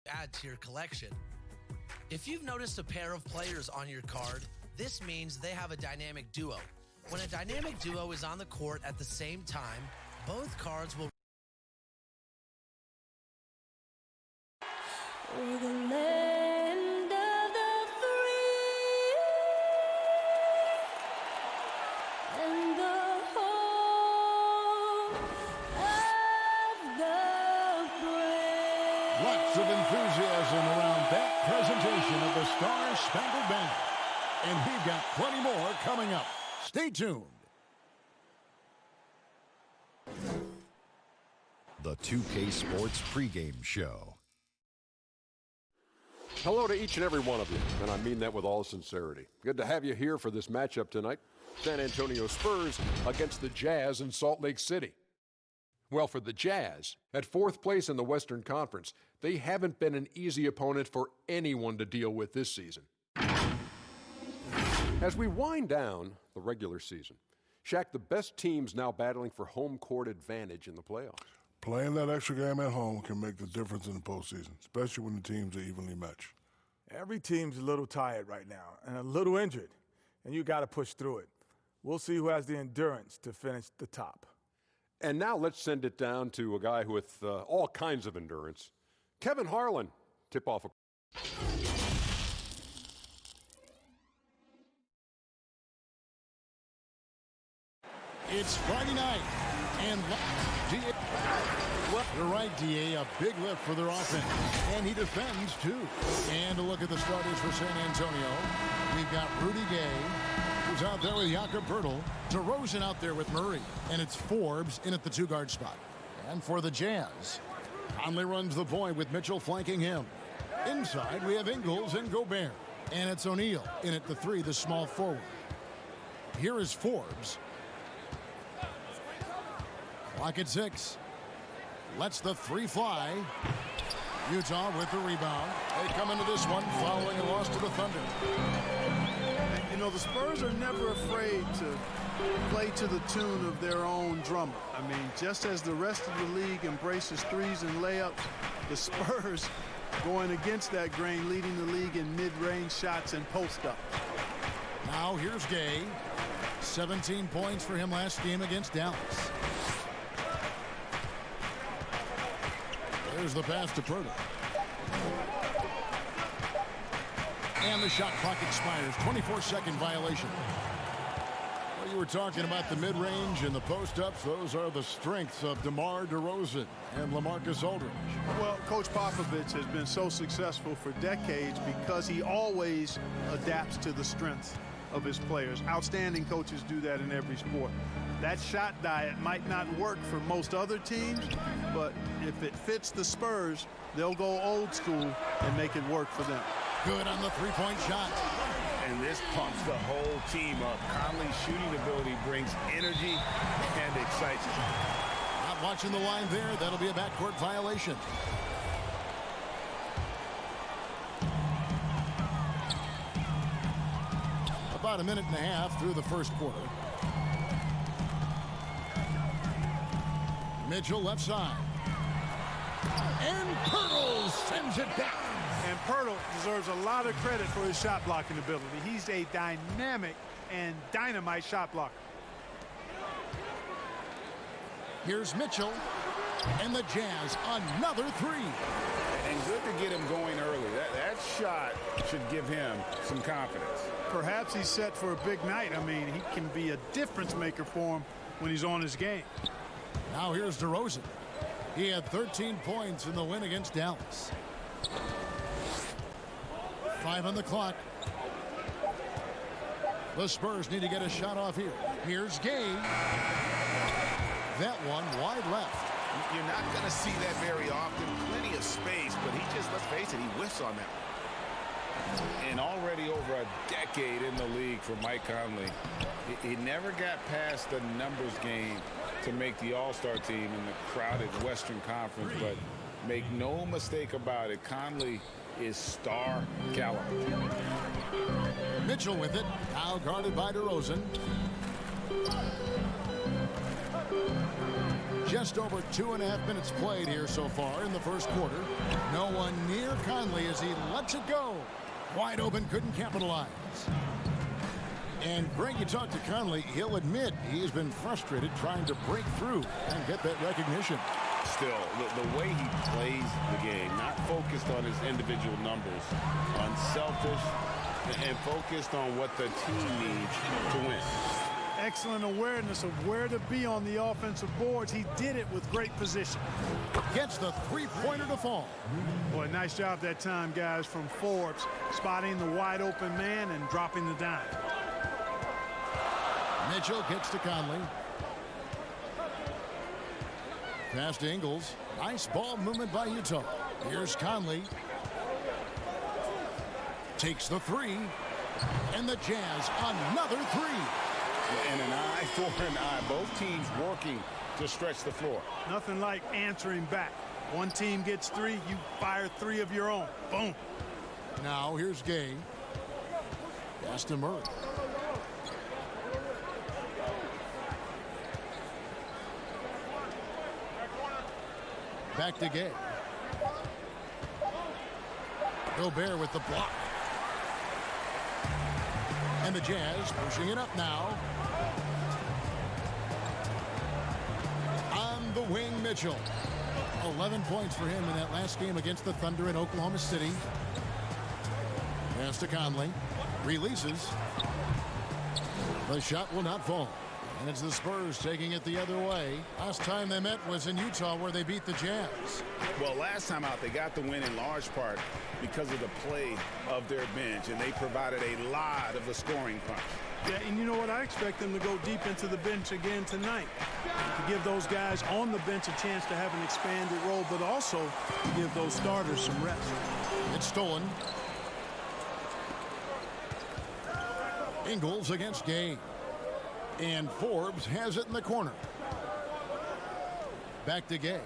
add to your collection. If you've noticed a pair of players on your card, this means they have a dynamic duo. When a dynamic duo is on the court at the same time, both cards will For the land of the free and the home of the brave. Lots of enthusiasm around that presentation of the Star-Spangled Banner. And we've got plenty more coming up. Stay tuned. The 2K Sports pregame show. Hello to each and every one of you, and I mean that with all sincerity. Good to have you here for this matchup tonight. San Antonio Spurs against the Jazz in Salt Lake City. Well, for the Jazz, at fourth place in the Western Conference, they haven't been an easy opponent for anyone to deal with this season. As we wind down the regular season, Shaq, the best teams now battling for home court advantage in the playoffs. Playing that extra game at home can make the difference in the postseason, especially when the teams are evenly matched. Every team's a little tired right now and a little injured, and you got to push through it. We'll see who has the endurance to finish the top. And now let's send it down to a guy with all kinds of endurance. Kevin Harlan, tip-off. It's Friday night, and you're right, D.A., a big lift for their offense, and he defends, too. And a look at the starters for San Antonio. We've got Rudy Gay, who's out there with Jakob Poeltl, DeRozan out there with Murray, and it's Forbes in at the two-guard spot. And for the Jazz, Conley runs the point with Mitchell flanking him. Inside, we have Ingles and Gobert, and it's O'Neal in at the three, the small forward. Here is Forbes. Clock at 6. Lets the three fly. Utah with the rebound. They come into this one following a loss to the Thunder. You know, the Spurs are never afraid to play to the tune of their own drummer. I mean, just as the rest of the league embraces threes and layups, the Spurs going against that grain, leading the league in mid-range shots and post-up. Now here's Gay. 17 points for him last game against Dallas. There's the pass to Poeltl. And the shot clock expires. 24-second violation. Well, you were talking about the mid-range and the post-ups. Those are the strengths of DeMar DeRozan and LaMarcus Aldridge. Well, Coach Popovich has been so successful for decades because he always adapts to the strengths of his players. Outstanding coaches do that in every sport. That shot diet might not work for most other teams, but if it fits the Spurs, they'll go old school and make it work for them. Good on the three-point shot. And this pumps the whole team up. Conley's shooting ability brings energy and excites them. Not watching the line there. That'll be a backcourt violation. About a minute and a half through the first quarter. Mitchell left side. And Poeltl sends it down. And Poeltl deserves a lot of credit for his shot blocking ability. He's a dynamic and dynamite shot blocker. Here's Mitchell. And the Jazz, another three. And good to get him going early. That shot should give him some confidence. Perhaps he's set for a big night. I mean, he can be a difference maker for him when he's on his game. Now here's DeRozan. He had 13 points in the win against Dallas. 5 on the clock. The Spurs need to get a shot off here. Here's Gay. That one wide left. You're not going to see that very often. Plenty of space, but he just, let's face it, he whiffs on that one. And already over a decade in the league for Mike Conley, he never got past the numbers game to make the All-Star team in the crowded Western Conference, but make no mistake about it, Conley is star caliber. Mitchell with it, now guarded by DeRozan. Just over 2.5 minutes played here so far in the first quarter. No one near Conley as he lets it go. Wide open, couldn't capitalize. And Greg, you talk to Conley, he'll admit he has been frustrated trying to break through and get that recognition. Still, the way he plays the game, not focused on his individual numbers, unselfish, and focused on what the team needs to win. Excellent awareness of where to be on the offensive boards. He did it with great position. Gets the three-pointer to fall. Boy, nice job that time, guys, from Forbes, spotting the wide open man and dropping the dime. Mitchell gets to Conley. Pass to Ingles. Nice ball movement by Utah. Here's Conley. Takes the three. And the Jazz another three. And an eye for an eye. Both teams working to stretch the floor. Nothing like answering back. One team gets three, you fire three of your own. Boom. Now here's Gay. Pass to Murray. Back to Gay. Gobert with the block. And the Jazz pushing it up now. On the wing, Mitchell. 11 points for him in that last game against the Thunder in Oklahoma City. Pass to Conley. Releases. The shot will not fall. And it's the Spurs taking it the other way. Last time they met was in Utah where they beat the Jazz. Well, last time out, they got the win in large part because of the play of their bench, and they provided a lot of the scoring punch. Yeah, and you know what? I expect them to go deep into the bench again tonight to give those guys on the bench a chance to have an expanded role, but also to give those starters some rest. It's stolen. Ingles against Gay. And Forbes has it in the corner. Back to Gay.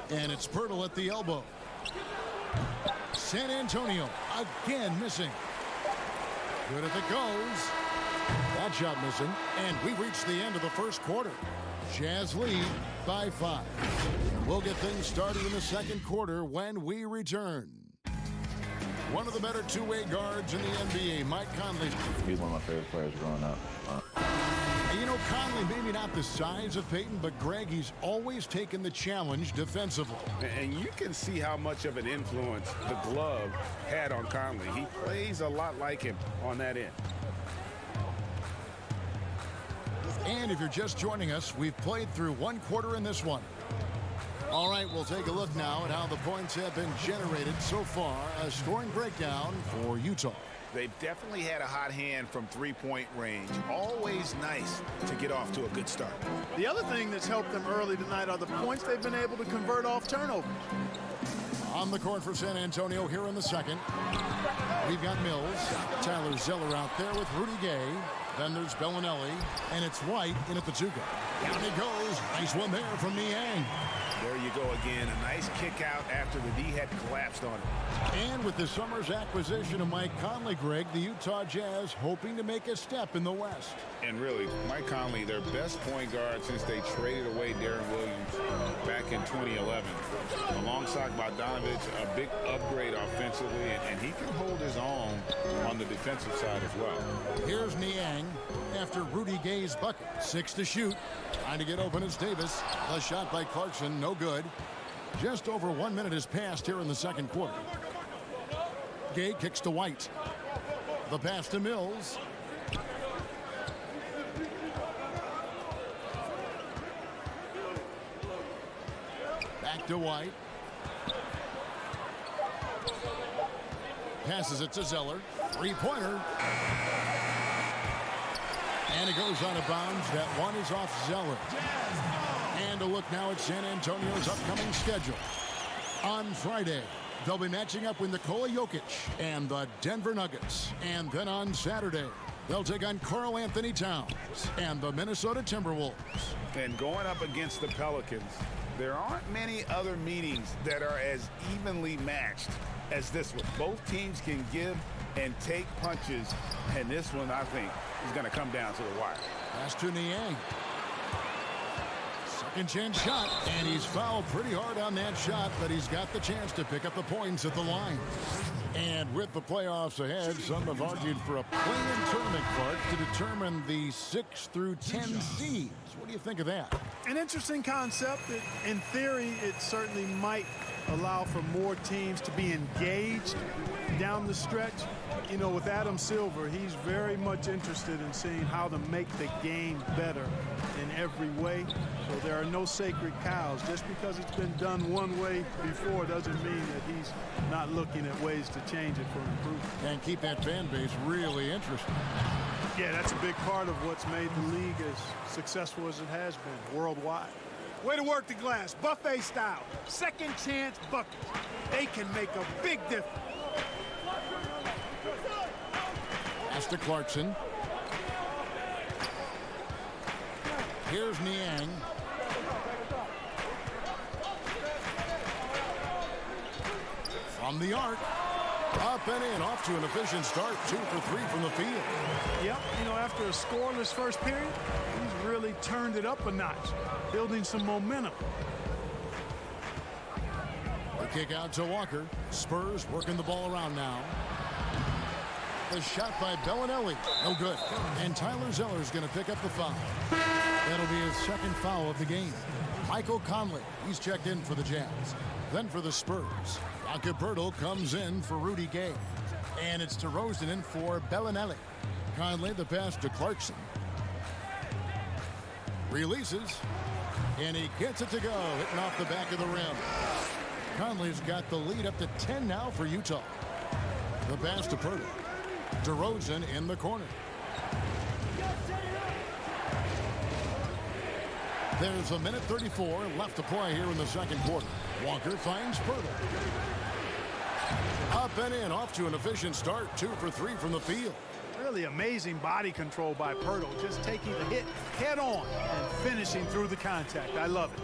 And it's Pirtle at the elbow. San Antonio again missing. Good if it goes. That shot missing. And we reach the end of the first quarter. Jazz lead by 5. We'll get things started in the second quarter when we return. One of the better two-way guards in the NBA, Mike Conley. He's one of my favorite players growing up. You know, Conley, maybe not the size of Peyton, but Greg, he's always taken the challenge defensively. And you can see how much of an influence the glove had on Conley. He plays a lot like him on that end. And if you're just joining us, we've played through one quarter in this one. All right, we'll take a look now at how the points have been generated so far. A scoring breakdown for Utah. They've definitely had a hot hand from three-point range. Always nice to get off to a good start. The other thing that's helped them early tonight are the points they've been able to convert off turnovers. On the court for San Antonio here in the second. We've got Mills. Tyler Zeller out there with Rudy Gay. Then there's Bellinelli. And it's White in at the two-guard. Down he goes. Nice one there from Niang. There you go again. A nice kick out after the D had collapsed on him. And with the summer's acquisition of Mike Conley, Greg, the Utah Jazz hoping to make a step in the West. And really, Mike Conley, their best point guard since they traded away Darren Williams back in 2011. Alongside Bogdanovich, a big upgrade offensively, and he can hold his own on the defensive side as well. Here's Niang after Rudy Gay's bucket. 6 to shoot. Trying to get open is Davis. A shot by Clarkson, no good. Just over 1 minute has passed here in the second quarter. Gay kicks to White. The pass to Mills. Back to White. Passes it to Zeller. Three-pointer. And it goes out of bounds. That one is off Zeller. And a look now at San Antonio's upcoming schedule. On Friday, they'll be matching up with Nikola Jokic and the Denver Nuggets. And then on Saturday, they'll take on Karl Anthony Towns and the Minnesota Timberwolves. And going up against the Pelicans, there aren't many other meetings that are as evenly matched as this one. Both teams can give and take punches, and this one, I think, is going to come down to the wire. Pass to Niang. Second chance shot, and he's fouled pretty hard on that shot, but he's got the chance to pick up the points at the line. And with the playoffs ahead, some have argued for a play-in tournament, Clark, to determine the 6 through 10 seeds. What do you think of that? An interesting concept. In theory, it certainly might allow for more teams to be engaged down the stretch. You know, with Adam Silver, he's very much interested in seeing how to make the game better in every way. So there are no sacred cows. Just because it's been done one way before doesn't mean that he's not looking at ways to change it for improvement. And keep that fan base really interested. Yeah, that's a big part of what's made the league as successful as it has been worldwide. Way to work the glass, buffet style. Second chance buckets. They can make a big difference. Pass to Clarkson. Here's Niang. From the arc. Up and in, off to an efficient start. 2 for 3 from the field. Yep, you know, after a scoreless first period, he's really turned it up a notch, building some momentum. The kick out to Walker. Spurs working the ball around now. The shot by Bellinelli. No good. And Tyler Zeller's going to pick up the foul. That'll be his second foul of the game. Michael Conley, he's checked in for the Jazz. Then for the Spurs, Jakob comes in for Rudy Gay. And it's DeRozan in for Bellinelli. Conley, the pass to Clarkson. Releases. And he gets it to go, hitting off the back of the rim. Conley's got the lead up to 10 now for Utah. The pass to Pirtle. DeRozan in the corner. There's a minute 34 left to play here in the second quarter. Walker finds Pirtle. Up and in, off to an efficient start. 2 for 3 from the field. Really amazing body control by Pirtle, just taking the hit head on and finishing through the contact. I love it.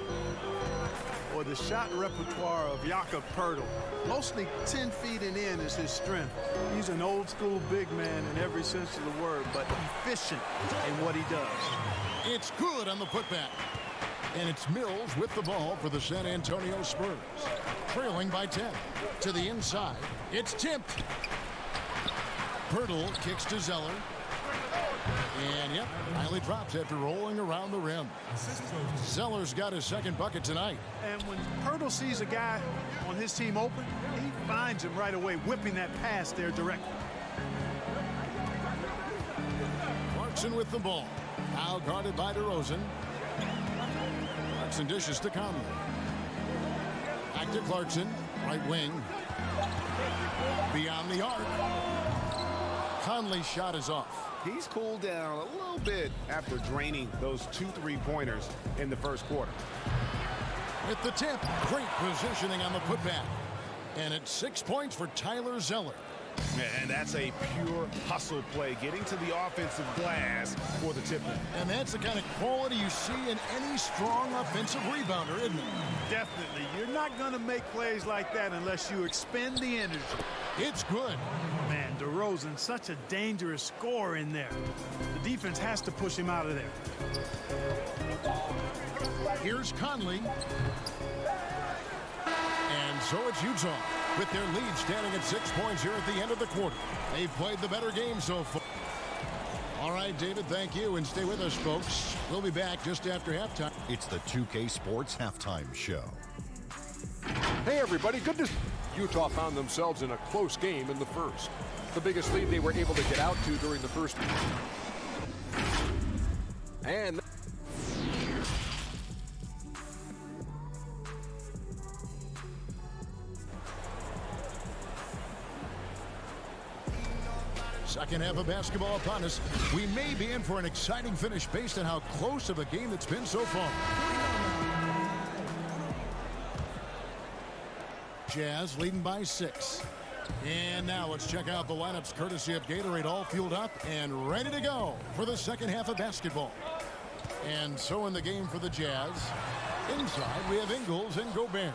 Or the shot repertoire of Jakob Pirtle. Mostly 10 feet and in is his strength. He's an old school big man in every sense of the word, but efficient in what he does. It's good on the putback. And it's Mills with the ball for the San Antonio Spurs. Trailing by 10. To the inside. It's tipped. Pirtle kicks to Zeller. And, yep, finally drops after rolling around the rim. Zeller's got his second bucket tonight. And when Pirtle sees a guy on his team open, he finds him right away, whipping that pass there directly. Clarkson with the ball. Now guarded by DeRozan. Clarkson dishes to Conley. Back to Clarkson. Right wing. Beyond the arc. Conley's shot is off. He's cooled down a little bit after draining those 2 3-pointers in the first quarter. With the tip, great positioning on the putback. And it's 6 points for Tyler Zeller. And that's a pure hustle play, getting to the offensive glass for the tip. And that's the kind of quality you see in any strong offensive rebounder, isn't it? Definitely. You're not going to make plays like that unless you expend the energy. It's good. Man, DeRozan, such a dangerous scorer in there. The defense has to push him out of there. Here's Conley. And so it's Utah with their lead standing at 6 points here at the end of the quarter. They've played the better game so far. All right, David, thank you, and stay with us, folks. We'll be back just after halftime. It's the 2K Sports Halftime Show. Hey, everybody, good to see Utah found themselves in a close game in the first. The biggest lead they were able to get out to during the first. And second half of basketball upon us. We may be in for an exciting finish based on how close of a game it's been so far. Jazz leading by 6. And now let's check out the lineups courtesy of Gatorade, all fueled up and ready to go for the second half of basketball. And so in the game for the Jazz, inside we have Ingles and Gobert.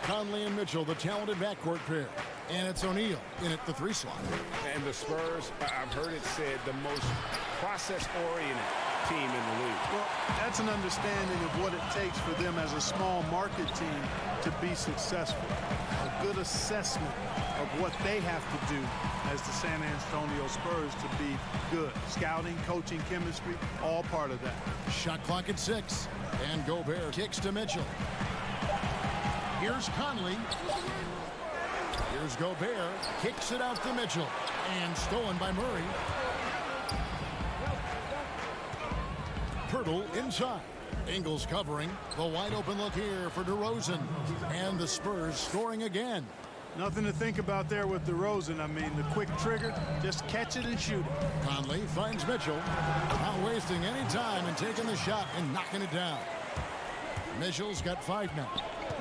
Conley and Mitchell, the talented backcourt pair. And it's O'Neal in at the 3 slot. And the Spurs, I've heard it said, the most process-oriented team in the league. Well, that's an understanding of what it takes for them as a small market team to be successful. A good assessment of what they have to do as the San Antonio Spurs to be good. Scouting, coaching, chemistry, all part of that. Shot clock at 6. And Gobert kicks to Mitchell. Here's Conley. Here's Gobert. Kicks it out to Mitchell. And stolen by Murray. Pirtle inside. Ingles covering. The wide open look here for DeRozan. And the Spurs scoring again. Nothing to think about there with DeRozan. I mean, the quick trigger, just catch it and shoot it. Conley finds Mitchell. Not wasting any time and taking the shot and knocking it down. Mitchell's got 5 now.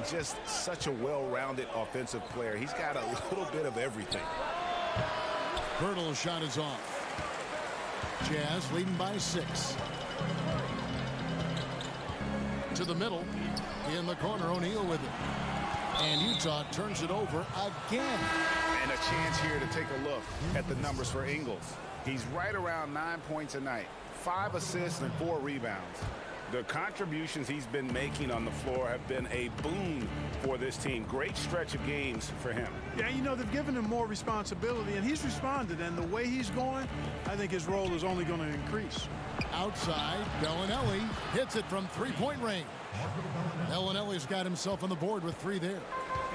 Just such a well-rounded offensive player. He's got a little bit of everything. Pirtle's shot is off. Jazz leading by 6. To the middle. In the corner, O'Neal with it. And Utah turns it over again. And a chance here to take a look at the numbers for Ingles. He's right around 9 points a night, 5 assists and 4 rebounds. The contributions he's been making on the floor have been a boon for this team. Great stretch of games for him. Yeah, you know, they've given him more responsibility, and he's responded. And the way he's going, I think his role is only going to increase. Outside, Bellinelli hits it from three-point range. Bellinelli's got himself on the board with 3 there.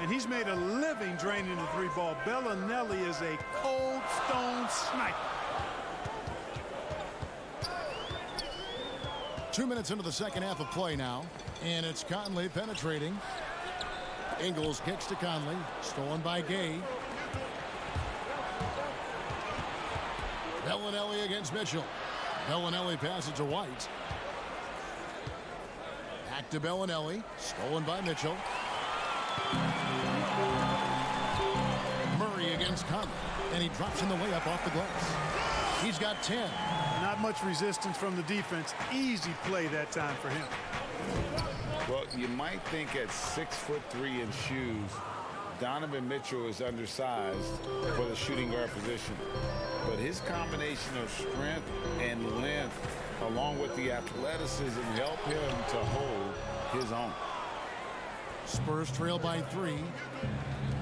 And he's made a living draining the 3 ball. Bellinelli is a cold stone sniper. 2 minutes into the second half of play now. And it's Conley penetrating. Ingles kicks to Conley. Stolen by Gay. Bellinelli against Mitchell. Bellinelli passes to White. Back to Bellinelli. Stolen by Mitchell. Murray against Conley. And he drops in the layup off the glass. He's got 10. Not much resistance from the defense. Easy play that time for him. Well, you might think at 6'3" in shoes, Donovan Mitchell is undersized for the shooting guard position. But his combination of strength and length, along with the athleticism, help him to hold his own. Spurs trail by 3.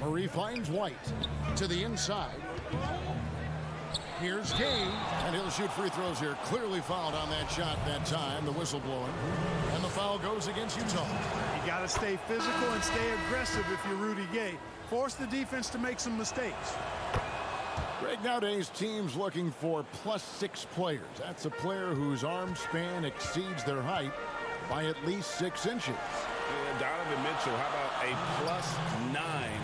Murray finds White to the inside. Here's Gay, and he'll shoot free throws here. Clearly fouled on that shot that time, the whistle blowing. And the foul goes against Utah. You got to stay physical and stay aggressive if you're Rudy Gay. Force the defense to make some mistakes. Greg, nowadays teams looking for +6 players. That's a player whose arm span exceeds their height by at least 6 inches. Donovan Mitchell, how about a +9?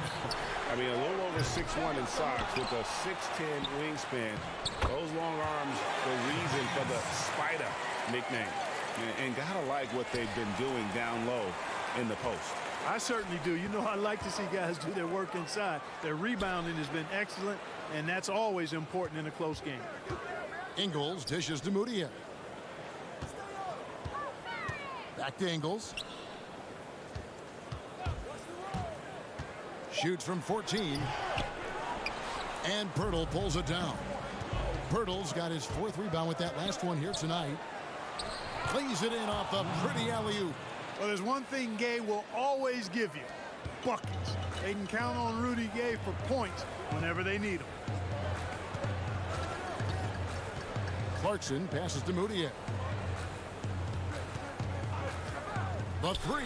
I mean, a little over 6'1" in socks with a 6'10" wingspan. Those long arms, the reason for the Spider nickname. And gotta like what they've been doing down low in the post. I certainly do. You know, I like to see guys do their work inside. Their rebounding has been excellent, and that's always important in a close game. Ingles dishes to Moutier. Back to Ingles. Shoots from 14. And Pirtle pulls it down. Pirtle's got his 4th rebound with that last one here tonight. Plays it in off the pretty alley-oop. Well, there's one thing Gay will always give you. Buckets. They can count on Rudy Gay for points whenever they need them. Clarkson passes to Moutier. The 3.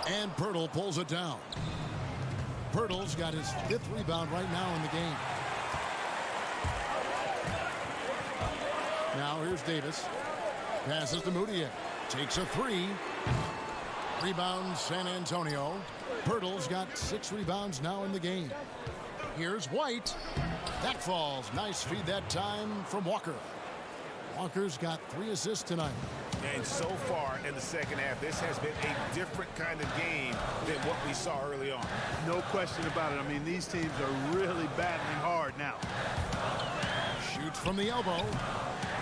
And Pirtle pulls it down. Pirtle's got his 5th rebound right now in the game. Now here's Davis. Passes to Moutier. Takes a 3. Rebound San Antonio. Pirtle's got 6 rebounds now in the game. Here's White. That falls. Nice feed that time from Walker. Walker's got 3 assists tonight. And so far in the second half, this has been a different kind of game than what we saw early on. No question about it. I mean, these teams are really battling hard now. Shoots from the elbow.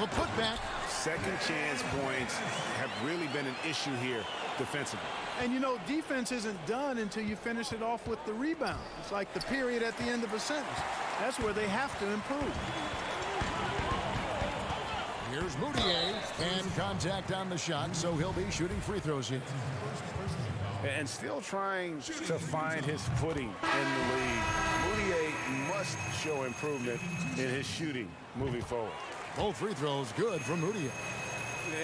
The putback. Second chance points have really been an issue here defensively. And, you know, defense isn't done until you finish it off with the rebound. It's like the period at the end of a sentence. That's where they have to improve. Here's Moutier, and contact on the shot, so he'll be shooting free throws here. And still trying to find his footing in the league. Moutier must show improvement in his shooting moving forward. Both free throws good from Moutier.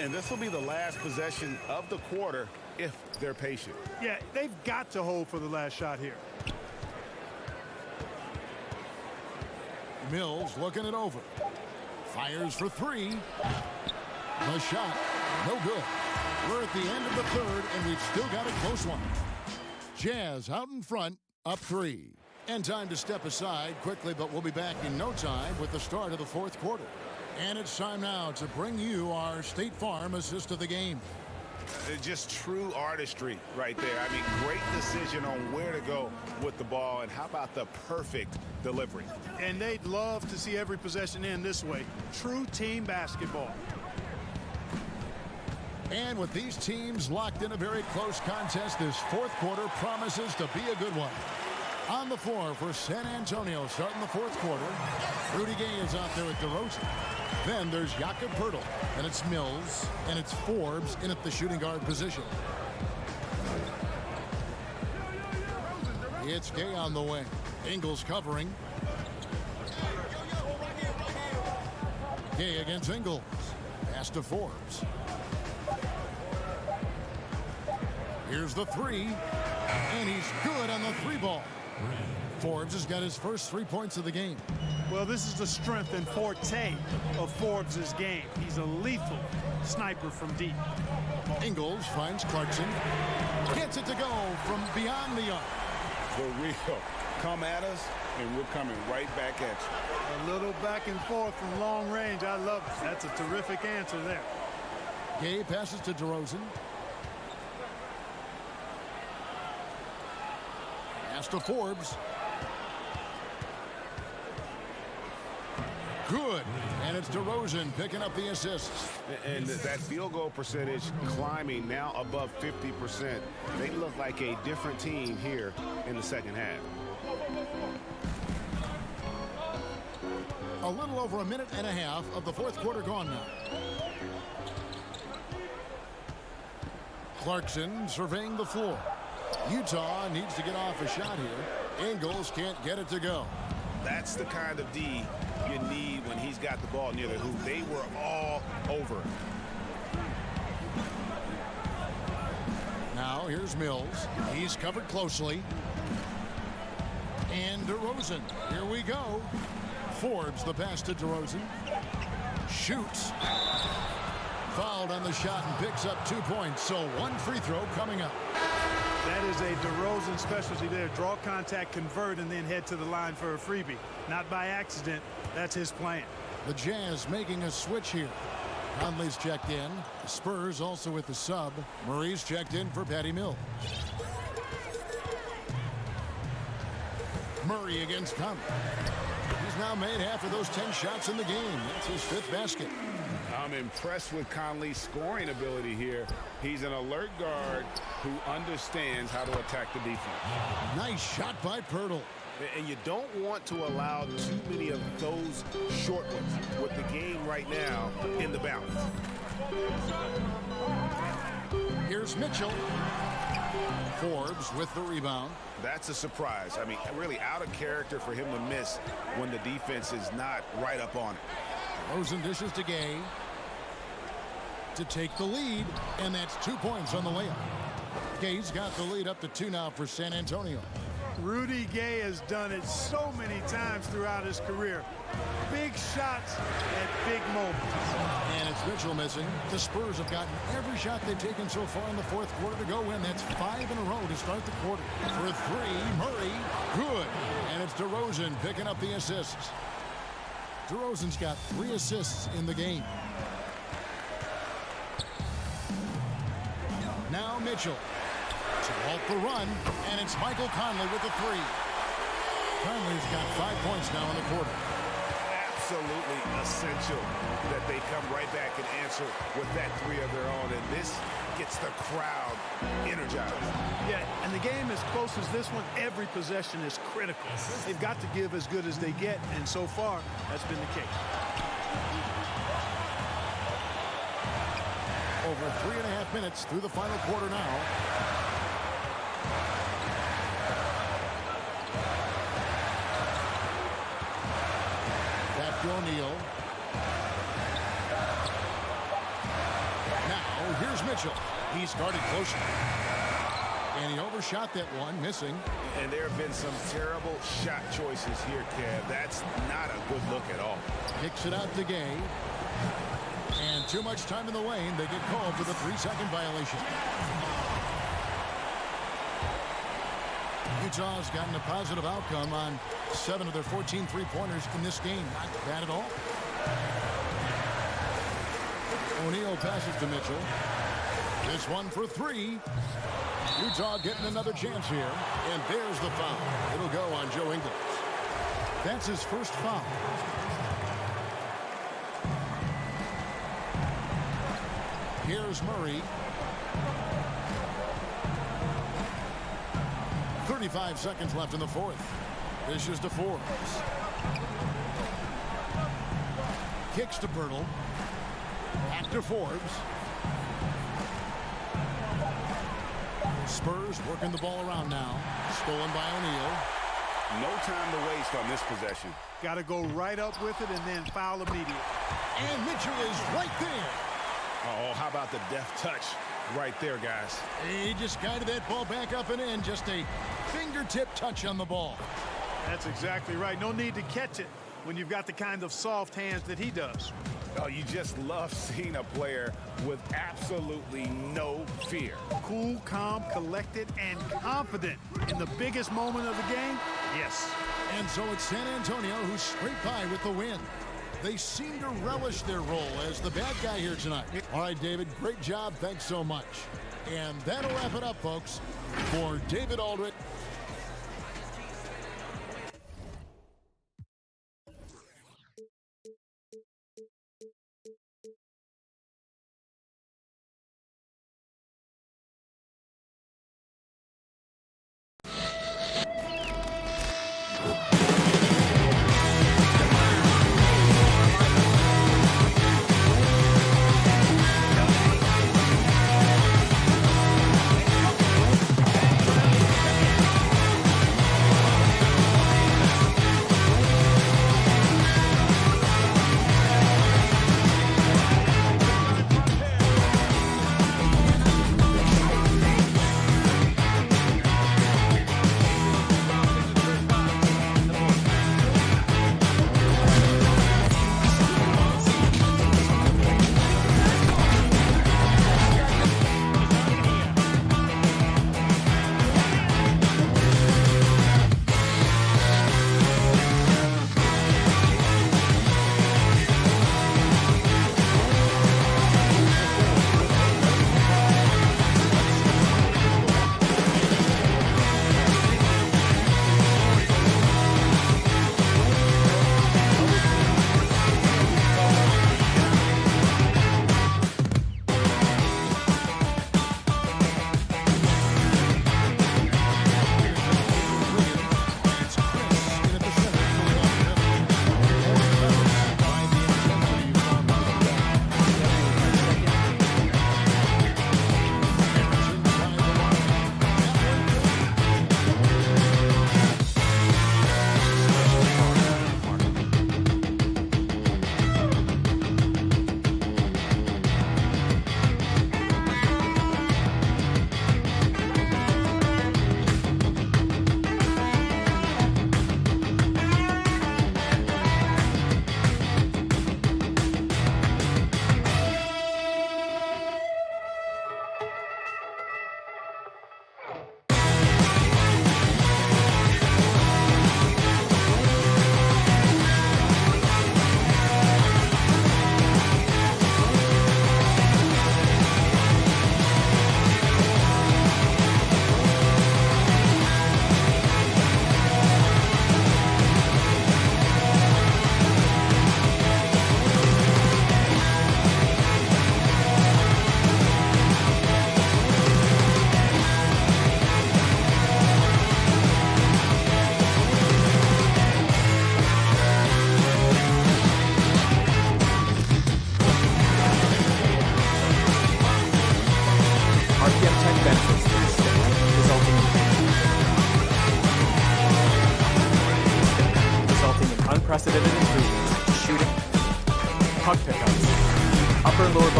And this will be the last possession of the quarter if they're patient. Yeah, they've got to hold for the last shot here. Mills looking it over. Fires for three. The shot, no good. We're at the end of the third, and we've still got a close one. Jazz out in front, up three. And time to step aside quickly, but we'll be back in no time with the start of the fourth quarter. And it's time now to bring you our State Farm assist of the game. Just true artistry right there. I mean, great decision on where to go with the ball, and how about the perfect delivery? And they'd love to see every possession end this way. True team basketball. And with these teams locked in a very close contest, this fourth quarter promises to be a good one. On the floor for San Antonio starting the fourth quarter, Rudy Gay is out there at DeRozan. Then there's Jakob Poeltl, and it's Mills, and it's Forbes in at the shooting guard position. It's Gay on the wing. Ingles covering. Gay against Ingles. Pass to Forbes. Here's the three, and he's good on the three ball. Forbes has got his first 3 points of the game. Well, this is the strength and forte of Forbes' game. He's a lethal sniper from deep. Ingles finds Clarkson. Gets it to go from beyond the arc. For real. Come at us, and we're coming right back at you. A little back and forth from long range. I love it. That's a terrific answer there. Gay passes to DeRozan. Pass to Forbes. Good. And it's DeRozan picking up the assists. And that field goal percentage climbing now above 50%. They look like a different team here in the second half. A little over a minute and a half of the fourth quarter gone now. Clarkson surveying the floor. Utah needs to get off a shot here. Ingles can't get it to go. That's the kind of D you need when he's got the ball near the hoop. They were all over. Now here's Mills. He's covered closely. And DeRozan. Here we go. Forbes the pass to DeRozan. Shoots. Fouled on the shot and picks up 2 points. So one free throw coming up. That is a DeRozan specialty there. Draw contact, convert, and then head to the line for a freebie. Not by accident. That's his plan. The Jazz making a switch here. Conley's checked in. The Spurs also with the sub. Murray's checked in for Patty Mills. Murray against Conley. He's now made half of those 10 shots in the game. That's his fifth basket. I'm impressed with Conley's scoring ability here. He's an alert guard who understands how to attack the defense. Nice shot by Poeltl. And you don't want to allow too many of those short ones with the game right now in the balance. Here's Mitchell. Forbes with the rebound. That's a surprise. I mean, really out of character for him to miss when the defense is not right up on it. Rosen dishes to Gay to take the lead, and that's 2 points on the layup. Gay's got the lead up to 2 now for San Antonio. Rudy Gay has done it so many times throughout his career. Big shots at big moments. And it's Mitchell missing. The Spurs have gotten every shot they've taken so far in the fourth quarter to go in. That's 5 in a row to start the quarter. For 3, Murray, good. And it's DeRozan picking up the assists. DeRozan's got 3 assists in the game. Now Mitchell to halt the run, and it's Michael Conley with the 3. Conley's got 5 points now in the quarter. Absolutely essential that they come right back and answer with that 3 of their own, and this gets the crowd energized. Yeah, and the game as close as this one, every possession is critical. They've got to give as good as they get, and so far, that's been the case. Over 3.5 minutes through the final quarter now. Back to O'Neal. Now, here's Mitchell. He's guarded closely. And he overshot that one, missing. And there have been some terrible shot choices here, Kev. That's not a good look at all. Kicks it out to Gay. And too much time in the lane. They get called for the 3-second violation. Utah's gotten a positive outcome on 7 of their 14 three-pointers in this game. Not bad at all. O'Neal passes to Mitchell. This one for 3. Utah getting another chance here. And there's the foul. It'll go on Joe Ingles. That's his first foul. Here's Murray. 35 seconds left in the fourth. This is to Forbes. Kicks to Birtle. Back to Forbes. Spurs working the ball around now. Stolen by O'Neal. No time to waste on this possession. Got to go right up with it and then foul immediately. And Mitchell is right there. Oh, how about the deft touch right there, guys? He just guided that ball back up and in. Just a fingertip touch on the ball. That's exactly right. No need to catch it when you've got the kind of soft hands that he does. Oh, you just love seeing a player with absolutely no fear. Cool, calm, collected, and confident in the biggest moment of the game. Yes. And so it's San Antonio who scraped by with the win. They seem to relish their role as the bad guy here tonight. All right, David, great job. Thanks so much. And that'll wrap it up, folks. For David Aldrich.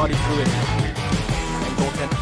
body fluid. And goaltender.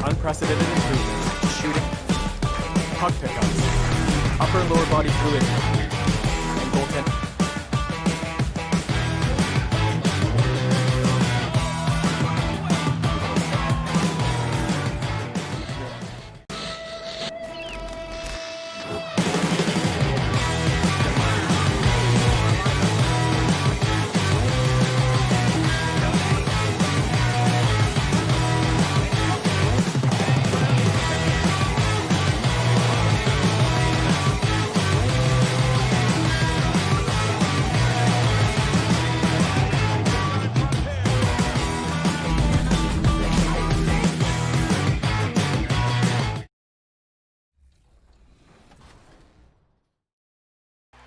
Unprecedented improvements to shooting, puck pickups, upper and lower body fluid, and goaltending.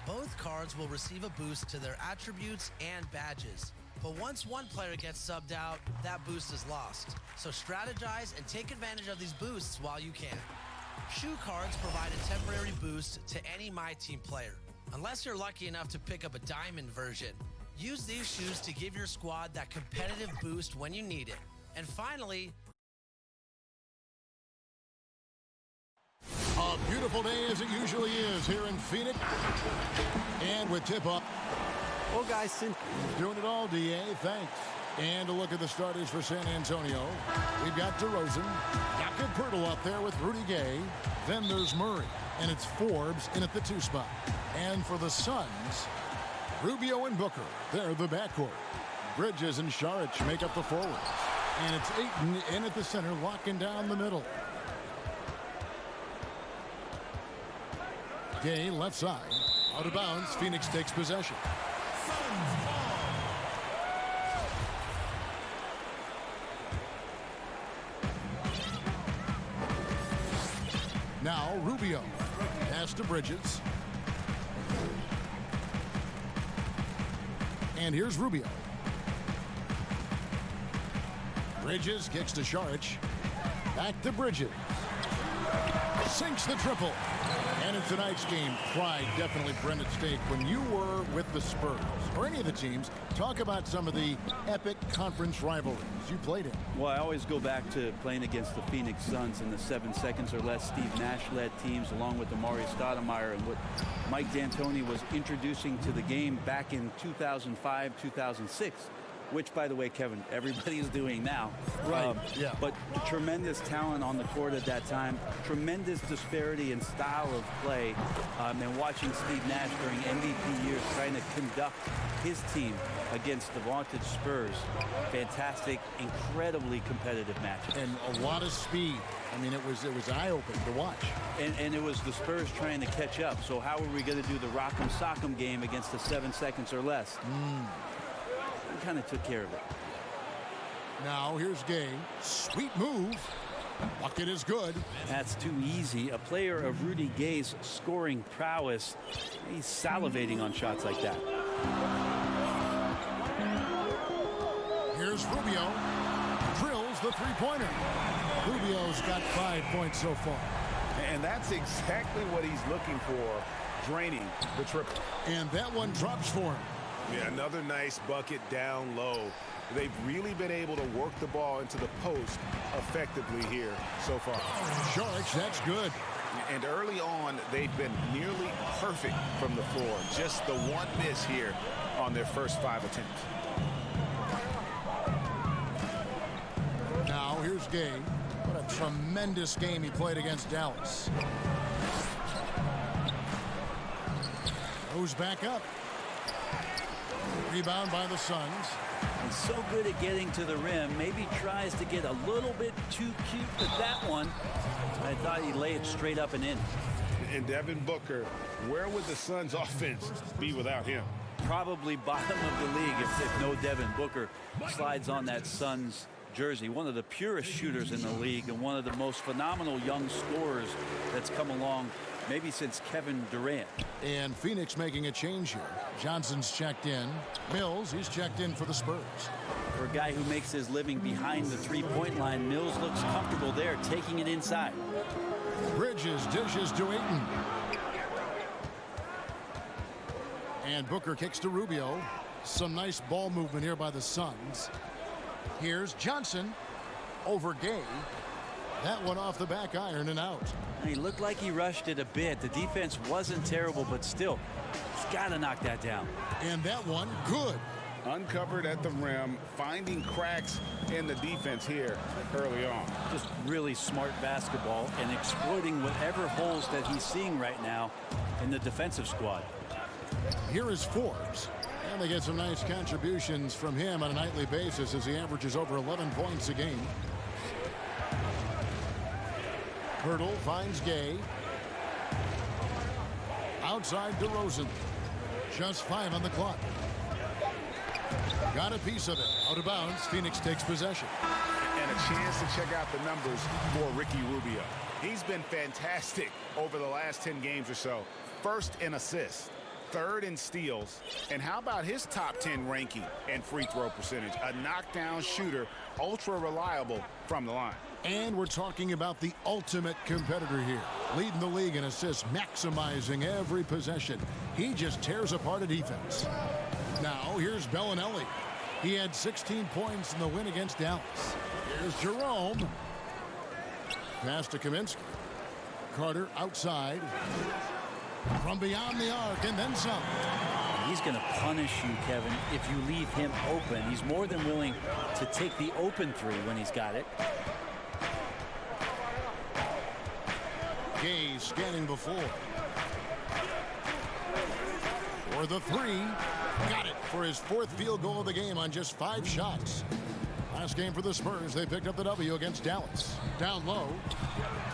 Both cards will receive a boost to their attributes and badges. But once one player gets subbed out, that boost is lost. So strategize and take advantage of these boosts while you can. Shoe cards provide a temporary boost to any My Team player, unless you're lucky enough to pick up a diamond version. Use these shoes to give your squad that competitive boost when you need it. And finally, a beautiful day as it usually is here in Phoenix. And with tip-up. Well, guys, doing it all, DA. Thanks. And a look at the starters for San Antonio. We've got DeRozan. Jakob Poeltl up there with Rudy Gay. Then there's Murray. And it's Forbes in at the 2 spot. And for the Suns, Rubio and Booker. They're the backcourt. Bridges and Šarić make up the forwards. And it's Ayton in at the center, locking down the middle. Gay left side. Out of bounds. Phoenix takes possession. Now Rubio. Pass to Bridges. And here's Rubio. Bridges kicks to Saric. Back to Bridges. Sinks the triple. And in tonight's game, pride definitely bred at stake. When you were with the Spurs, or any of the teams, talk about some of the epic conference rivalries you played in. Well, I always go back to playing against the Phoenix Suns in the 7 seconds or less Steve Nash-led teams, along with Amari Stoudemire, and what Mike D'Antoni was introducing to the game back in 2005, 2006. Which, by the way, Kevin, everybody is doing now. Right, yeah. But tremendous talent on the court at that time, tremendous disparity in style of play, and watching Steve Nash during MVP years trying to conduct his team against the vaunted Spurs. Fantastic, incredibly competitive match. And a lot of speed. I mean, it was eye-opening to watch. And it was the Spurs trying to catch up. So how are we going to do the rock'em sock'em game against the 7 seconds or less? Kind of took care of it. Now here's Gay. Sweet move. Bucket is good. That's too easy. A player of Rudy Gay's scoring prowess, he's salivating on shots like that. Here's Rubio. Drills the three-pointer. Rubio's got 5 points so far. And that's exactly what he's looking for, draining the triple. And that one drops for him. Yeah, another nice bucket down low. They've really been able to work the ball into the post effectively here so far. Saric, that's good. And early on, they've been nearly perfect from the floor. Just the one miss here on their first 5 attempts. Now here's Gay. What a tremendous game he played against Dallas. Goes back up. Rebound by the Suns. He's so good at getting to the rim. Maybe tries to get a little bit too cute, but that one, I thought he'd lay it straight up and in. And Devin Booker, where would the Suns' offense be without him? Probably bottom of the league if no Devin Booker slides on that Suns jersey. One of the purest shooters in the league and one of the most phenomenal young scorers that's come along maybe since Kevin Durant. And Phoenix making a change here. Johnson's checked in. Mills, he's checked in for the Spurs. For a guy who makes his living behind the three-point line, Mills looks comfortable there, taking it inside. Bridges dishes to Ayton. And Booker kicks to Rubio. Some nice ball movement here by the Suns. Here's Johnson over Gay. That one off the back iron and out. He looked like he rushed it a bit. The defense wasn't terrible, but still, he's got to knock that down. And that one, good. Uncovered at the rim, finding cracks in the defense here early on. Just really smart basketball and exploiting whatever holes that he's seeing right now in the defensive squad. Here is Forbes. And they get some nice contributions from him on a nightly basis as he averages over 11 points a game. Hurdle finds Gay. Outside DeRozan. Just 5 on the clock. Got a piece of it. Out of bounds. Phoenix takes possession. And a chance to check out the numbers for Ricky Rubio. He's been fantastic over the last 10 games or so. First in assists, third in steals. And how about his top 10 ranking and free throw percentage? A knockdown shooter, ultra reliable from the line. And we're talking about the ultimate competitor here. Leading the league in assists, maximizing every possession. He just tears apart a defense. Now, here's Bellinelli. He had 16 points in the win against Dallas. Here's Jerome. Pass to Kaminsky. Carter outside. From beyond the arc, and then some. He's going to punish you, Kevin, if you leave him open. He's more than willing to take the open three when he's got it. Gay scanning before. For the three. Got it for his 4th field goal of the game on just 5 shots. Last game for the Spurs, they picked up the W against Dallas. Down low.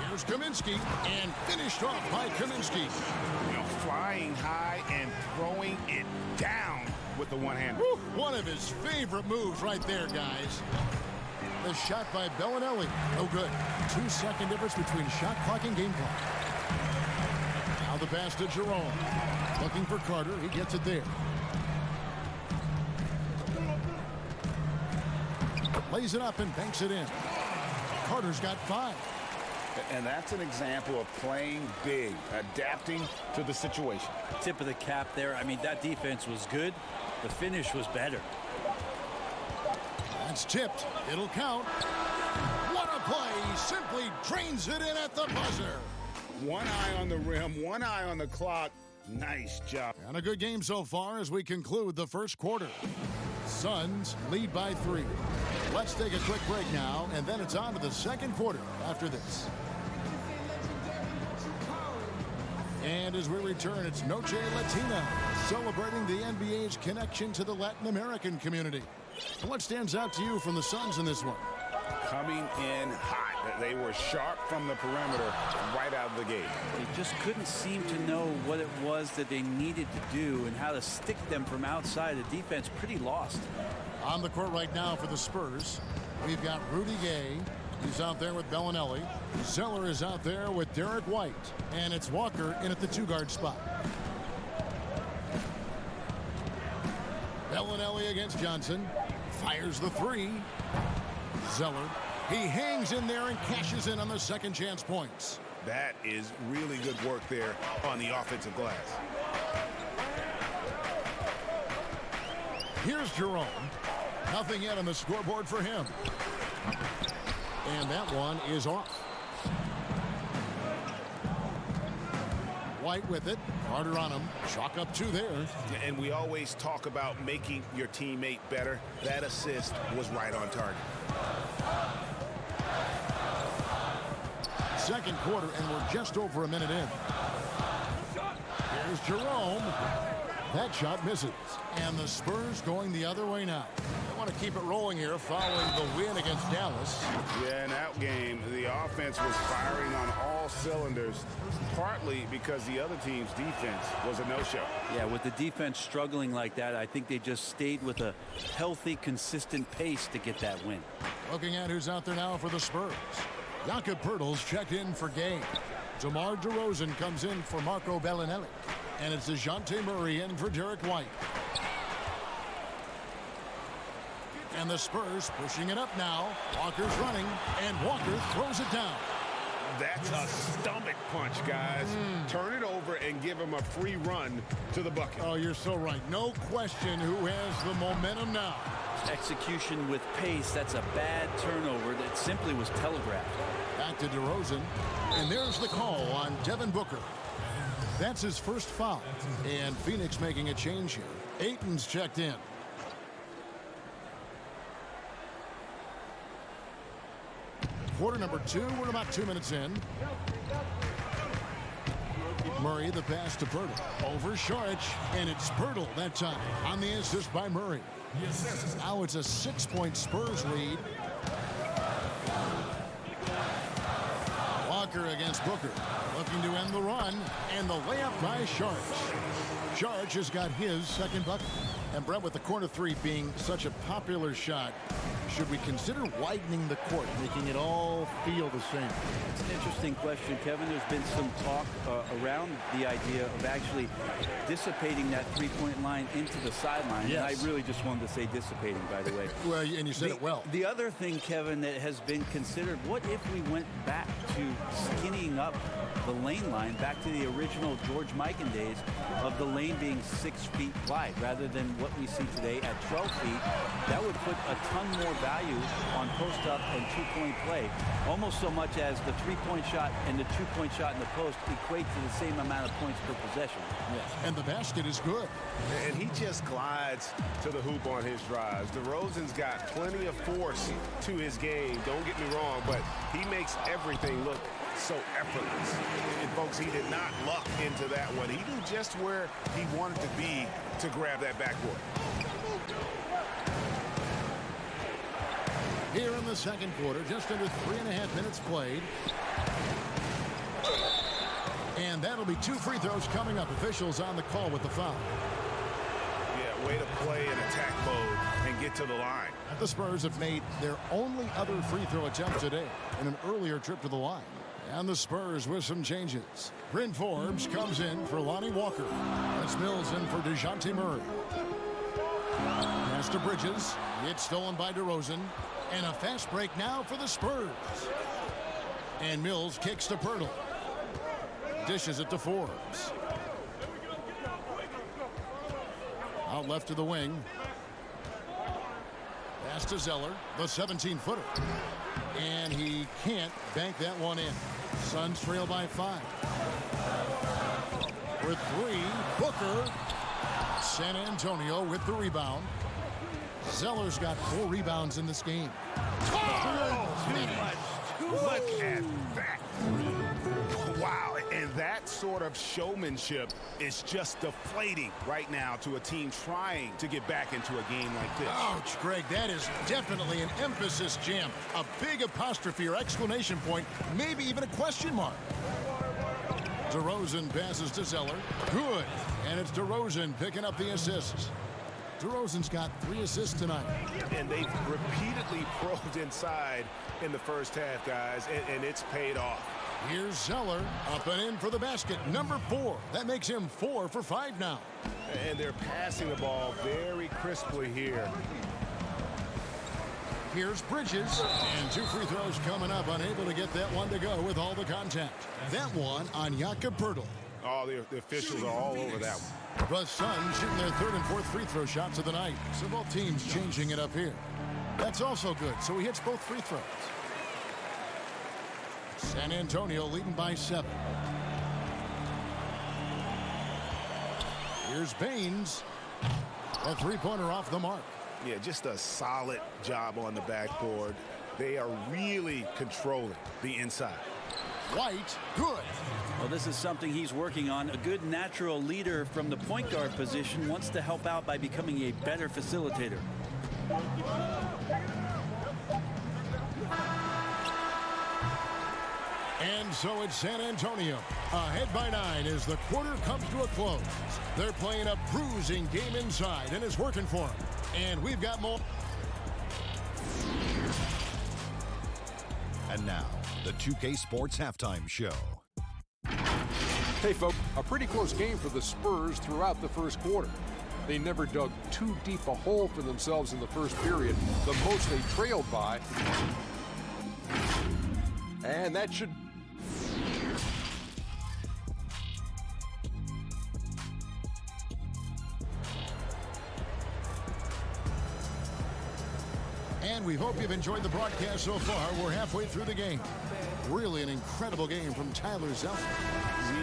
Here's Kaminsky, and finished off by Kaminsky. You know, flying high and throwing it down with the one hand. One of his favorite moves right there, guys. The shot by Bellinelli. No good. 2-second difference between shot clock and game clock. Now the pass to Jerome. Looking for Carter. He gets it there. Lays it up and banks it in. Carter's got 5. And that's an example of playing big, adapting to the situation. Tip of the cap there. I mean, that defense was good. The finish was better. That's tipped. It'll count. What a play. He simply drains it in at the buzzer. One eye on the rim, one eye on the clock. Nice job. And a good game so far as we conclude the first quarter. Suns lead by 3. Let's take a quick break now, and then it's on to the second quarter after this. And as we return, it's Noche Latina, celebrating the NBA's connection to the Latin American community. What stands out to you from the Suns in this one? Coming in hot. They were sharp from the perimeter right out of the gate. They just couldn't seem to know what it was that they needed to do and how to stick them from outside. The defense pretty lost. On the court right now for the Spurs, we've got Rudy Gay. He's out there with Bellinelli. Zeller is out there with Derek White. And it's Walker in at the 2-guard spot. Bellinelli against Johnson. Fires the 3. Zeller. He hangs in there and cashes in on the second chance points. That is really good work there on the offensive glass. Here's Jerome. Nothing yet on the scoreboard for him. And that one is off. White with it. Carter on him. Chalk up 2 there. And we always talk about making your teammate better. That assist was right on target. Second quarter, and we're just over a minute in. Here's Jerome. That shot misses. And the Spurs going the other way now. They want to keep it rolling here following the win against Dallas. Yeah, in that game, the offense was firing on all cylinders, partly because the other team's defense was a no-show. Yeah, with the defense struggling like that, I think they just stayed with a healthy, consistent pace to get that win. Looking at who's out there now for the Spurs. Jakob Poeltl's checked in for Gay. DeMar DeRozan comes in for Marco Bellinelli. And it's DeJounte Murray in for Derek White. And the Spurs pushing it up now. Walker's running, and Walker throws it down. That's a stomach punch, guys. Turn it over and give him a free run to the bucket. Oh, you're so right. No question who has the momentum now. Execution with pace, that's a bad turnover that simply was telegraphed. Back to DeRozan, and there's the call on Devin Booker. That's his first foul, and Phoenix making a change here. Ayton's checked in. Quarter number 2, we're about 2 minutes in. Murray, the pass to Poeltl. Over Saric, and it's Poeltl that time on the assist by Murray. Now it's a 6-point Spurs lead. Walker against Booker. Looking to end the run, and the layup by Saric. Saric has got his second bucket. And Brett, with the corner 3 being such a popular shot, should we consider widening the court, making it all feel the same? It's an interesting question, Kevin. There's been some talk around the idea of actually dissipating that three-point line into the sideline. Yes. And I really just wanted to say dissipating, by the way. Well, and you said it well. The other thing, Kevin, that has been considered, what if we went back to skinnying up the lane line, back to the original George Mikan days of the lane being 6 feet wide rather than what we see today at 12 feet? That would put a ton more value on post-up and two-point play, almost so much as the three-point shot and the two-point shot in the post equate to the same amount of points per possession. Yes. And the basket is good. And he just glides to the hoop on his drives. DeRozan's got plenty of force to his game, don't get me wrong, but he makes everything look so effortless. And folks, he did not luck into that one. He knew just where he wanted to be to grab that backboard. Here in the second quarter, just under 3.5 minutes played. And that'll be 2 free throws coming up. Officials on the call with the foul. Yeah, way to play in attack mode and get to the line. The Spurs have made their only other free throw attempt today in an earlier trip to the line. And the Spurs with some changes. Bryn Forbes comes in for Lonnie Walker. That's Mills in for DeJounte Murray. Pass to Bridges. It's stolen by DeRozan. And a fast break now for the Spurs. And Mills kicks to Pirtle. Dishes it to Forbes. Out left to the wing. Pass to Zeller, the 17-footer. And he can't bank that one in. Suns trail by 5. For 3, Booker. San Antonio with the rebound. Zeller's got 4 rebounds in this game. Look at that. Wow, and that sort of showmanship is just deflating right now to a team trying to get back into a game like this. Ouch, Greg, that is definitely an emphasis jam. A big apostrophe or exclamation point, maybe even a question mark. DeRozan passes to Zeller. Good. And it's DeRozan picking up the assists. DeRozan's got 3 assists tonight. And they've repeatedly probed inside in the first half, guys, and it's paid off. Here's Zeller up and in for the basket. Number 4. That makes him 4 for 5 now. And they're passing the ball very crisply here. Here's Bridges. And 2 free throws coming up. Unable to get that one to go with all the contact. That one on Jakob Pirtle. Oh, the officials are all over that one. The Suns shooting their 3rd and 4th free throw shots of the night. So both teams changing it up here. That's also good. So he hits both free throws. San Antonio leading by 7. Here's Baines. A 3-pointer off the mark. Yeah, just a solid job on the backboard. They are really controlling the inside. White, good. Well, this is something he's working on. A good natural leader from the point guard position wants to help out by becoming a better facilitator. And so it's San Antonio ahead by 9 as the quarter comes to a close. They're playing a bruising game inside, and it's working for them. And we've got more. And now, the 2K Sports Halftime Show. Hey, folks, a pretty close game for the Spurs throughout the first quarter. They never dug too deep a hole for themselves in the first period, the most they trailed by. And that should... And we hope you've enjoyed the broadcast so far. We're halfway through the game. Really an incredible game from Tyler Zeller.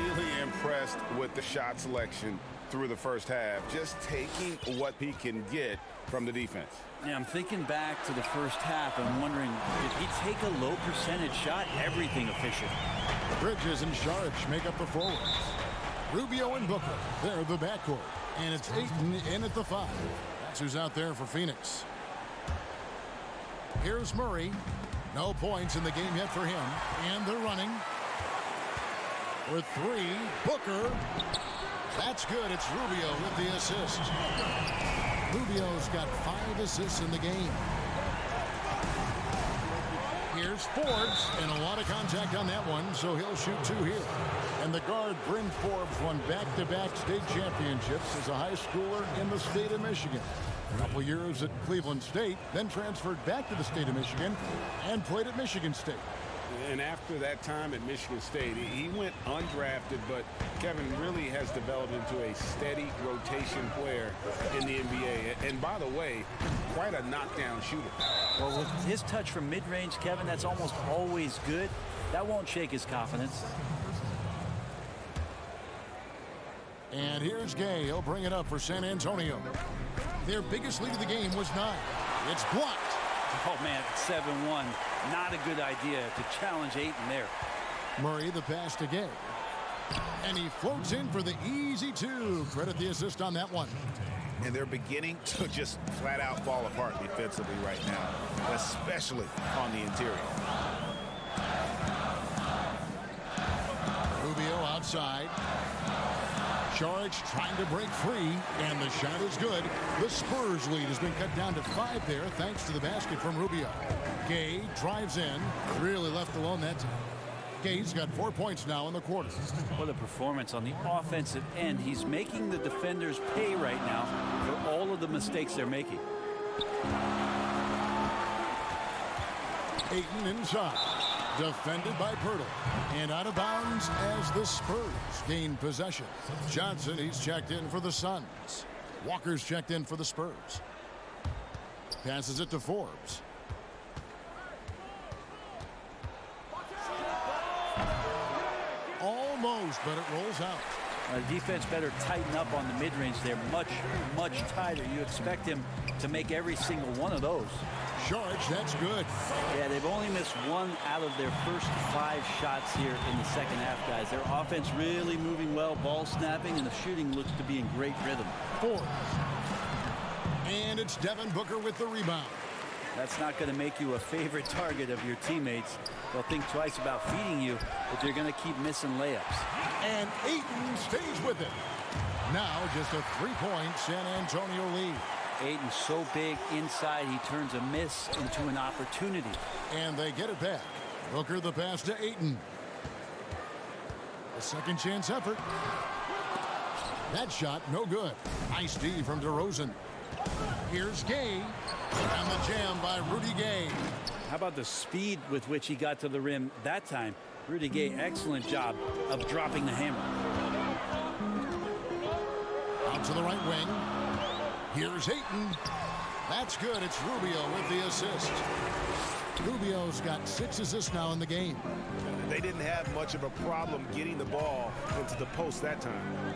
Really impressed with the shot selection through the first half. Just taking what he can get from the defense. Yeah, I'm thinking back to the first half and wondering, did he take a low percentage shot? Everything efficient. Bridges and Saric make up the forwards. Rubio and Booker, they're the backcourt. And it's Ayton in at the 5. That's who's out there for Phoenix. Here's Murray. No points in the game yet for him. And they're running. For 3, Booker. That's good. It's Rubio with the assist. Rubio's got 5 assists in the game. Here's Forbes, and a lot of contact on that one, so he'll shoot 2 here. And the guard, Bryn Forbes, won back-to-back state championships as a high schooler in the state of Michigan. A couple years at Cleveland State, then transferred back to the state of Michigan and played at Michigan State. And after that time at Michigan State, he went undrafted, but Kevin really has developed into a steady rotation player in the NBA. And by the way, quite a knockdown shooter. Well, with his touch from mid-range, Kevin, that's almost always good. That won't shake his confidence. And here's Gay. He'll bring it up for San Antonio. Their biggest lead of the game was 9. It's blocked. Oh, man, 7-1. Not a good idea to challenge Ayton there. Murray, the pass to Gay. And he floats in for the easy 2. Credit the assist on that one. And they're beginning to just flat out fall apart defensively right now, especially on the interior. Rubio outside. Saric trying to break free, and the shot is good. The Spurs lead has been cut down to 5 there thanks to the basket from Rubio. Gay drives in, really left alone that time. Gay's got 4 points now in the quarter. What a performance on the offensive end. He's making the defenders pay right now for all of the mistakes they're making. Ayton inside. Defended by Pirtle. And out of bounds as the Spurs gain possession. Johnson, he's checked in for the Suns. Walker's checked in for the Spurs. Passes it to Forbes. Almost, but it rolls out. Defense better tighten up on the mid-range. They're much, much tighter. You expect him to make every single one of those. Saric, that's good. Yeah, they've only missed 1 out of their first 5 shots here in the second half, guys. Their offense really moving well, ball snapping, and the shooting looks to be in great rhythm. Forbes. And it's Devin Booker with the rebound. That's not going to make you a favorite target of your teammates. They'll think twice about feeding you if you're going to keep missing layups. And Ayton stays with it. Now just a 3-point San Antonio lead. Ayton's so big inside, he turns a miss into an opportunity. And they get it back. Booker the pass to Ayton. A second chance effort. That shot no good. Nice D from DeRozan. Here's Gay. And the jam by Rudy Gay. How about the speed with which he got to the rim that time? Rudy Gay, excellent job of dropping the hammer. Out to the right wing. Here's Ayton. That's good. It's Rubio with the assist. Rubio's got 6 assists now in the game. They didn't have much of a problem getting the ball into the post that time.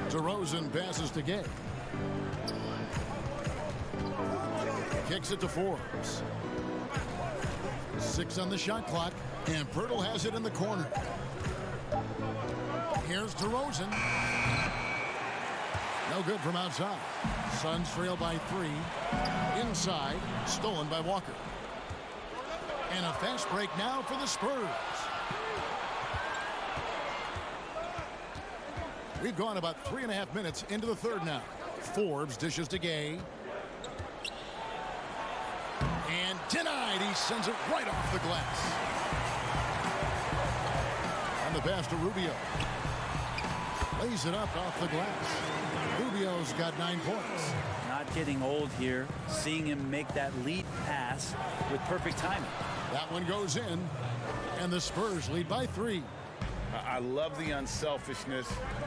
DeRozan passes to Gay. Kicks it to Forbes. 6 on the shot clock, and Pirtle has it in the corner. Here's DeRozan. No good from outside. Suns trail by 3. Inside, stolen by Walker. And a fast break now for the Spurs. We've gone about 3.5 minutes into the third now. Forbes dishes to Gay. And denied. He sends it right off the glass. And the pass to Rubio. Lays it up off the glass. Rubio's got 9 points. Not getting old here. Seeing him make that lead pass with perfect timing. That one goes in. And the Spurs lead by 3. I love the unselfishness,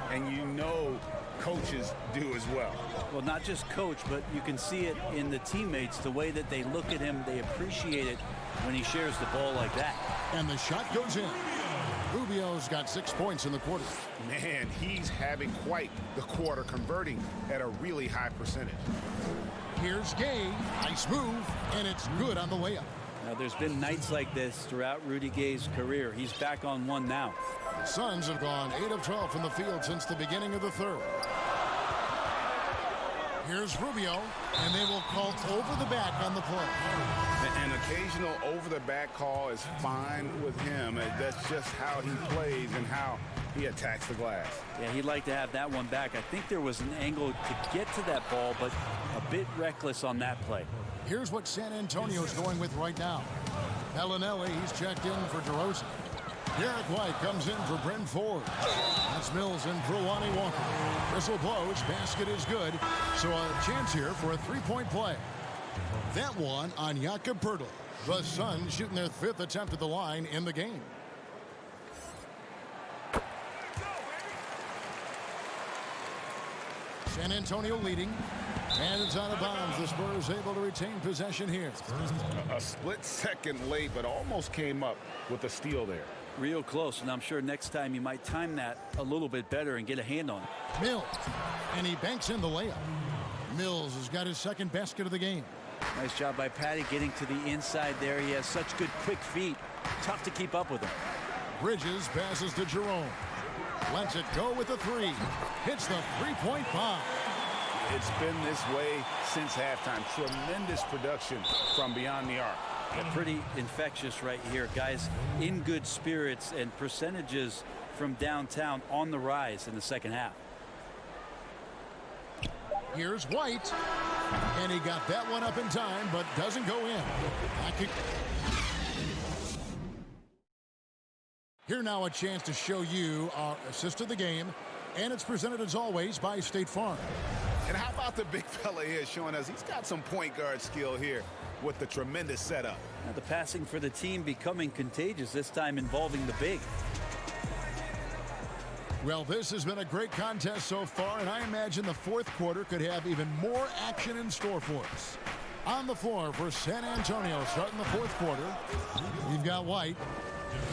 and you know coaches do as well. Well, not just coach, but you can see it in the teammates, the way that they look at him. They appreciate it when he shares the ball like that. And the shot goes in. Rubio's got 6 points in the quarter. Man, he's having quite the quarter, converting at a really high percentage. Here's Gay. Nice move, and it's good on the layup. Now, there's been nights like this throughout Rudy Gay's career. He's back on one now. The Suns have gone 8 of 12 from the field since the beginning of the third. Here's Rubio, and they will call over the back on the play. An occasional over-the-back call is fine with him. That's just how he plays and how he attacks the glass. Yeah, he'd like to have that one back. I think there was an angle to get to that ball, but a bit reckless on that play. Here's what San Antonio's going with right now. Bellinelli, he's checked in for DeRozan. Derek White comes in for Bryn Forbes. That's Mills and Prewani Walker. Whistle blows, basket is good. So a chance here for a 3-point play. That one on Jakob Pirtle. The Suns shooting their 5th attempt at the line in the game. San Antonio leading. And it's out of bounds. The Spurs able to retain possession here. A split second late, but almost came up with a steal there. Real close, and I'm sure next time you might time that a little bit better and get a hand on it. Mills, and he banks in the layup. Mills has got his 2nd basket of the game. Nice job by Patty getting to the inside there. He has such good quick feet. Tough to keep up with him. Bridges passes to Jerome. Lets it go with the 3. Hits the 3-point bomb. It's been this way since halftime. Tremendous production from beyond the arc. Pretty infectious right here. Guys in good spirits, and percentages from downtown on the rise in the second half. Here's White. And he got that one up in time, but doesn't go in. Here now a chance to show you our assist of the game. And it's presented as always by State Farm. And how about the big fella here showing us he's got some point guard skill here with the tremendous setup. Now the passing for the team becoming contagious, this time involving the big. Well, this has been a great contest so far, and I imagine the fourth quarter could have even more action in store for us. On the floor for San Antonio, starting the fourth quarter, we've got White.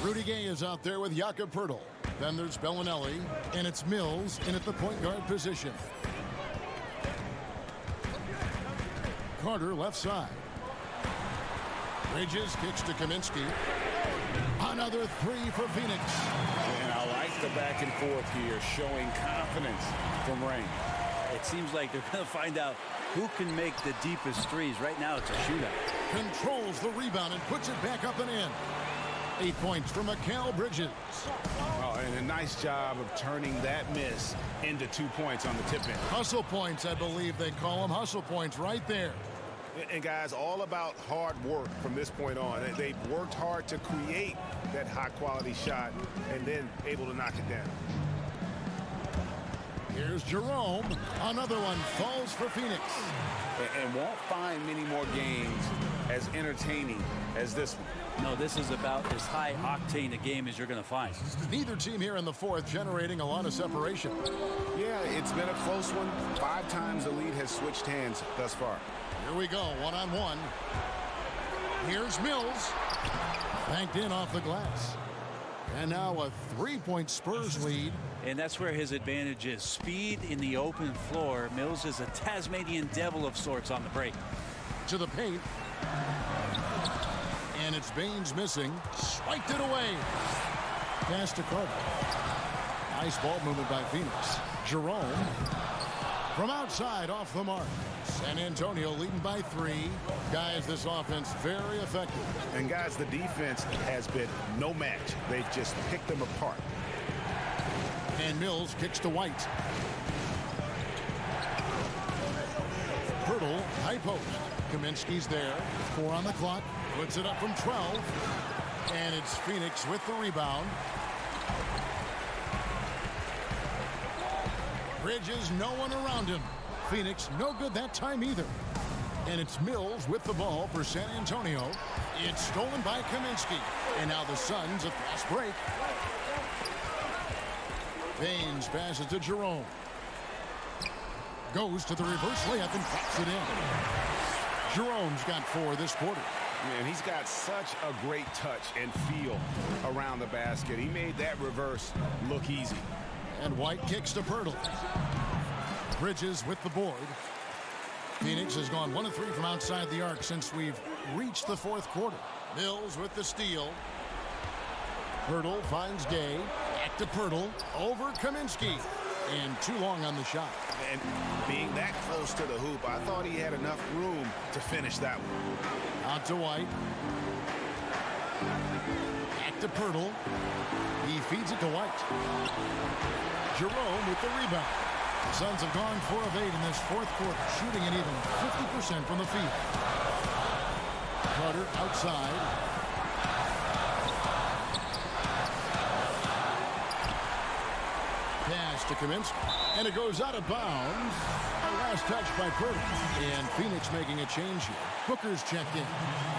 Rudy Gay is out there with Jakob Poeltl. Then there's Bellinelli, and it's Mills in at the point guard position. Carter left side. Bridges kicks to Kaminsky. Another three for Phoenix. And I like the back and forth here, showing confidence from Rain. It seems like they're going to find out who can make the deepest threes. Right now it's a shootout. Controls the rebound and puts it back up and in. 8 points for Mikal Bridges. Oh, and a nice job of turning that miss into 2 points on the tip-in. Hustle points, I believe they call them. Hustle points right there. And guys, all about hard work from this point on. They've worked hard to create that high-quality shot and then able to knock it down. Here's Jerome. Another one falls for Phoenix. And won't find many more games as entertaining as this one. No, this is about as high-octane a game as you're going to find. Neither team here in the fourth generating a lot of separation. Yeah, it's been a close one. 5 times the lead has switched hands thus far. Here we go, one-on-one. Here's Mills. Banked in off the glass. And now a 3-point Spurs lead. And that's where his advantage is. Speed in the open floor. Mills is a Tasmanian devil of sorts on the break. To the paint. And it's Baines missing. Swiped it away. Pass to Carter. Nice ball movement by Phoenix. Jerome. From outside off the mark. San Antonio leading by 3. Guys, this offense very effective. And guys, the defense has been no match. They've just picked them apart. And Mills kicks to White. Poeltl, high post. Kaminsky's there. 4 on the clock. Puts it up from 12. And it's Phoenix with the rebound. Bridges, no one around him. Phoenix, no good that time either. And it's Mills with the ball for San Antonio. It's stolen by Kaminsky. And now the Suns a fast break. Baines passes to Jerome. Goes to the reverse layup and drops it in. Jerome's got 4 this quarter. And he's got such a great touch and feel around the basket. He made that reverse look easy. And White kicks to Poeltl. Bridges with the board. Phoenix has gone 1 of 3 from outside the arc since we've reached the fourth quarter. Mills with the steal. Poeltl finds Gay. Back to Poeltl. Over Kaminsky. And too long on the shot. And being that close to the hoop, I thought he had enough room to finish that one. Out to White. Back to Poeltl. He feeds it to White. Jerome with the rebound. The Suns have gone 4 of 8 in this fourth quarter, shooting an even 50% from the field. Carter outside. Pass to Kaminsky. And it goes out of bounds. A last touch by Poeltl. And Phoenix making a change here. Booker's checked in.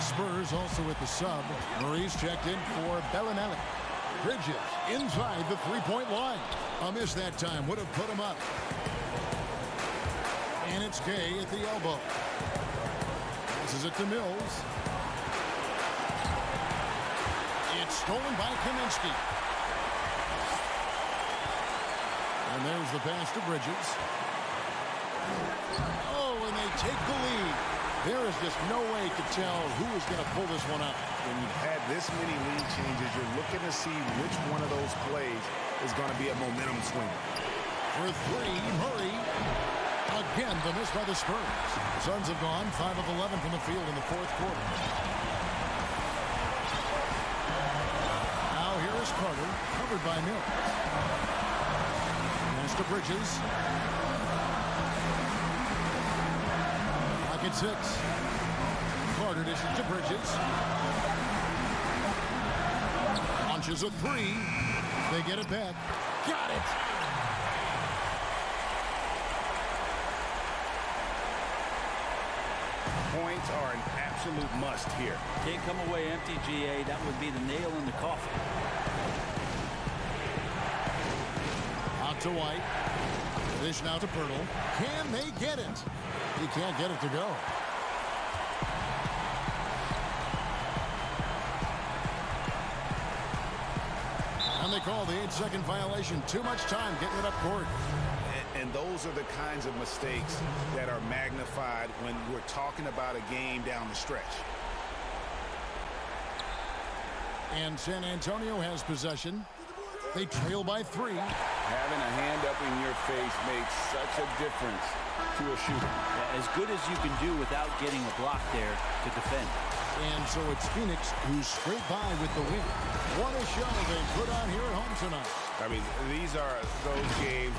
Spurs also with the sub. Murray's checked in for Bellinelli. Bridges inside the 3-point line. A miss that time would have put him up. And it's Gay at the elbow. Passes it to Mills. It's stolen by Kaminsky. And there's the pass to Bridges. Oh, and they take the lead. There is just no way to tell who is going to pull this one up. When you've had this many lead changes, you're looking to see which one of those plays is going to be a momentum swing. For 3, Murray. Again, the miss by the Spurs. Suns have gone 5 of 11 from the field in the fourth quarter. Carter, covered by Mills. Pass to Bridges. Clock at 6. Carter dishes to Bridges. Launches a 3. They get it back. Got it! Points are an absolute must here. Can't come away empty, GA. That would be the nail in the coffin. Out to White. Dish now to Pirtle. Can they get it? He can't get it to go. And they call the 8-second violation. Too much time getting it up court. And those are the kinds of mistakes that are magnified when we're talking about a game down the stretch. And San Antonio has possession. They trail by 3. Having a hand up in your face makes such a difference to a shooter. Yeah, as good as you can do without getting a block there to defend. And so it's Phoenix who's straight by with the win. What a show they put on here at home tonight. I mean, these are those games.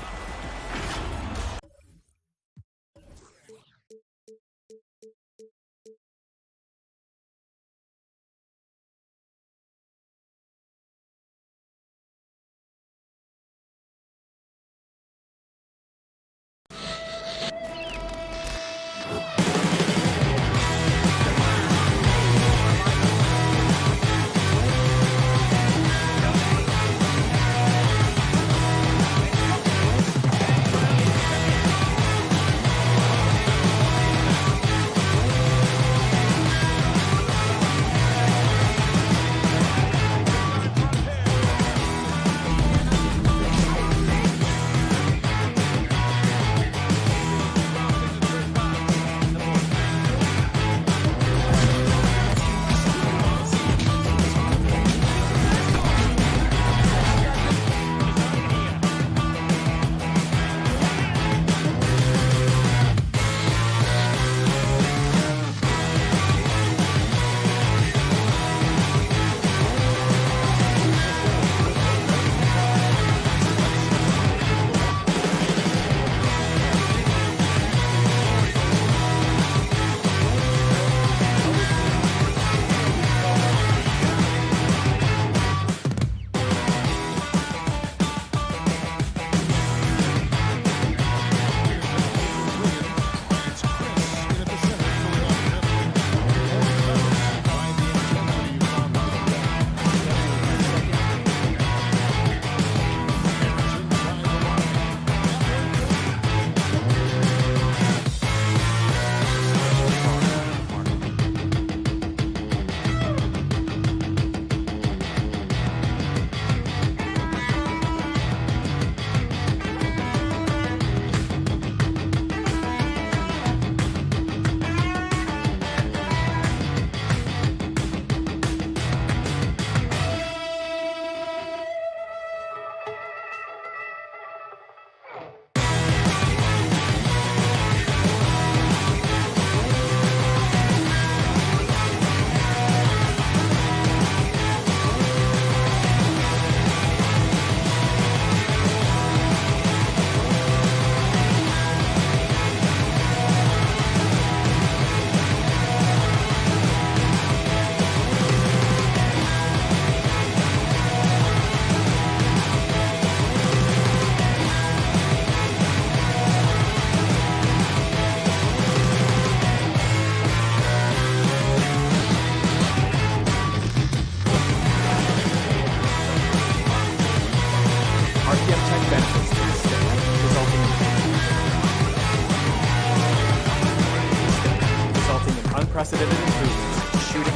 unprecedented improvements, shooting,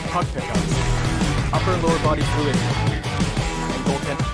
puck pickups, upper and lower body fluidity, and goaltending.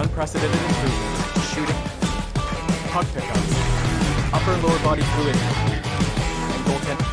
unprecedented improvements, shooting, puck pickups, upper and lower body fluidity, and goaltending.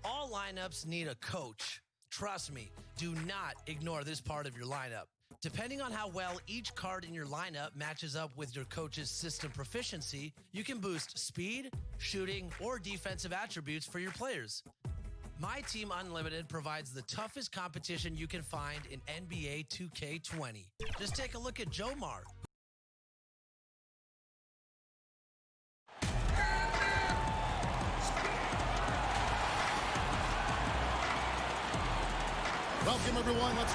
All lineups need a coach. Trust me, do not ignore this part of your lineup. Depending on how well each card in your lineup matches up with your coach's system proficiency, you can boost speed, shooting, or defensive attributes for your players. My Team Unlimited provides the toughest competition you can find in NBA 2K20. Just take a look at Jomar. Welcome, everyone. Let's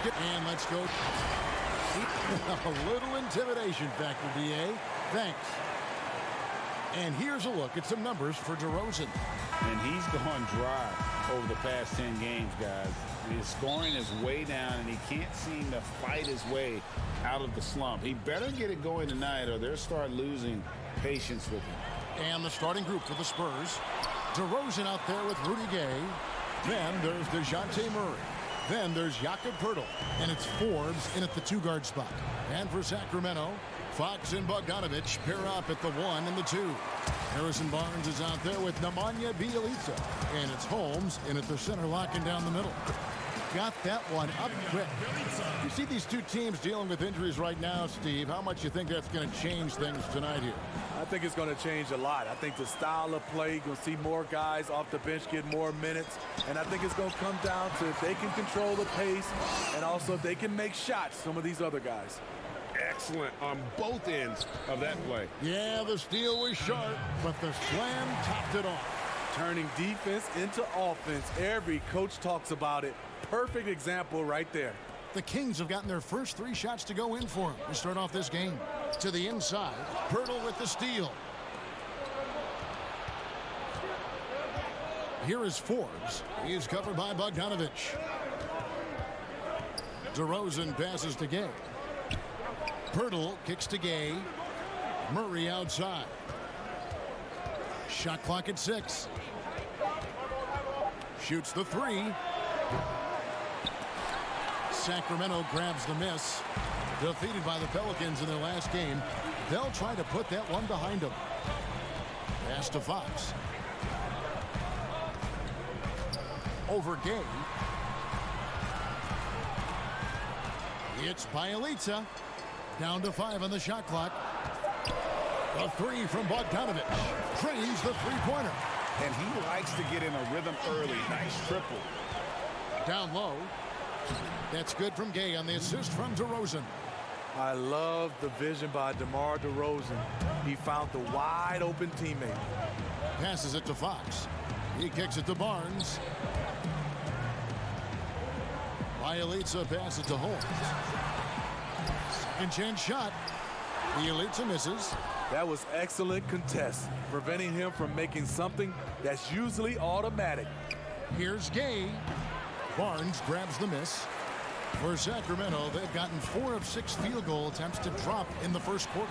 go. A little intimidation factor, DA. Thanks. And here's a look at some numbers for DeRozan. And he's gone dry over the past 10 games, guys. His scoring is way down, and he can't seem to fight his way out of the slump. He better get it going tonight, or they'll start losing patience with him. And the starting group for the Spurs. DeRozan out there with Rudy Gay. Then there's DeJounte Murray. Then there's Jakob Poeltl, and it's Forbes in at the two-guard spot. And for Sacramento, Fox and Bogdanovich pair up at the 1 and the 2. Harrison Barnes is out there with Nemanja Bjelica, and it's Holmes in at the center, locking down the middle. Got that one up quick. You see these two teams dealing with injuries right now, Steve. How much you think that's going to change things tonight here? I think it's going to change a lot. I think the style of play, you're going to see more guys off the bench get more minutes. And I think it's going to come down to if they can control the pace and also if they can make shots, some of these other guys. Excellent on both ends of that play. Yeah, the steal was sharp, but the slam topped it off. Turning defense into offense. Every coach talks about it. Perfect example right there. The Kings have gotten their first 3 shots to go in for him to start off this game. To the inside, Poeltl with the steal. Here is Forbes. He is covered by Bogdanovich. DeRozan passes to Gay. Poeltl kicks to Gay. Murray outside. Shot clock at 6. Shoots the 3. Sacramento grabs the miss. Defeated by the Pelicans in their last game. They'll try to put that one behind them. Pass to Fox. Over Gay. It's Bjelica. Down to 5 on the shot clock. A 3 from Bogdanovich. Trains the three-pointer. and he likes to get in a rhythm early. Nice triple. Down low. That's good from Gay on the assist from DeRozan. I love the vision by DeMar DeRozan. He found the wide open teammate. Passes it to Fox. He kicks it to Barnes. Bielitsa passes to Holmes. Second chance shot. Bielitsa misses. That was excellent contest, preventing him from making something that's usually automatic. Here's Gay. Barnes grabs the miss. For Sacramento, they've gotten 4 of 6 field goal attempts to drop in the first quarter.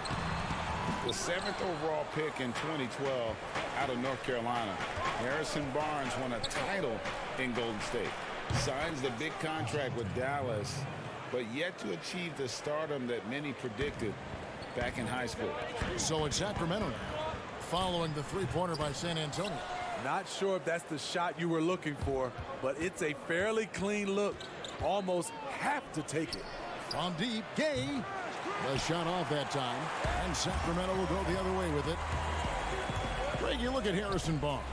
The 7th overall pick in 2012 out of North Carolina. Harrison Barnes won a title in Golden State. Signs the big contract with Dallas, but yet to achieve the stardom that many predicted back in high school. So it's Sacramento now, following the three-pointer by San Antonio. Not sure if that's the shot you were looking for, but it's a fairly clean look. Almost have to take it. From deep, Gay. The shot off that time, and Sacramento will go the other way with it. Greg, you look at Harrison Barnes.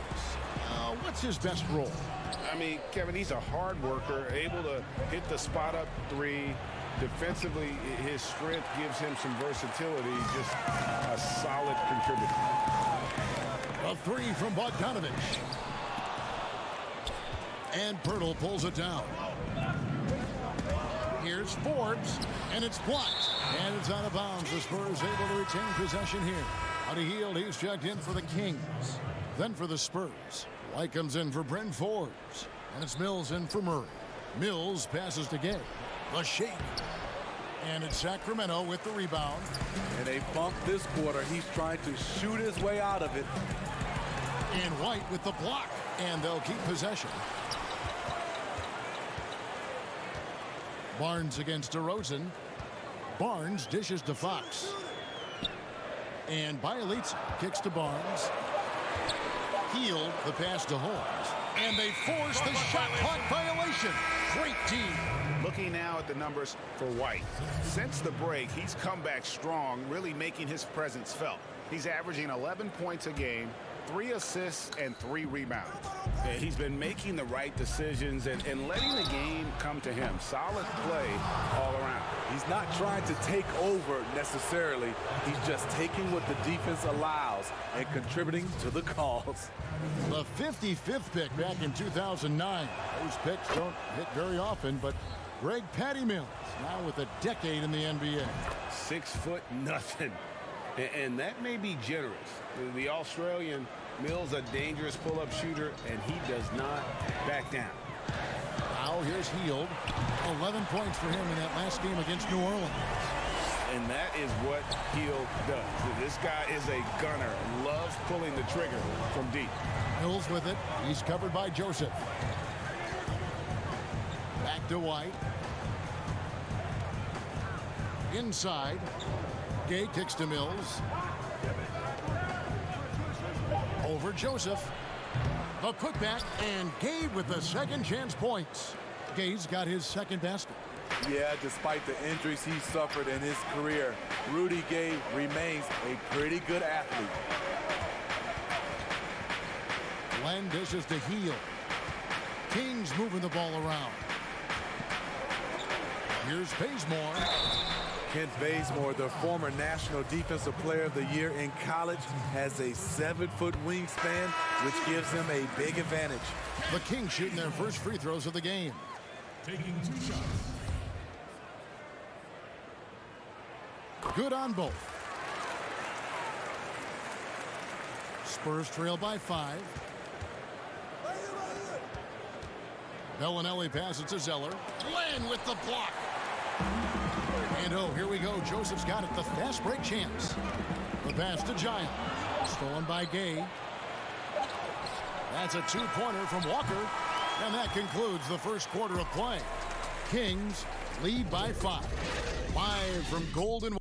What's his best role? I mean, Kevin, he's a hard worker, able to hit the spot-up three. Defensively, his strength gives him some versatility, just a solid contributor. A three from Bogdanovich. And Pirtle pulls it down. Here's Forbes, and it's blocked. And it's out of bounds. The Spurs able to retain possession here. Out of Hield, he's checked in for the Kings. Then for the Spurs, White comes in for Bryn Forbes. And it's Mills in for Murray. Mills passes to Gay. The shake. And it's Sacramento with the rebound. And they bumped this quarter. He's trying to shoot his way out of it. And White with the block. And they'll keep possession. Barnes against DeRozan. Barnes dishes to Fox. And Bielitsa kicks to Barnes. Hield the pass to Holmes. And they force the shot clock violation. Great team. Looking now at the numbers for White. Since the break, he's come back strong, really making his presence felt. He's averaging 11 points a game, 3 assists, and 3 rebounds. He's been making the right decisions and letting the game come to him. Solid play all around. He's not trying to take over necessarily. He's just taking what the defense allows and contributing to the cause. The 55th pick back in 2009. Those picks don't hit very often, but Greg Patty Mills now with a decade in the NBA. 6'0", and that may be generous. The Australian Mills, a dangerous pull-up shooter, and he does not back down. Now here's Hield. 11 points for him in that last game against New Orleans. And that is what Hield does. This guy is a gunner, loves pulling the trigger from deep. Mills with it. He's covered by Joseph. Back to White. Inside. Gay kicks to Mills. Over Joseph. The putback, and Gay with the second chance points. Gay's got his second basket. Yeah, despite the injuries he suffered in his career, Rudy Gay remains a pretty good athlete. Len dishes to Hield. Kings moving the ball around. Here's Bazemore. Kent Bazemore, the former National Defensive Player of the Year in college, has a 7-foot wingspan, which gives him a big advantage. The Kings shooting their first free throws of the game. Taking 2 shots. Good on both. Spurs trail by 5. Bellinelli passes to Zeller. Len with the block. And oh, here we go. Joseph's got it. The fast break chance. The pass to Giant. Stolen by Gay. That's a 2-pointer from Walker. And that concludes the first quarter of play. Kings lead by 5. Live from Golden.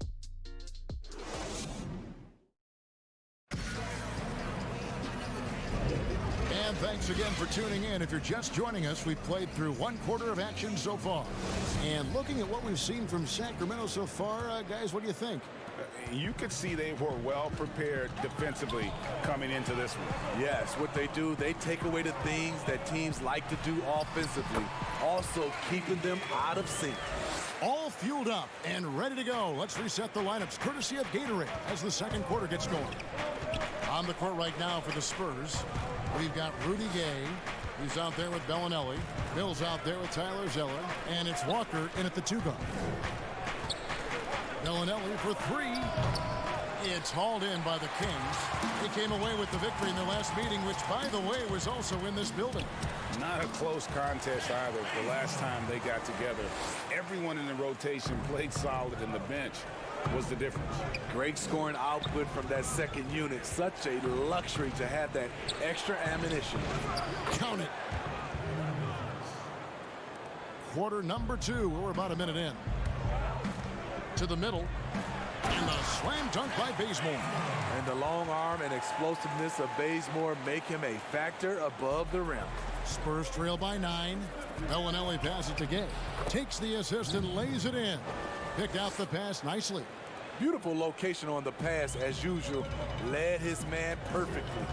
And thanks again for tuning in. If you're just joining us, we've played through 1 quarter of action so far. And looking at what we've seen from Sacramento so far, guys, what do you think? You could see they were well prepared defensively coming into this one. Yes, what they do, they take away the things that teams like to do offensively, also keeping them out of sync. All fueled up and ready to go. Let's reset the lineups courtesy of Gatorade as the second quarter gets going. On the court right now for the Spurs, we've got Rudy Gay. He's out there with Bellinelli. Bill's out there with Tyler Zeller. And it's Walker in at the 2 guard. Bellinelli for 3. It's hauled in by the Kings. They came away with the victory in their last meeting, which, by the way, was also in this building. Not a close contest either the last time they got together. Everyone in the rotation played solid, and the bench was the difference. Great scoring output from that second unit. Such a luxury to have that extra ammunition. Count it. Quarter number 2. We're about a minute in. To the middle. And the slam dunk by Bazemore. And the long arm and explosiveness of Bazemore make him a factor above the rim. Spurs trail by 9. Bellinelli passes to Gay. Takes the assist and lays it in. Picked out the pass nicely. Beautiful location on the pass as usual. Led his man perfectly.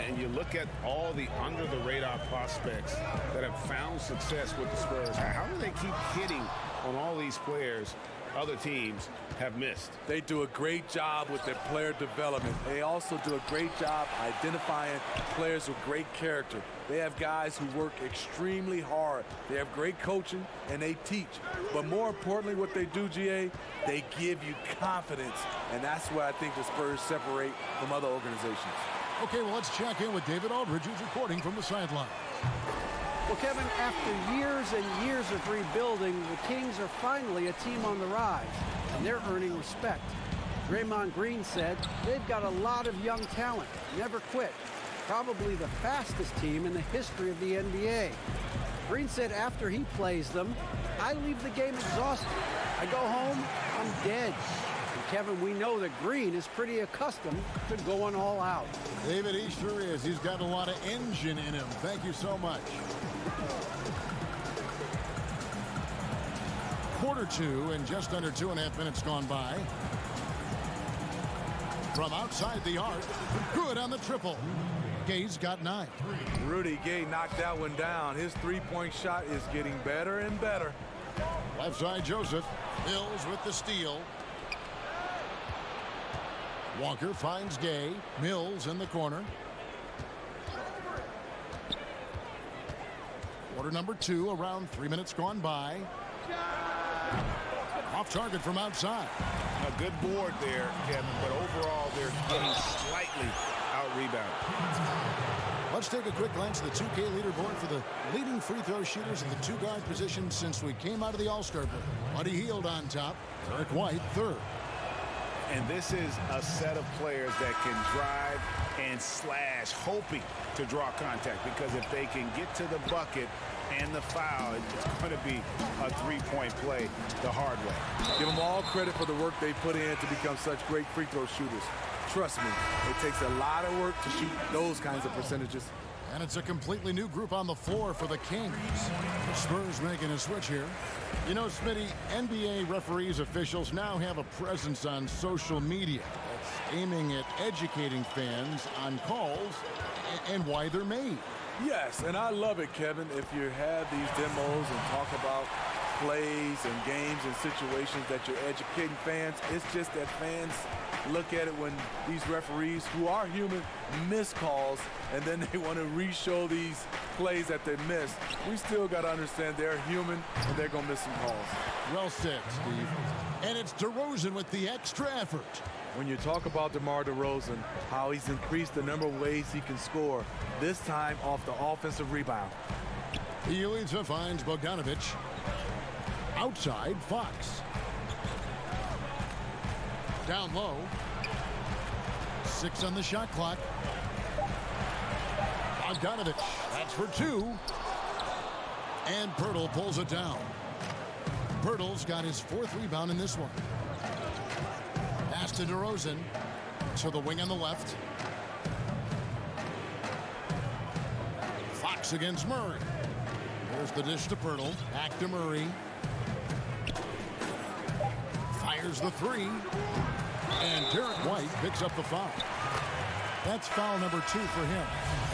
And you look at all the under-the-radar prospects that have found success with the Spurs. How do they keep hitting on all these players other teams have missed? They do a great job with their player development. They also do a great job identifying players with great character. They have guys who work extremely hard. They have great coaching, and they teach. But more importantly, what they do, GA, they give you confidence. And that's where I think the Spurs separate from other organizations. Okay, well, let's check in with David Aldridge, who's reporting from the sideline. Well, Kevin, after years and years of rebuilding, the Kings are finally a team on the rise, and they're earning respect. Draymond Green said they've got a lot of young talent, never quit. Probably the fastest team in the history of the NBA. Green said after he plays them, I leave the game exhausted. I go home, I'm dead. And Kevin, we know that Green is pretty accustomed to going all out. David, he sure is. He's got a lot of engine in him. Thank you so much. Quarter 2 and just under 2.5 minutes gone by. From outside the arc, good on the triple. Gay's got 9. Rudy Gay knocked that one down. His three-point shot is getting better and better. Left side Joseph. Mills with the steal. Walker finds Gay. Mills in the corner. Quarter number 2, around 3 minutes gone by. Off target from outside. A good board there, Kevin, but overall they're getting slightly out-rebounded. Let's take a quick glance at the 2K leaderboard for the leading free throw shooters at the 2-guard position since we came out of the All-Star break. Buddy Hield on top. Eric White third. And this is a set of players that can drive and slash, hoping to draw contact, because if they can get to the bucket and the foul, it's going to be a three-point play the hard way. Give them all credit for the work they put in to become such great free throw shooters. Trust me, it takes a lot of work to shoot those kinds of percentages. And it's a completely new group on the floor for the Kings. The Spurs making a switch here. You know, Smitty, NBA referees, officials now have a presence on social media that's aiming at educating fans on calls and why they're made. Yes, and I love it, Kevin, if you have these demos and talk about plays and games and situations that you're educating fans. It's just that fans look at it when these referees, who are human, miss calls, and then they want to re-show these plays that they missed. We still got to understand they're human and they're going to miss some calls. Well said, Steve. And it's DeRozan with the extra effort. When you talk about DeMar DeRozan, how he's increased the number of ways he can score, this time off the offensive rebound. Bjelica finds Bogdanovic. Outside, Fox. Down low. 6 on the shot clock. Bogdanovic, that's for 2. And Pirtle pulls it down. Pirtle's got his 4th rebound in this one. Pass to DeRozan. To the wing on the left. Fox against Murray. There's the dish to Pirtle. Back to Murray. Fires the 3. And Derek White picks up the foul. That's foul number 2 for him.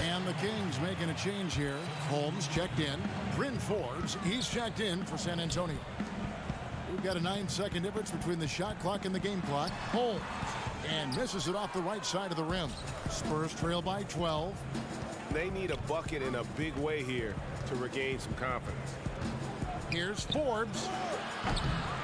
And the Kings making a change here. Holmes checked in. Bryn Forbes, he's checked in for San Antonio. We've got a 9-second difference between the shot clock and the game clock. Holmes. And misses it off the right side of the rim. Spurs trail by 12. They need a bucket in a big way here to regain some confidence. Here's Forbes.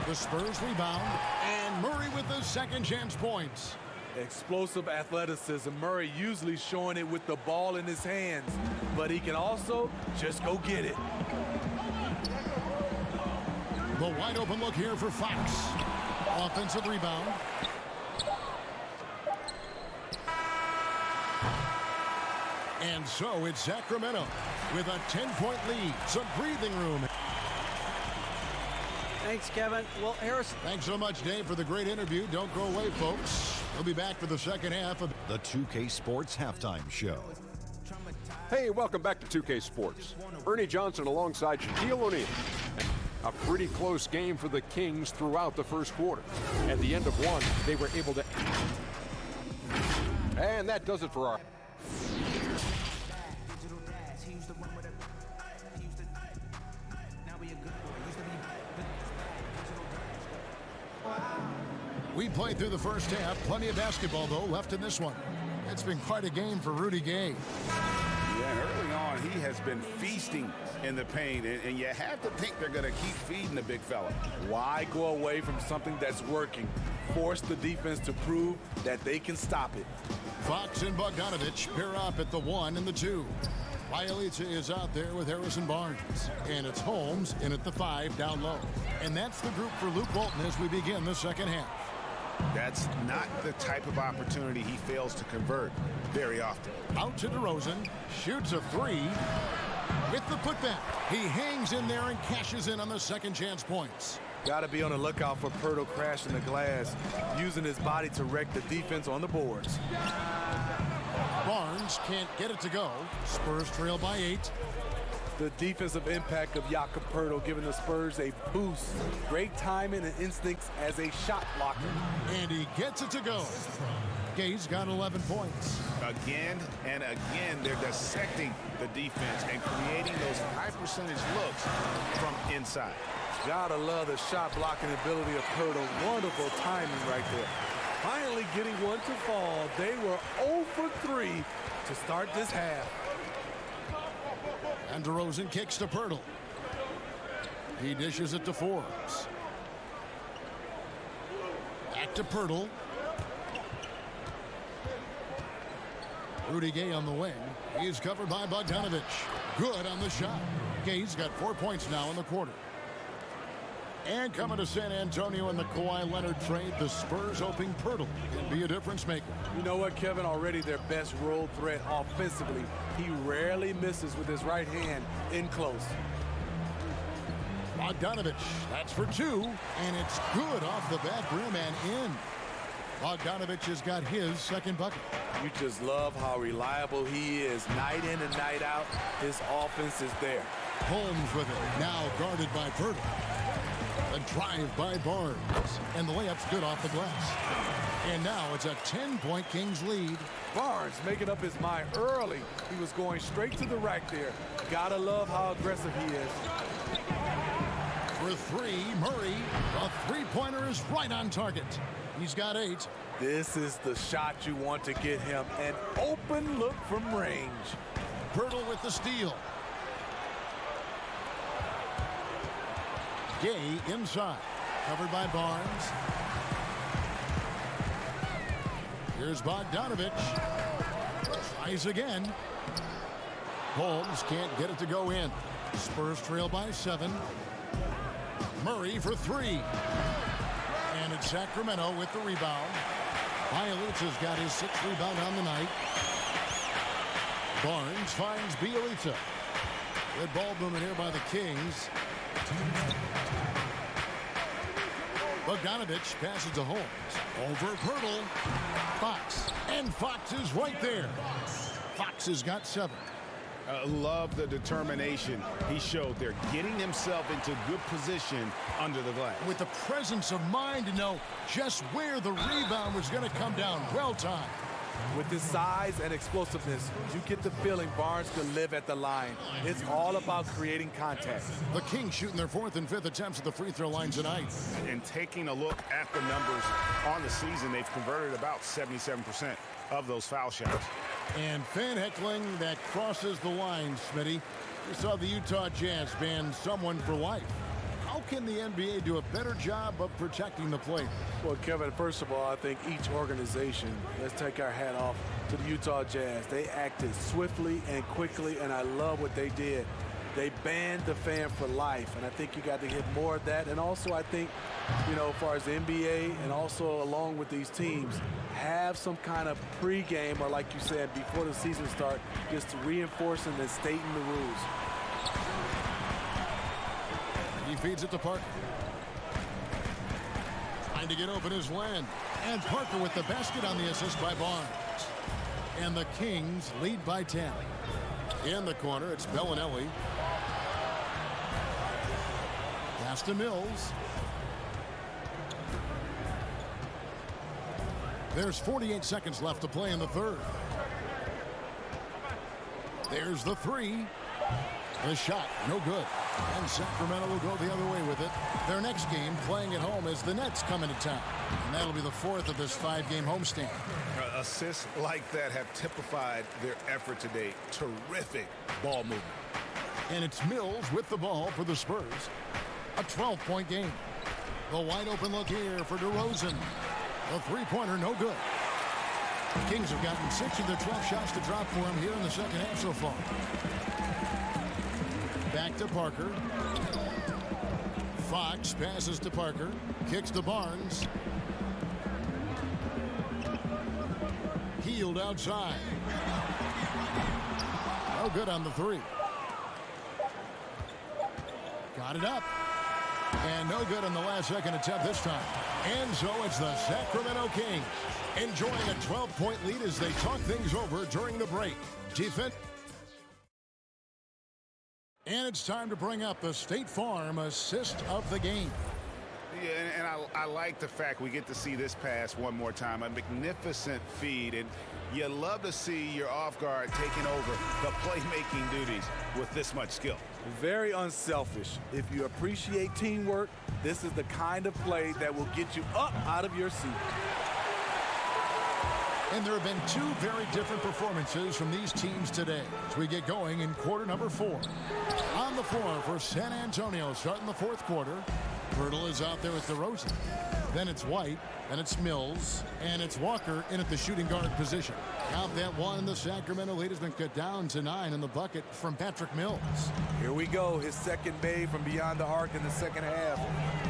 The Spurs rebound. And Murray with the second chance points. Explosive athleticism. Murray usually showing it with the ball in his hands, but he can also just go get it. The wide open look here for Fox. Offensive rebound. And so it's Sacramento with a 10-point lead. Some breathing room. Thanks, Kevin. Well, Harrison. Thanks so much, Dave, for the great interview. Don't go away, folks. We'll be back for the second half of the 2K Sports Halftime Show. Hey, welcome back to 2K Sports. Ernie Johnson alongside Shaquille O'Neal. A pretty close game for the Kings throughout the first quarter. At the end of one, they were able to... And that does it for our... We played through the first half. Plenty of basketball, though, left in this one. It's been quite a game for Rudy Gay. Yeah, and early on, he has been feasting in the paint, and you have to think they're going to keep feeding the big fella. Why go away from something that's working? Force the defense to prove that they can stop it. Fox and Bogdanovich pair up at the 1 and the 2. Bielitsa is out there with Harrison Barnes. And it's Holmes in at the 5 down low. And that's the group for Luke Walton as we begin the second half. That's not the type of opportunity he fails to convert very often. Out to DeRozan, shoots a 3 with the putback. He hangs in there and cashes in on the second chance points. Got to be on the lookout for Pirtle crashing the glass, using his body to wreck the defense on the boards. Barnes can't get it to go. Spurs trail by 8. The defensive impact of Jakob Pirtle giving the Spurs a boost. Great timing and instincts as a shot blocker. And he gets it to go. Gay's got 11 points. Again and again, they're dissecting the defense and creating those high percentage looks from inside. Gotta love the shot blocking ability of Pirtle. Wonderful timing right there. Finally getting one to fall. They were 0 for 3 to start this half. And DeRozan kicks to Pirtle. He dishes it to Forbes. Back to Pirtle. Rudy Gay on the wing. He's covered by Bogdanovich. Good on the shot. Gay's got 4 points now in the quarter. And coming to San Antonio in the Kawhi Leonard trade, the Spurs hoping Pirtle can be a difference maker. You know what, Kevin? Already their best role threat offensively. He rarely misses with his right hand in close. Bogdanovich, that's for 2, and it's good off the back rim and in. Bogdanovich has got his second bucket. You just love how reliable he is. Night in and night out, his offense is there. Holmes with it, now guarded by Pirtle. A drive by Barnes, and the layup's good off the glass. And now it's a 10-point Kings lead. Barnes making up his mind early. He was going straight to the rack there. Gotta love how aggressive he is. For 3, Murray. A three-pointer is right on target. He's got 8. This is the shot you want to get him. An open look from range. Pirtle with the steal. Gay inside, covered by Barnes. Here's Bogdanovich. Tries again. Holmes can't get it to go in. Spurs trail by 7. Murray for 3. And it's Sacramento with the rebound. Bielitsa's got his 6th rebound on the night. Barnes finds Bielitsa. Good ball movement here by the Kings. Bogdanovich passes to Holmes. Over Pirtle. Fox. And Fox is right there. Fox has got 7. Love the determination he showed there, getting himself into good position under the glass. With the presence of mind to know just where the rebound was going to come down. Well timed. With his size and explosiveness, you get the feeling Barnes could live at the line. It's all about creating contact. The Kings shooting their 4th and 5th attempts at the free throw line tonight. And taking a look at the numbers on the season, they've converted about 77% of those foul shots. And fan heckling that crosses the line, Smitty. We saw the Utah Jazz ban someone for life. How can the NBA do a better job of protecting the plate? Well, Kevin, first of all, I think each organization, let's take our hat off to the Utah Jazz. They acted swiftly and quickly, and I love what they did. They banned the fan for life, and I think you got to get more of that. And also, I think, as far as the NBA and also along with these teams, have some kind of pregame or, like you said, before the season starts, just reinforcing and stating the rules. He feeds it to Parker. Trying to get open is Len. And Parker with the basket on the assist by Barnes. And the Kings lead by 10. In the corner, it's Bellinelli. Pass to Mills. There's 48 seconds left to play in the third. There's the three. The shot, no good. And Sacramento will go the other way with it. Their next game, playing at home, as the Nets come into town. And that'll be the 4th of this 5-game homestand. Assists like that have typified their effort today. Terrific ball movement. And it's Mills with the ball for the Spurs. A 12-point game. The wide open look here for DeRozan. The three-pointer, no good. The Kings have gotten 6 of their 12 shots to drop for him here in the second half so far. Back to Parker. Fox passes to Parker. Kicks to Barnes. Healed outside. No good on the three. Got it up. And no good on the last second attempt this time. And so it's the Sacramento Kings enjoying a 12-point lead as they talk things over during the break. Defense. And it's time to bring up the State Farm assist of the game. Yeah, and I like the fact we get to see this pass one more time. A magnificent feed, and you love to see your off guard taking over the playmaking duties with this much skill. Very unselfish. If you appreciate teamwork, this is the kind of play that will get you up out of your seat. And there have been 2 very different performances from these teams today as we get going in quarter number 4. On the floor for San Antonio starting the 4th quarter. Pirtle is out there with DeRozan. Then it's White, then it's Mills, and it's Walker in at the shooting guard position. Count that one. The Sacramento lead has been cut down to 9 in the bucket from Patrick Mills. Here we go. His second made from beyond the arc in the second half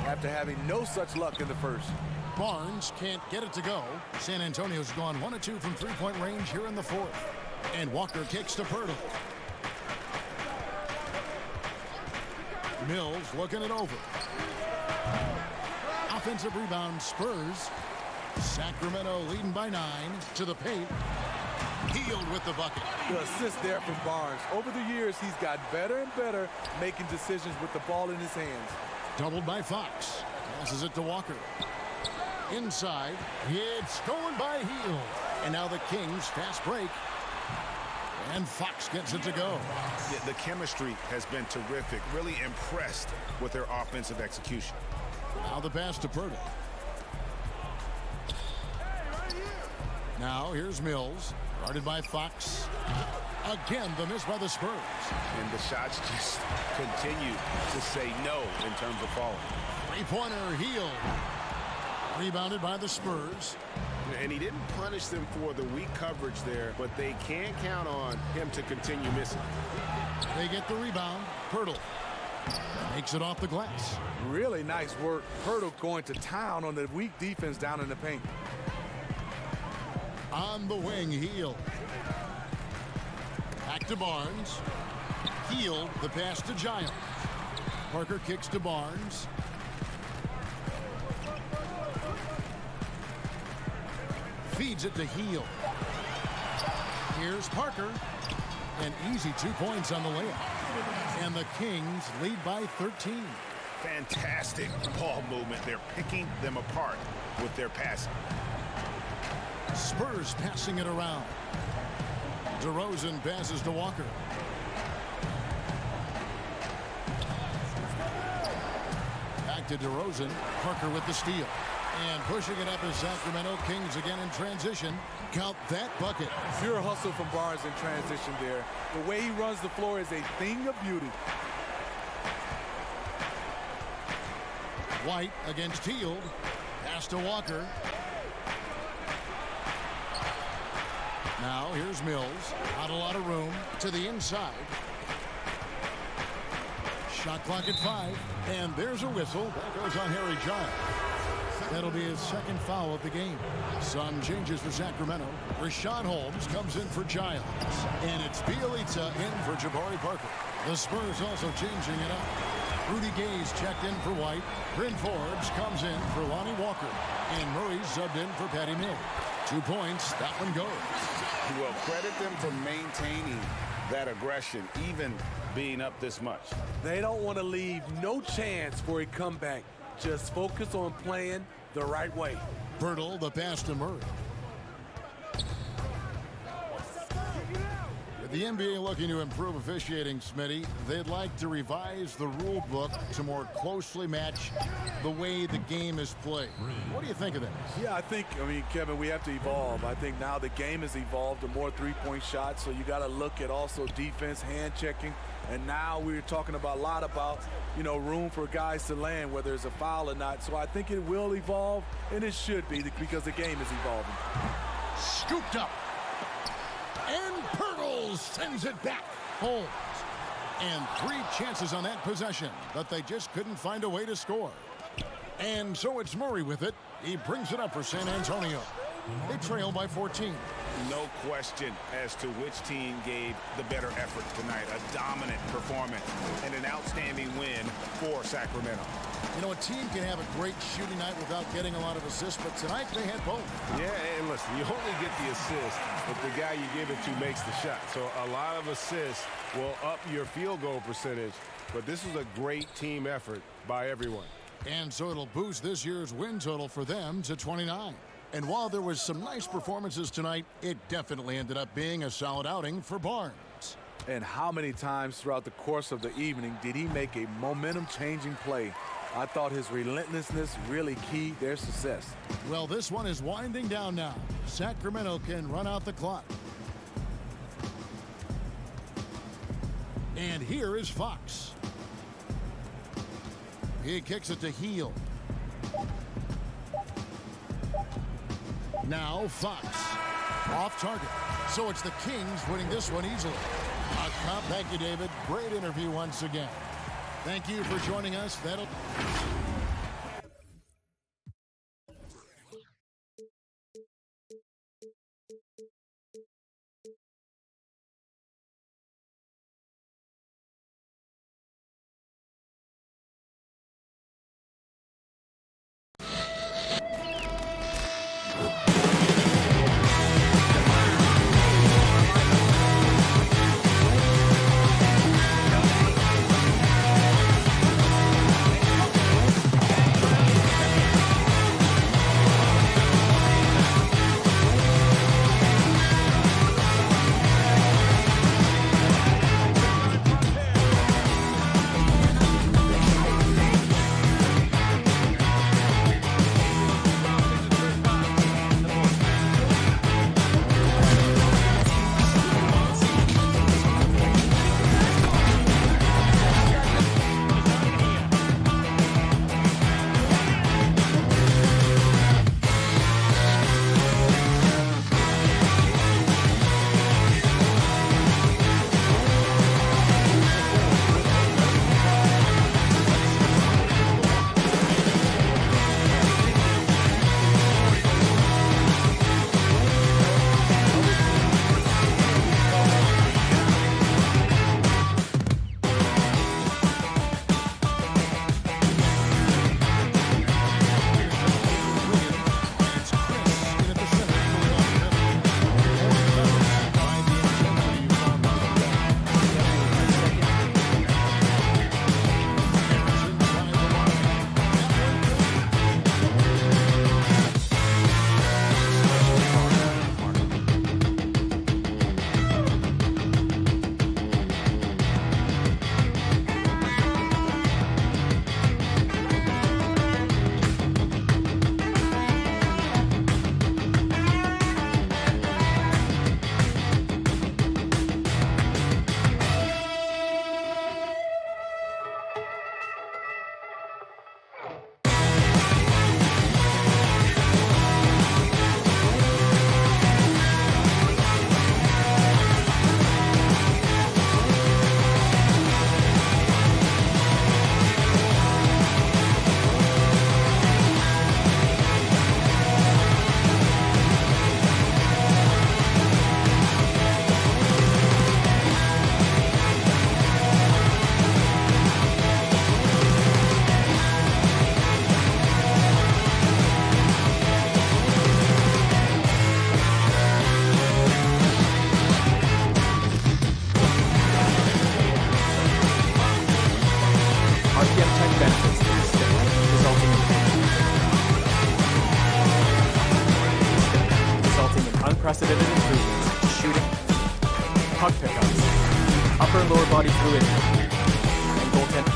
after having no such luck in the first. Barnes can't get it to go. San Antonio's gone 1 of 2 from three-point range here in the 4th. And Walker kicks to Pirtle. Mills looking it over. Offensive rebound, Spurs. Sacramento leading by 9 to the paint. Healed with the bucket. The assist there from Barnes. Over the years, he's gotten better and better making decisions with the ball in his hands. Doubled by Fox. Passes it to Walker. Inside, it's stolen by Hield. And now the Kings fast break. And Fox gets it to go. Yeah, the chemistry has been terrific. Really impressed with their offensive execution. Now the pass to Pirtle. Now here's Mills. Guarded by Fox. Again, the miss by the Spurs. And the shots just continue to say no in terms of falling. Three-pointer, Hield. Rebounded by the Spurs. And he didn't punish them for the weak coverage there, but they can't count on him to continue missing. They get the rebound. Pirtle makes it off the glass. Really nice work. Pirtle going to town on the weak defense down in the paint. On the wing, Hield. Back to Barnes. Hield, the pass to Giant. Parker kicks to Barnes. Feeds it to Hield. Here's Parker. An easy 2 points on the layup. And the Kings lead by 13. Fantastic ball movement. They're picking them apart with their passing. Spurs passing it around. DeRozan passes to Walker. Back to DeRozan. Parker with the steal. And pushing it up is Sacramento Kings again in transition. Count that bucket. Pure hustle from Barnes in transition there. The way he runs the floor is a thing of beauty. White against Hield. Pass to Walker. Now here's Mills. Not a lot of room to the inside. Shot clock at 5. And there's a whistle. That goes on Harry Giles. That'll be his second foul of the game. Some changes for Sacramento. Rashawn Holmes comes in for Giles. And it's Bielitsa in for Jabari Parker. The Spurs also changing it up. Rudy Gay's checked in for White. Bryn Forbes comes in for Lonnie Walker. And Murray subbed in for Patty Mills. 2 points. That one goes. Well, credit them for maintaining that aggression, even being up this much. They don't want to leave no chance for a comeback. Just focus on playing the right way. Pirtle, the pass to Murray. With the NBA looking to improve officiating, Smitty, they'd like to revise the rule book to more closely match the way the game is played. What do you think of that? Yeah, I mean, Kevin, we have to evolve. I think now the game has evolved to more three-point shots, so you got to look at also defense, hand checking, and now we're talking about a lot about, room for guys to land, whether it's a foul or not. So I think it will evolve, and it should be because the game is evolving. Scooped up. And Pirtle sends it back. Holmes. And 3 chances on that possession, but they just couldn't find a way to score. And so it's Murray with it. He brings it up for San Antonio. They trail by 14. No question as to which team gave the better effort tonight. A dominant performance and an outstanding win for Sacramento. A team can have a great shooting night without getting a lot of assists, but tonight they had both. Yeah, and listen, you only get the assist if the guy you give it to makes the shot. So a lot of assists will up your field goal percentage, but this was a great team effort by everyone. And so it'll boost this year's win total for them to 29. And while there was some nice performances tonight, it definitely ended up being a solid outing for Barnes. And how many times throughout the course of the evening did he make a momentum-changing play? I thought his relentlessness really keyed their success. Well, this one is winding down now. Sacramento can run out the clock. And here is Fox. He kicks it to Hield. Now Fox. Off target. So it's the Kings winning this one easily. Thank you, David. Great interview once again. Thank you for joining us. upper and lower body fluid, and goaltend.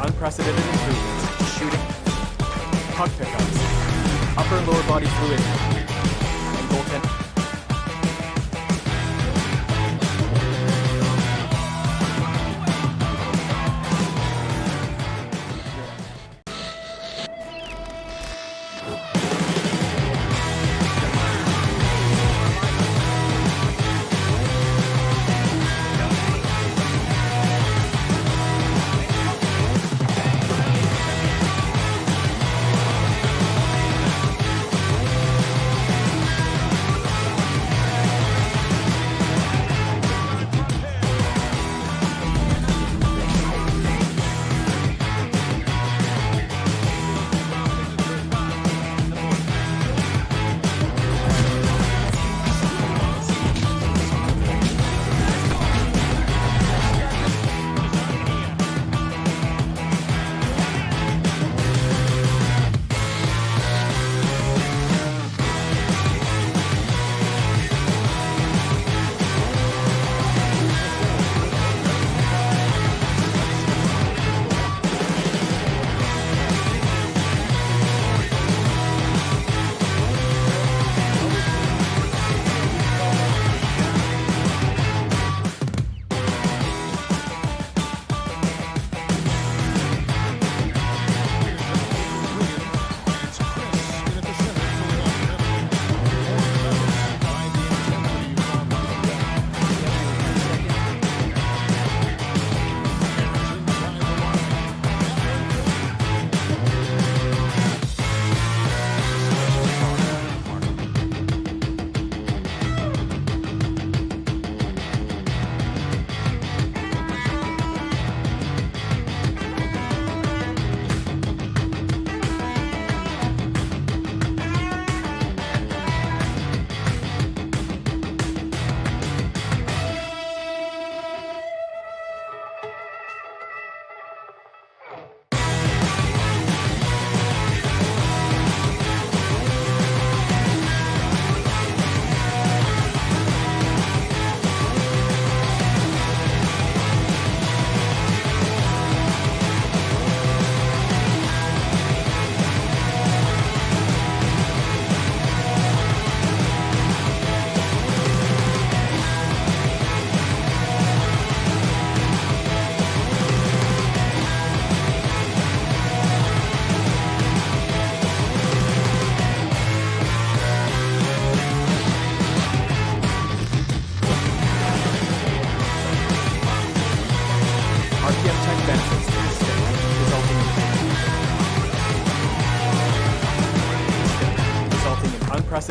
Unprecedented improvements to shooting, puck pickups, upper and lower body fluid, and goaltending.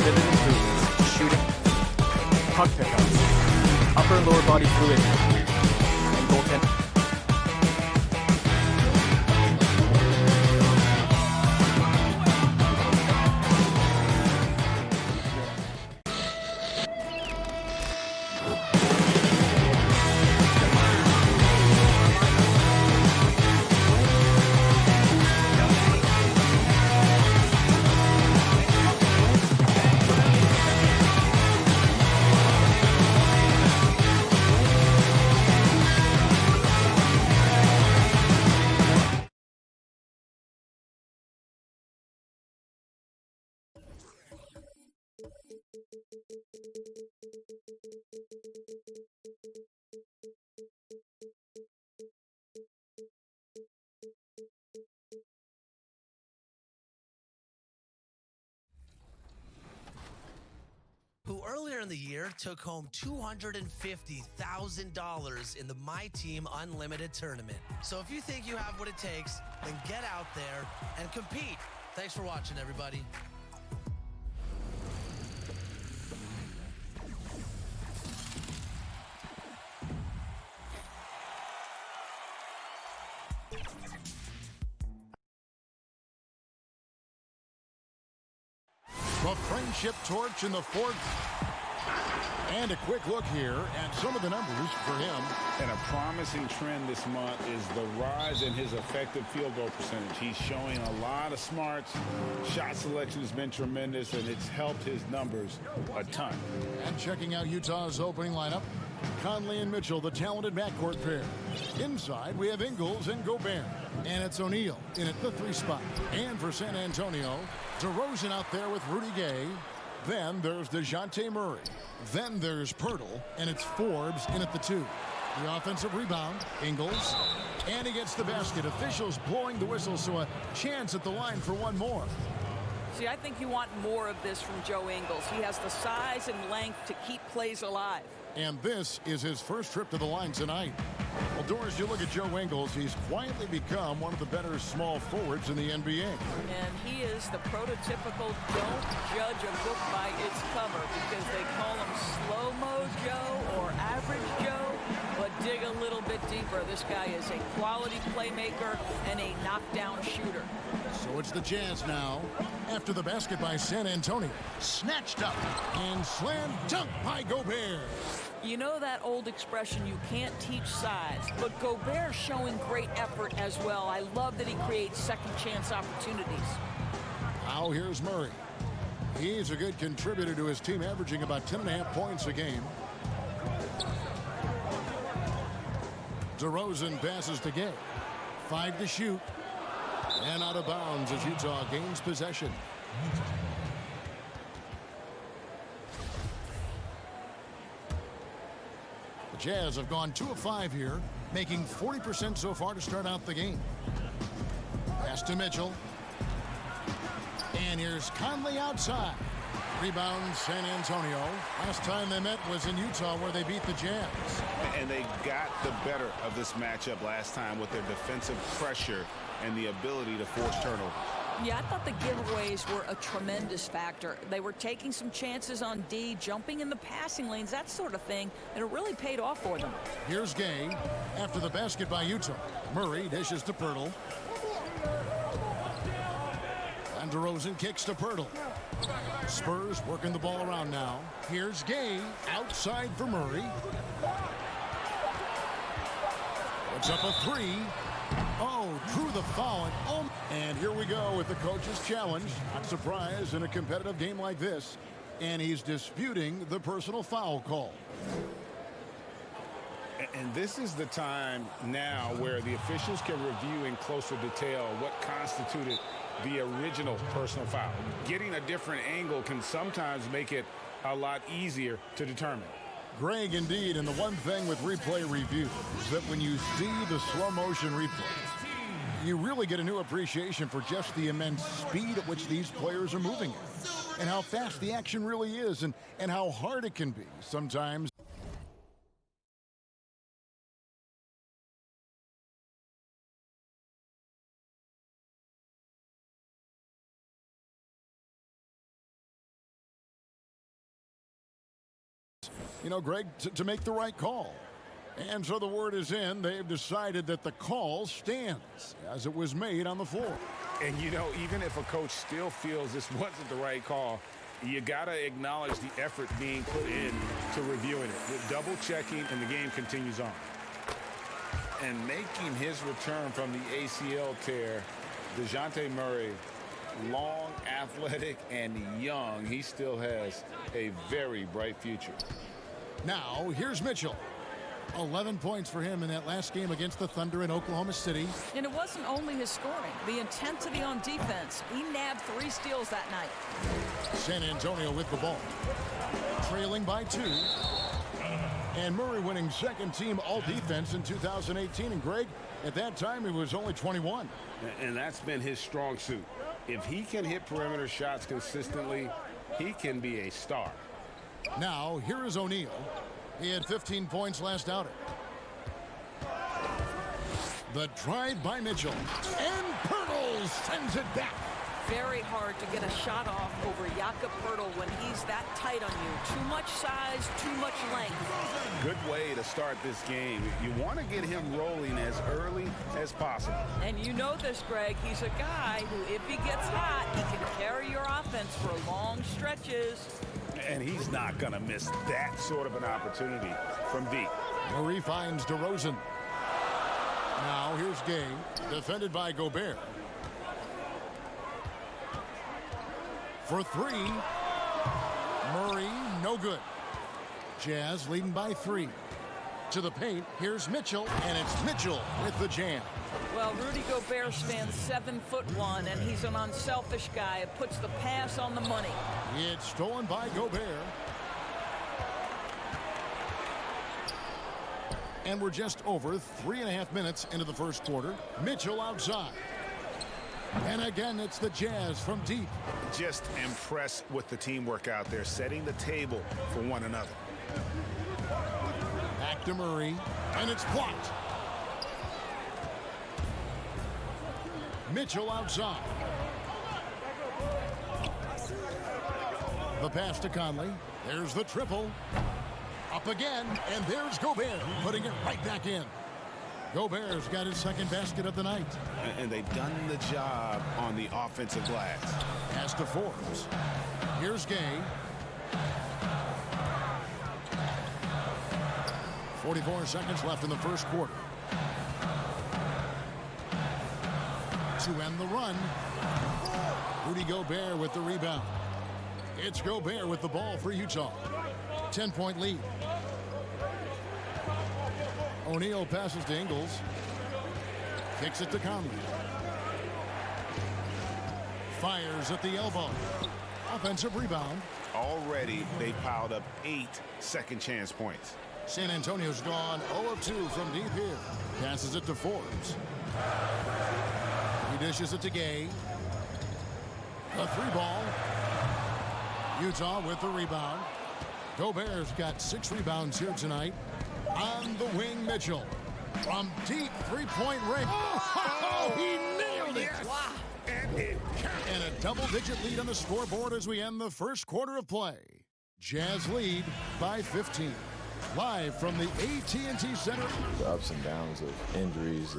definitive improvements: shooting, puck pickup, upper and lower body fluidity, and goaltending. Who earlier in the year took home $250,000 in the My Team Unlimited tournament. So if you think you have what it takes, then get out there and compete. Thanks for watching, everybody. The friendship torch in the fourth. And a quick look here at some of the numbers for him. And a promising trend this month is the rise in his effective field goal percentage. He's showing a lot of smarts. Shot selection has been tremendous, and it's helped his numbers a ton. And checking out Utah's opening lineup, Conley and Mitchell, the talented backcourt pair. Inside, we have Ingles and Gobert. And it's O'Neal in at the 3 spot. And for San Antonio, DeRozan out there with Rudy Gay. Then there's DeJounte Murray. Then there's Pirtle, and it's Forbes in at the 2. The offensive rebound, Ingles. And he gets the basket. Officials blowing the whistle, so a chance at the line for one more. See, I think you want more of this from Joe Ingles. He has the size and length to keep plays alive. And this is his first trip to the line tonight. Well, Doris, you look at Joe Ingles, he's quietly become one of the better small forwards in the NBA. And he is the prototypical don't judge a book by its cover, because they call him slow-mo Joe or average Joe. But dig a little bit deeper. This guy is a quality playmaker and a knockdown shooter. So it's the Jazz now. After the basket by San Antonio. Snatched up and slam dunk by Gobert. You know that old expression, you can't teach size, but Gobert's showing great effort as well. I love that he creates second chance opportunities. Now here's Murray. He's a good contributor to his team, averaging about 10.5 points a game. DeRozan passes to Gay. 5 to shoot. And out of bounds as Utah gains possession. The Jazz have gone 2 of 5 here, making 40% so far to start out the game. Pass to Mitchell. And here's Conley outside. Rebound San Antonio. Last time they met was in Utah, where they beat the Jazz. And they got the better of this matchup last time with their defensive pressure and the ability to force turnovers. Yeah, I thought the giveaways were a tremendous factor. They were taking some chances on D, jumping in the passing lanes, that sort of thing, and it really paid off for them. Here's Gay after the basket by Utah. Murray dishes to Pirtle. And DeRozan kicks to Pirtle. Spurs working the ball around now. Here's Gay outside for Murray. Puts up a 3. Oh, drew the foul. And here we go with the coach's challenge. Not surprised in a competitive game like this. And he's disputing the personal foul call. And this is the time now where the officials can review in closer detail what constituted the original personal foul. Getting a different angle can sometimes make it a lot easier to determine. Greg, indeed, and the one thing with replay review is that when you see the slow motion replay, you really get a new appreciation for just the immense speed at which these players are moving at, and how fast the action really is, and how hard it can be sometimes. you know, Greg, to make the right call. And so the word is in. They've decided that the call stands as it was made on the floor. And, you know, even if a coach still feels this wasn't the right call, you got to acknowledge the effort being put in to reviewing it. With double checking, and the game continues on. And making his return from the ACL tear, DeJounte Murray, long, athletic, and young. He still has a very bright future. Now, here's Mitchell. 11 points for him in that last game against the Thunder in Oklahoma City. And it wasn't only his scoring, the intensity on defense. He nabbed 3 steals that night. San Antonio with the ball, trailing by 2. And Murray winning second team all-defense in 2018. And Greg, at that time, he was only 21. And that's been his strong suit. If he can hit perimeter shots consistently, he can be a star. Now, here is O'Neal. He had 15 points last outing. The drive by Mitchell. And Pirtle sends it back. Very hard to get a shot off over Jakob Pirtle when he's that tight on you. Too much size, too much length. Good way to start this game. You want to get him rolling as early as possible. And you know this, Greg. He's a guy who, if he gets hot, he can carry your offense for long stretches. And he's not going to miss that sort of an opportunity from deep. Murray finds DeRozan. Now here's Gay, defended by Gobert. For 3. Murray, no good. Jazz leading by 3. To the paint, here's Mitchell, and it's Mitchell with the jam. Well, Rudy Gobert stands 7'1", and he's an unselfish guy. It puts the pass on the money. It's stolen by Gobert. And we're just over 3.5 minutes into the first quarter. Mitchell outside. And again, it's the Jazz from deep. Just impressed with the teamwork out there, setting the table for one another. Back to Murray, and it's blocked. Mitchell outside. The pass to Conley. There's the triple. Up again, and there's Gobert putting it right back in. Gobert's got his second basket of the night. And they've done the job on the offensive glass. Pass to Forbes. Here's Gay. 44 seconds left in the first quarter. To end the run, Rudy Gobert with the rebound. It's Gobert with the ball for Utah. 10-point lead. O'Neal passes to Ingles. Kicks it to Conley. Fires at the elbow. Offensive rebound. Already, they piled up 8 second chance points. San Antonio's gone 0 of 2 from deep here. Passes it to Forbes. He dishes it to Gay. A 3-ball. Utah with the rebound. Gobert's got 6 rebounds here tonight. On the wing, Mitchell. From deep 3-point range. Oh, he nailed it. Wow. And a double-digit lead on the scoreboard as we end the first quarter of play. Jazz lead by 15. Live from the AT&T Center. The ups and downs of injuries.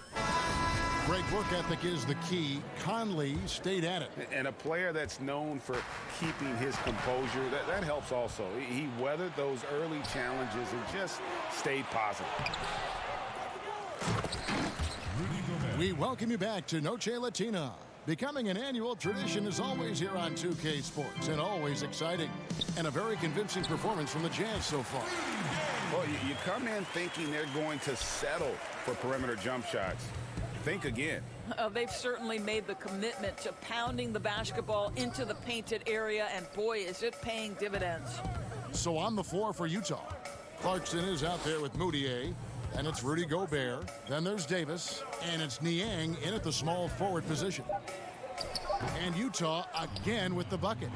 Great work ethic is the key. Conley stayed at it. And a player that's known for keeping his composure, that helps also. He weathered those early challenges and just stayed positive. We welcome you back to Noche Latina. Becoming an annual tradition is always here on 2K Sports, and always exciting. And a very convincing performance from the Jazz so far. Well, you come in thinking they're going to settle for perimeter jump shots. Think again. They've certainly made the commitment to pounding the basketball into the painted area, and boy, is it paying dividends. So on the floor for Utah, Clarkson is out there with Moutier, and it's Rudy Gobert. Then there's Davis, and it's Niang in at the small forward position. And Utah again with the bucket.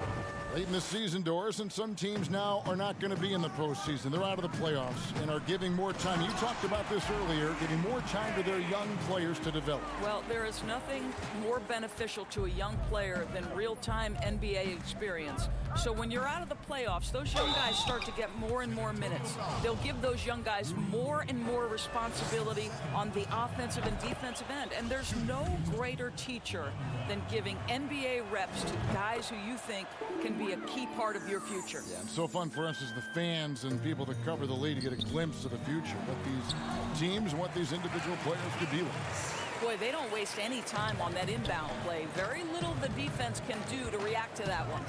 Late in the season, Doris, and some teams now are not going to be in the postseason. They're out of the playoffs and are giving more time. You talked about this earlier, giving more time to their young players to develop. Well, there is nothing more beneficial to a young player than real-time NBA experience. So when you're out of the playoffs, those young guys start to get more and more minutes. They'll give those young guys more and more responsibility on the offensive and defensive end. And there's no greater teacher than giving NBA reps to guys who you think can be a key part of your future. Yeah, it's so fun for us as the fans and people that cover the league to get a glimpse of the future, what these teams and what these individual players could be like. Boy, they don't waste any time on that inbound play. Very little the defense can do to react to that one.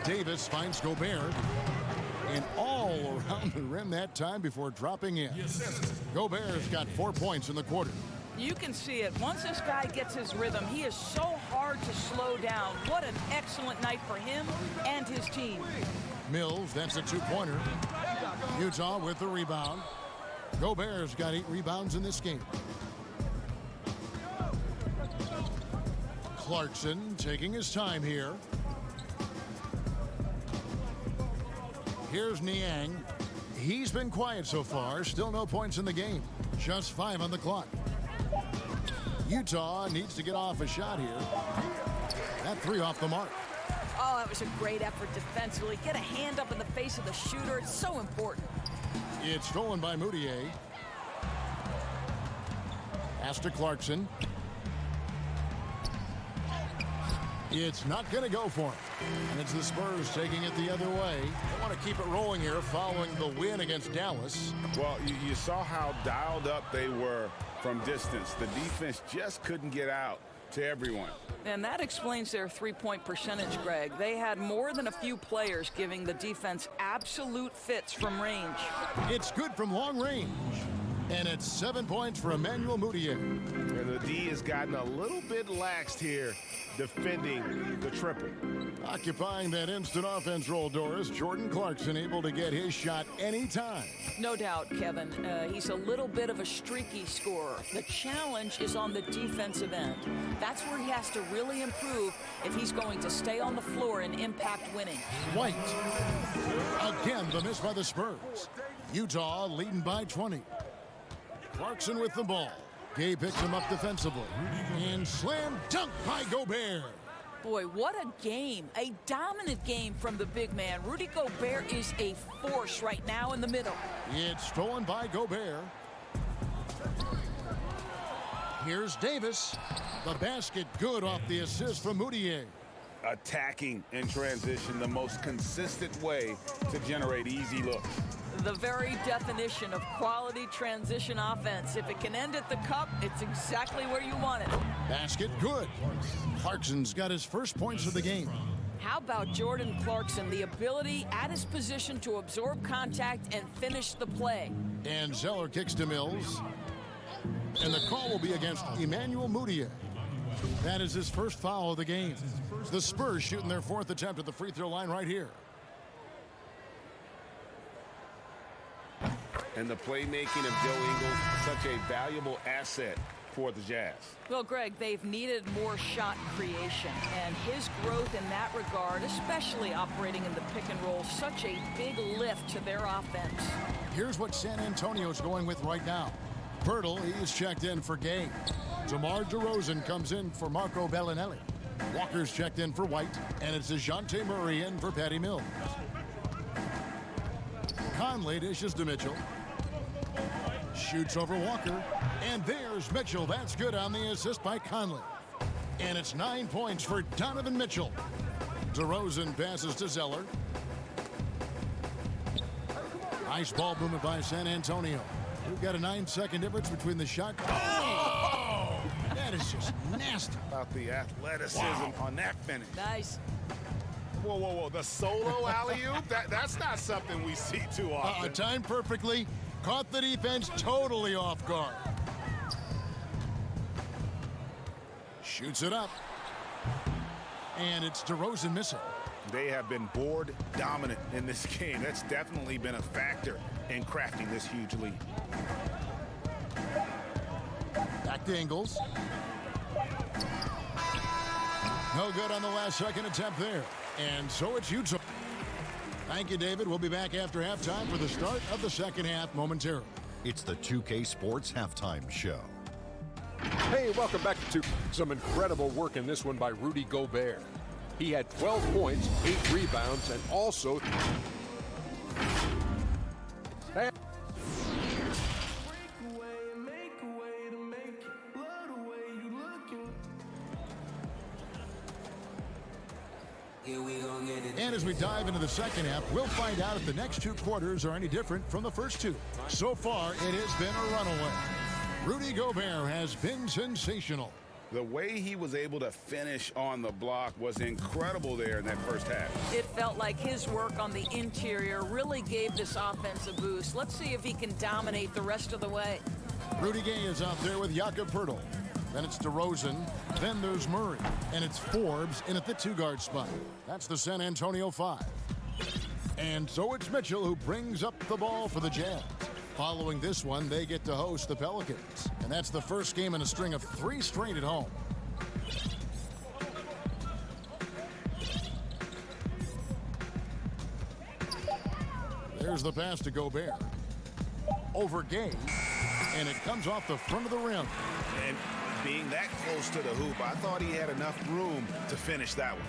Davis finds Gobert and all around the rim that time before dropping in. Gobert's got 4 points in the quarter. You can see it. Once this guy gets his rhythm, he is so hard to slow down. What an excellent night for him and his team. Mills, that's a two-pointer. Utah with the rebound. Gobert's got 8 rebounds in this game. Clarkson taking his time here. Here's Niang. He's been quiet so far. Still no points in the game. Just 5 on the clock. Utah needs to get off a shot here. That 3 off the mark. Oh, that was a great effort defensively. Get a hand up in the face of the shooter. It's so important. It's stolen by Moutier. Pass to Clarkson. It's not going to go for him. And it's the Spurs taking it the other way. They want to keep it rolling here following the win against Dallas. Well, you saw how dialed up they were from distance. The defense just couldn't get out to everyone. And that explains their three-point percentage, Greg. They had more than a few players giving the defense absolute fits from range. It's good from long range. And it's 7 points for Emmanuel Moutier. And the D has gotten a little bit laxed here defending the triple. Occupying that instant offense role, Doris. Jordan Clarkson able to get his shot anytime. No doubt, Kevin. He's a little bit of a streaky scorer. The challenge is on the defensive end. That's where he has to really improve if he's going to stay on the floor and impact winning. White. Again, the miss by the Spurs. Utah leading by 20. Clarkson with the ball. Gay picks him up defensively. And slam dunk by Gobert. Boy, what a game. A dominant game from the big man. Rudy Gobert is a force right now in the middle. It's stolen by Gobert. Here's Davis. The basket good off the assist from Moutier. Attacking in transition, the most consistent way to generate easy looks. The very definition of quality transition offense. If it can end at the cup, it's exactly where you want it. Basket good. Clarkson's got his first points of the game. How about Jordan Clarkson? The ability at his position to absorb contact and finish the play. And Zeller kicks to Mills. And the call will be against Emmanuel Moutier. That is his first foul of the game. The Spurs shooting their 4th attempt at the free throw line right here. And the playmaking of Joe Ingles, such a valuable asset for the Jazz. Well, Greg, they've needed more shot creation, and his growth in that regard, especially operating in the pick and roll, such a big lift to their offense. Here's what San Antonio's going with right now. Pirtle, he's checked in for Gay. DeMar DeRozan comes in for Marco Bellinelli. Walker's checked in for White, and it's DeJounte Murray in for Patty Mills. Conley dishes to Mitchell. Shoots over Walker. And there's Mitchell. That's good on the assist by Conley. And it's 9 points for Donovan Mitchell. DeRozan passes to Zeller. Nice ball movement by San Antonio. We've got a 9-second difference between the shot. Oh! That is just nasty. About the athleticism on that finish. Nice. Whoa, whoa, whoa. The solo alley-oop? That's not something we see too often. Timed perfectly. Caught the defense totally off guard. Shoots it up. And it's DeRozan missing. They have been board dominant in this game. That's definitely been a factor in crafting this huge lead. Back to Ingles. No good on the last second attempt there. And so it's Utah. Thank you, David. We'll be back after halftime for the start of the second half momentarily. It's the 2K Sports Halftime Show. Hey, welcome back to some incredible work in this one by Rudy Gobert. He had 12 points, 8 rebounds, and also... And as we dive into the second half, we'll find out if the next two quarters are any different from the first two. So far, it has been a runaway. Rudy Gobert has been sensational. The way he was able to finish on the block was incredible there in that first half. It felt like his work on the interior really gave this offense a boost. Let's see if he can dominate the rest of the way. Rudy Gay is out there with Jakob Poeltl. Then it's DeRozan. Then there's Murray. And it's Forbes in at the two-guard spot. That's the San Antonio 5. And so it's Mitchell who brings up the ball for the Jazz. Following this one, they get to host the Pelicans. And that's the first game in a string of 3 straight at home. There's the pass to Gobert. Over Gay. And it comes off the front of the rim. And being that close to the hoop, I thought he had enough room to finish that one.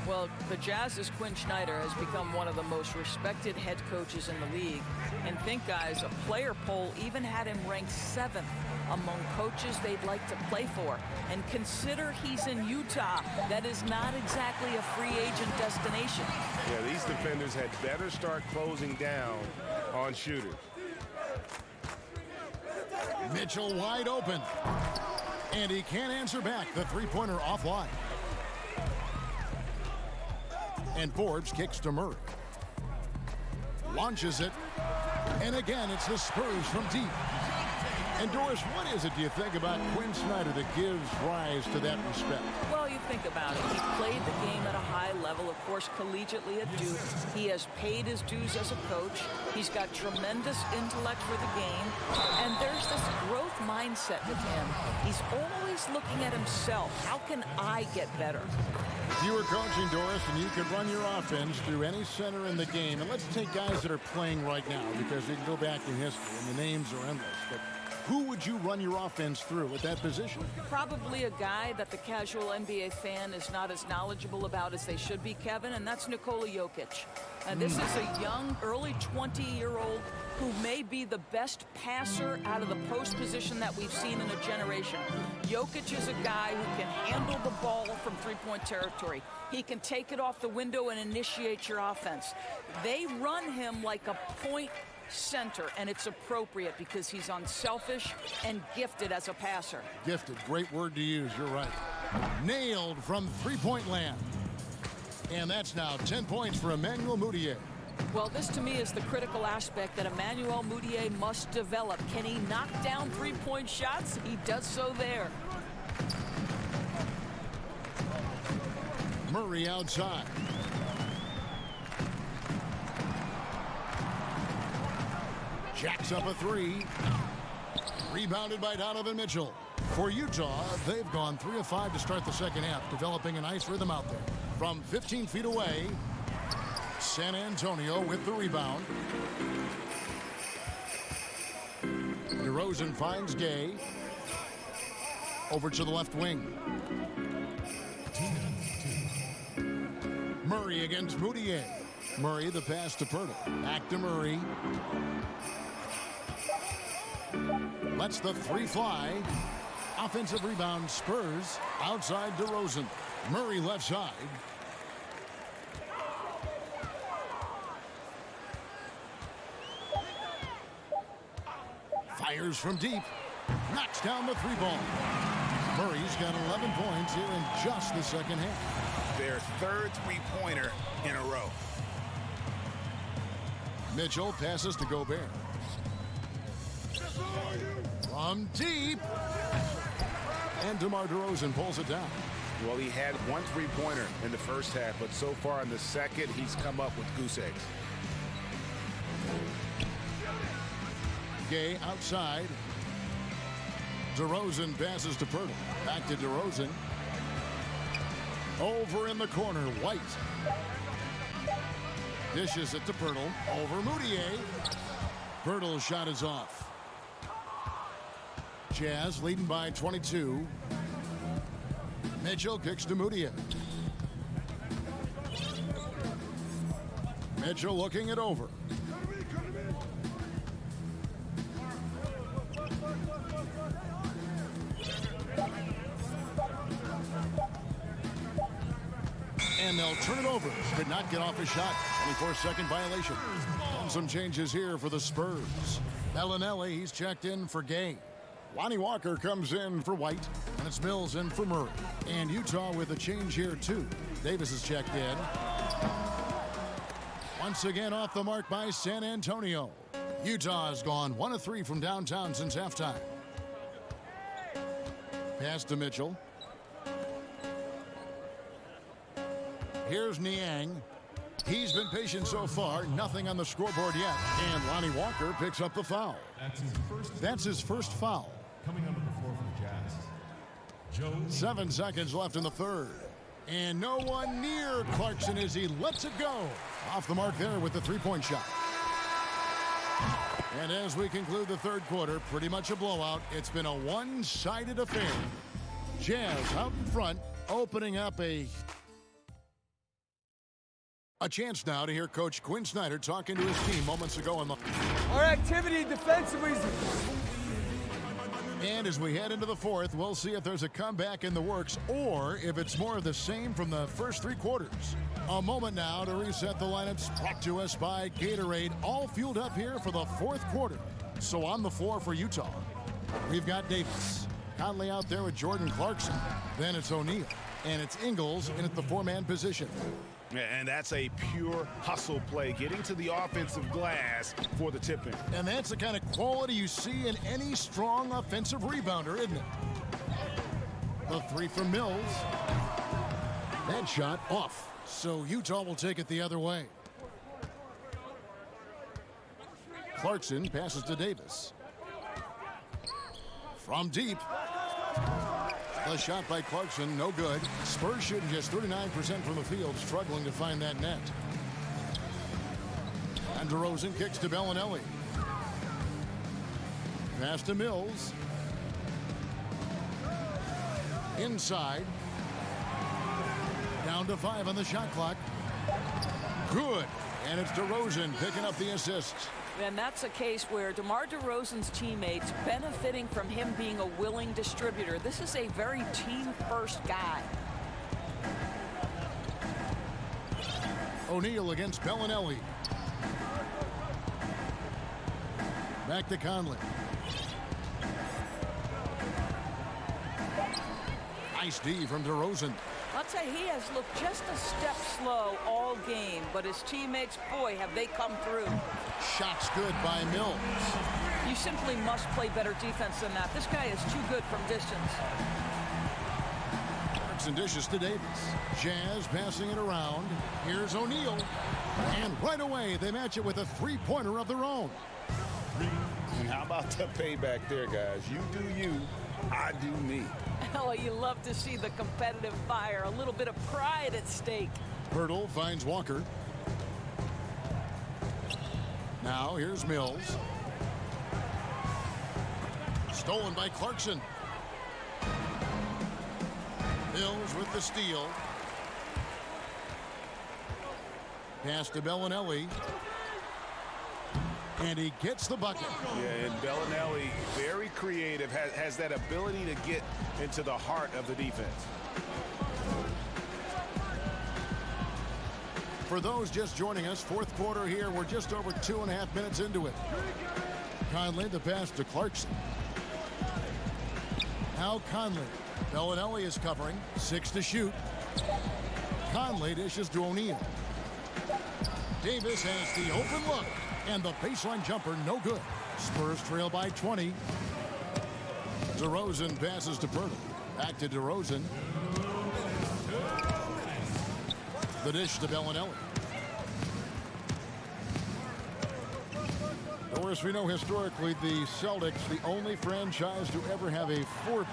Well, the Jazz's Quinn Snyder has become one of the most respected head coaches in the league. And think, guys, a player poll even had him ranked 7th among coaches they'd like to play for. And consider he's in Utah. That is not exactly a free agent destination. Yeah, these defenders had better start closing down on shooters. Mitchell wide open. And he can't answer back. The three-pointer offline. And Forbes kicks to Murray. Launches it. And again, it's the Spurs from deep. And Doris, what is it, do you think, about Quinn Snyder that gives rise to that respect? Well, you think about it. He played the game at a high level, of course, collegiately at Duke. He has paid his dues as a coach. He's got tremendous intellect for the game. And there's this growth mindset with him. He's always looking at himself. How can I get better? If you were coaching, Doris, and you could run your offense through any center in the game, and let's take guys that are playing right now, because we can go back in history, and the names are endless. But who would you run your offense through at that position? Probably a guy that the casual NBA fan is not as knowledgeable about as they should be, Kevin, and that's Nikola Jokic. And this is a young, early 20-year-old who may be the best passer out of the post position that we've seen in a generation. Jokic is a guy who can handle the ball from three-point territory. He can take it off the window and initiate your offense. They run him like a point center, and it's appropriate because he's unselfish and gifted as a passer. Gifted, great word to use, you're right. Nailed from three-point land. And that's now 10 points for Emmanuel Mudiay. Well, this to me is the critical aspect that Emmanuel Mudiay must develop. Can he knock down three-point shots? He does so there. Murray outside. Jacks up a three. Rebounded by Donovan Mitchell. For Utah, they've gone 3 of 5 to start the second half, developing a nice rhythm out there. From 15 feet away, San Antonio with the rebound. DeRozan finds Gay. Over to the left wing. Murray against Mudiay. Murray, the pass to Poeltl. Back to Murray. Lets the three fly. Offensive rebound, Spurs. Outside DeRozan. Murray left side. Fires from deep. Knocks down the three ball. Murray's got 11 points here in just the second half. Their third three-pointer in a row. Mitchell passes to Gobert. From deep. And DeMar DeRozan pulls it down. Well, he had one three-pointer in the first half, but so far in the second, he's come up with goose eggs. Gay outside. DeRozan passes to Poeltl. Back to DeRozan. Over in the corner, White. Dishes it to Pirtle. Over Moutier. Pirtle's shot is off. Jazz leading by 22. Mitchell kicks to Moutier. Mitchell looking it over. And they'll turn it over. Could not get off a shot. 24-second violation. And some changes here for the Spurs. Bellinelli, he's checked in for Gay. Lonnie Walker comes in for White. And it's Mills in for Murray. And Utah with a change here, too. Davis is checked in. Once again off the mark by San Antonio. Utah has gone 1 of 3 from downtown since halftime. Pass to Mitchell. Here's Niang. He's been patient so far. Nothing on the scoreboard yet. And Lonnie Walker picks up the foul. That's his first foul. Coming onto the floor for the Jazz. 7 seconds left in the third. And no one near Clarkson as he lets it go. Off the mark there with the three-point shot. And as we conclude the third quarter, pretty much a blowout. It's been a one-sided affair. Jazz out in front, opening up a chance now to hear Coach Quinn Snyder talking to his team moments ago in the... Our activity defensively is... And as we head into the fourth, we'll see if there's a comeback in the works or if it's more of the same from the first 3 quarters. A moment now to reset the lineups brought to us by Gatorade, all fueled up here for the fourth quarter. So on the floor for Utah, we've got Davis. Conley out there with Jordan Clarkson. Then it's O'Neal. And it's Ingles in at the 4-man position. And that's a pure hustle play, getting to the offensive glass for the tip-in. And that's the kind of quality you see in any strong offensive rebounder, isn't it? The 3 from Mills. That shot off. So Utah will take it the other way. Clarkson passes to Davis. From deep. The shot by Clarkson, no good. Spurs shooting just 39% from the field, struggling to find that net. And DeRozan kicks to Bellinelli. Pass to Mills. Inside. Down to 5 on the shot clock. Good. And it's DeRozan picking up the assist. And that's a case where DeMar DeRozan's teammates benefiting from him being a willing distributor. This is a very team-first guy. O'Neal against Bellinelli. Back to Conley. Nice D from DeRozan. I'll tell you, he has looked just a step slow all game, but his teammates, boy, have they come through. Shots good by Mills. You simply must play better defense than that. This guy is too good from distance. Clarkson dishes to Davis. Jazz passing it around. Here's O'Neal. And right away, they match it with a three-pointer of their own. And how about the payback there, guys? You do you, I do me. Oh, you love to see the competitive fire. A little bit of pride at stake. Pirtle finds Walker. Now here's Mills. Stolen by Clarkson. Mills with the steal. Pass to Bellinelli. And he gets the bucket. Yeah, and Bellinelli, very creative, has that ability to get into the heart of the defense. For those just joining us, fourth quarter here, we're just over 2.5 minutes into it. Conley, the pass to Clarkson. Now Conley. Bellinelli is covering. 6 to shoot. Conley dishes to O'Neal. Davis has the open look. And the baseline jumper, no good. Spurs trail by 20. DeRozan passes to Pirtle. Back to DeRozan. The dish to Bellinelli. Doris, we know historically the Celtics, the only franchise to ever have a four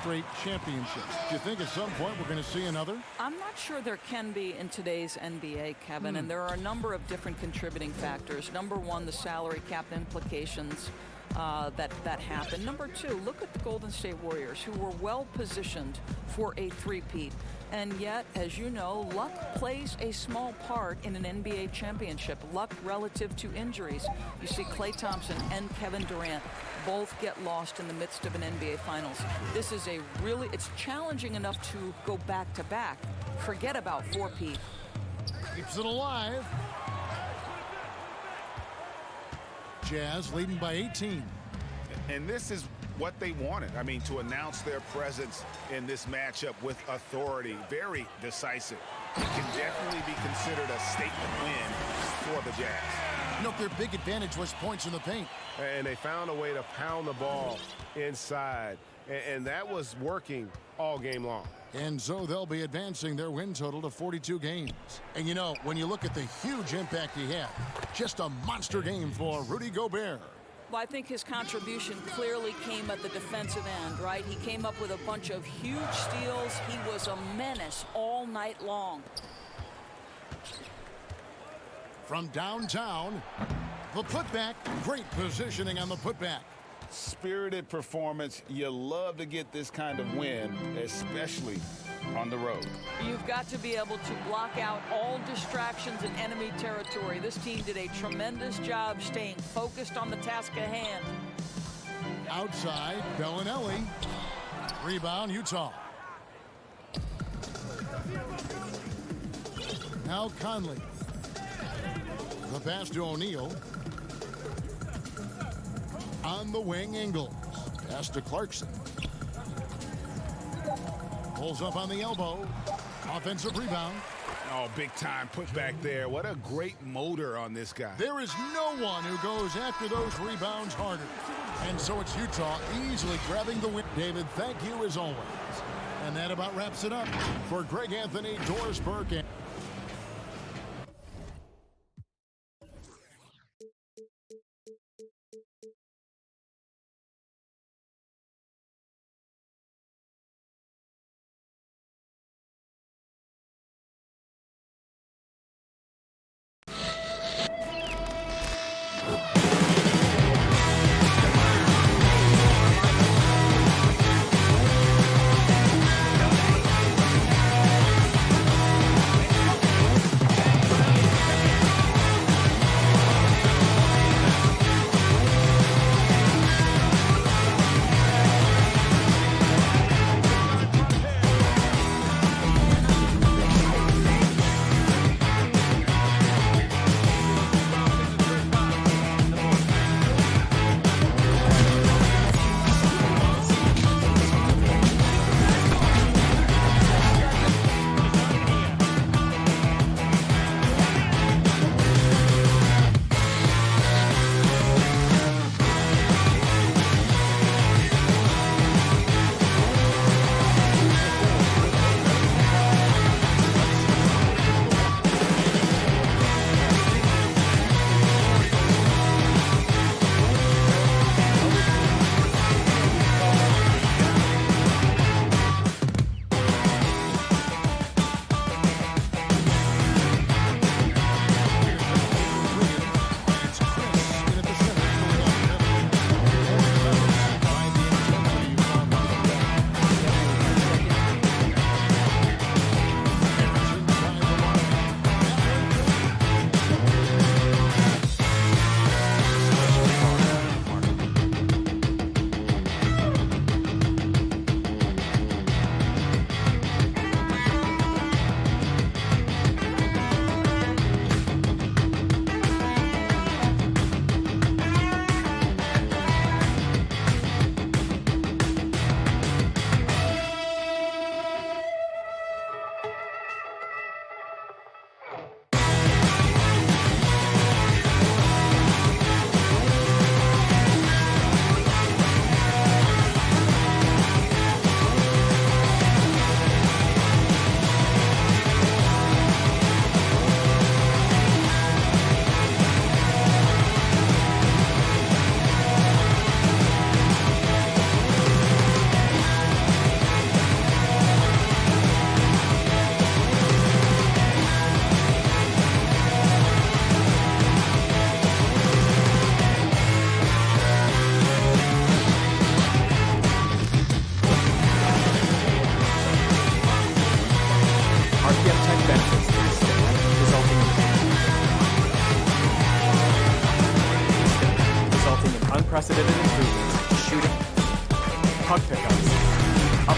straight championships. Do you think at some point we're going to see another? I'm not sure there can be in today's NBA, Kevin, and there are a number of different contributing factors. Number one, the salary cap implications that happen. Number two, look at the Golden State Warriors, who were well positioned for a three-peat. And yet, as you know, luck plays a small part in an NBA championship. Luck relative to injuries. You see Klay Thompson and Kevin Durant both get lost in the midst of an NBA Finals. This is it's challenging enough to go back-to-back. Forget about four-peat. Keeps it alive. Jazz leading by 18. And this is what they wanted. I mean, to announce their presence in this matchup with authority, very decisive. It can definitely be considered a statement win for the Jazz. Look, their big advantage was points in the paint. And they found a way to pound the ball inside. And that was working all game long. And so they'll be advancing their win total to 42 games. And you know, when you look at the huge impact he had, just a monster game for Rudy Gobert. Well, I think his contribution clearly came at the defensive end, right? He came up with a bunch of huge steals. He was a menace all night long. From downtown, the putback, great positioning on the putback. Spirited performance. You love to get this kind of win, especially on the road. You've got to be able to block out all distractions in enemy territory. This team did a tremendous job staying focused on the task at hand. Outside, Bellinelli. Rebound, Utah. Now Conley. The pass to O'Neal. On the wing, Ingles. Pass to Clarkson. Pulls up on the elbow. Offensive rebound. Oh, big time put back there. What a great motor on this guy. There is no one who goes after those rebounds harder. And so it's Utah easily grabbing the win. David, thank you as always. And that about wraps it up for Greg Anthony, Doris Burke, and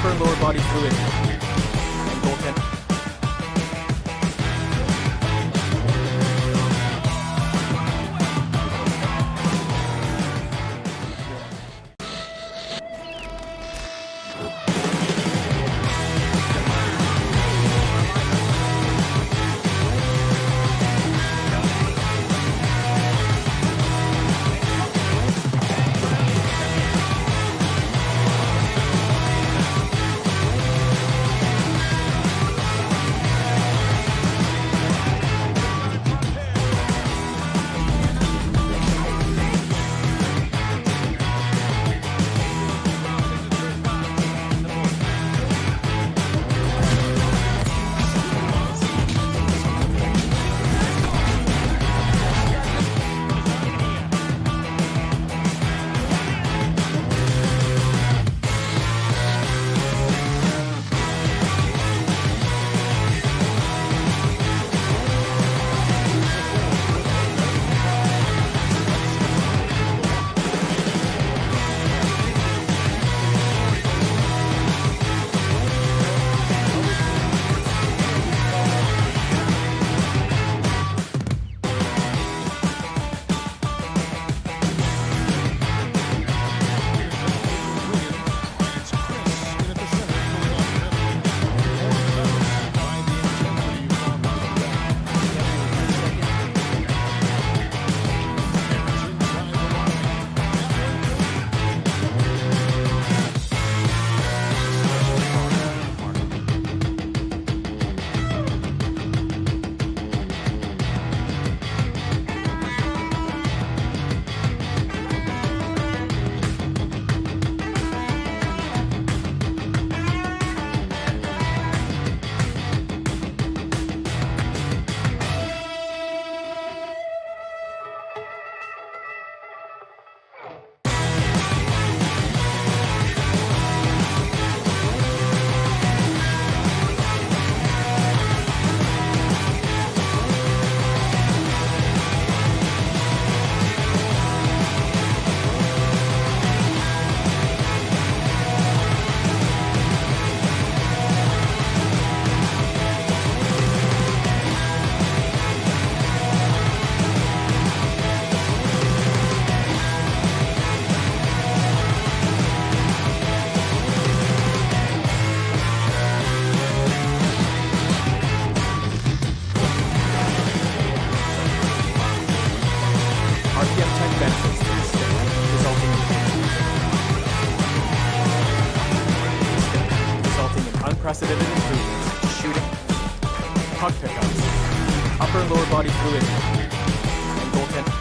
upper and lower body fluid, and goaltend. Unprecedented improvements to shooting, puck pickups, upper and lower body fluid, and goaltending.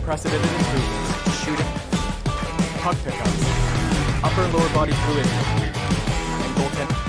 unprecedented improvements. Shooting, puck pickups, upper and lower body fluidity, and goaltending.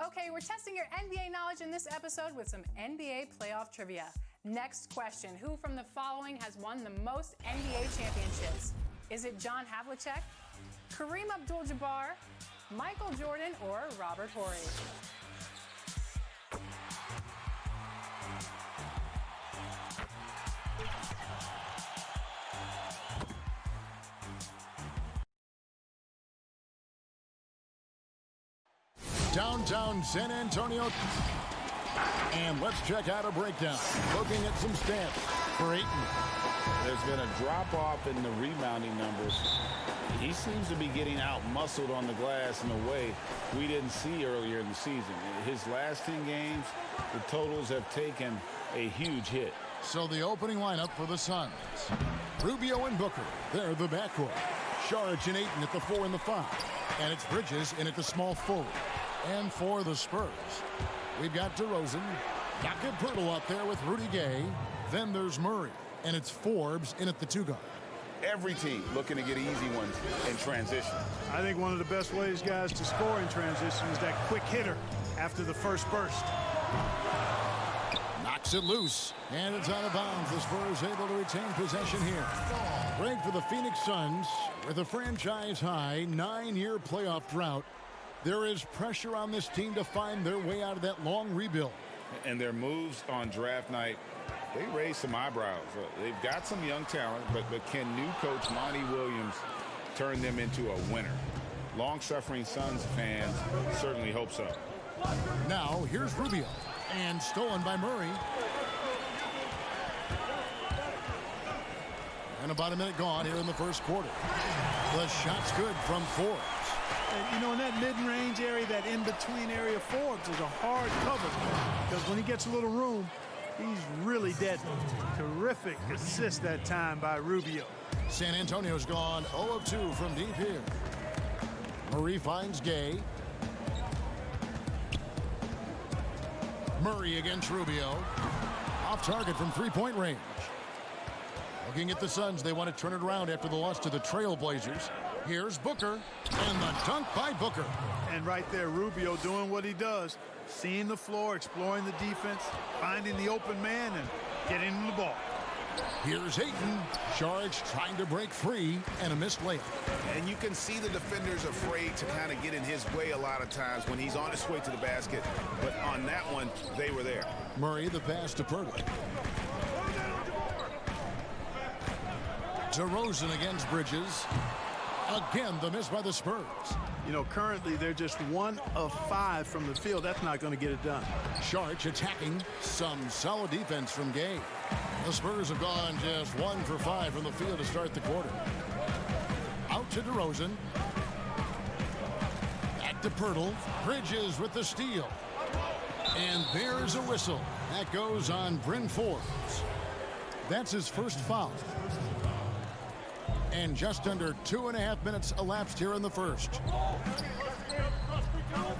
Okay, we're testing your NBA knowledge in this episode with some NBA playoff trivia. Next question, who from the following has won the most NBA championships? Is it John Havlicek, Kareem Abdul-Jabbar, Michael Jordan, or Robert Horry? Downtown San Antonio. And let's check out a breakdown. Looking at some stats for Ayton. There's been a drop-off in the rebounding numbers. He seems to be getting out-muscled on the glass in a way we didn't see earlier in the season. His last 10 games, the totals have taken a huge hit. So the opening lineup for the Suns. Rubio and Booker, they're the backcourt. Saric and Ayton at the 4 and the 5. And it's Bridges in at the small forward. And for the Spurs, we've got DeRozan, Jakob Poeltl out there with Rudy Gay. Then there's Murray, and it's Forbes in at the 2 guard. Every team looking to get easy ones in transition. I think one of the best ways, guys, to score in transition is that quick hitter after the first burst. Knocks it loose, and it's out of bounds. The Spurs able to retain possession here. Great for the Phoenix Suns with a franchise-high 9-year playoff drought. There is pressure on this team to find their way out of that long rebuild. And their moves on draft night, they raise some eyebrows. They've got some young talent, but can new coach Monty Williams turn them into a winner? Long-suffering Suns fans certainly hope so. Now, here's Rubio. And stolen by Murray. And about a minute gone here in the first quarter. The shot's good from Forbes. And, you know, in that mid-range area, that in-between area, Forbes is a hard cover because when he gets a little room, he's really deadly. Terrific assist that time by Rubio. San Antonio's gone 0 of 2 from deep here. Murray finds Gay. Murray against Rubio. Off target from three-point range. Looking at the Suns, they want to turn it around after the loss to the Trailblazers. Here's Booker, and the dunk by Booker. And right there, Rubio doing what he does. Seeing the floor, exploring the defense, finding the open man, and getting him the ball. Here's Ayton. Saric trying to break free, and a missed layup. And you can see the defenders afraid to kind of get in his way a lot of times when he's on his way to the basket. But on that one, they were there. Murray, the pass to Poeltl. DeRozan against Bridges. Again, the miss by the Spurs. You know, currently they're just 1 of 5 from the field. That's not going to get it done. Saric attacking. Some solid defense from Gay. The Spurs have gone just 1 for 5 from the field to start the quarter. Out to DeRozan. Back to Poeltl. Bridges with the steal. And there's a whistle. That goes on Bryn Forbes. That's his first foul. And just under 2.5 minutes elapsed here in the first.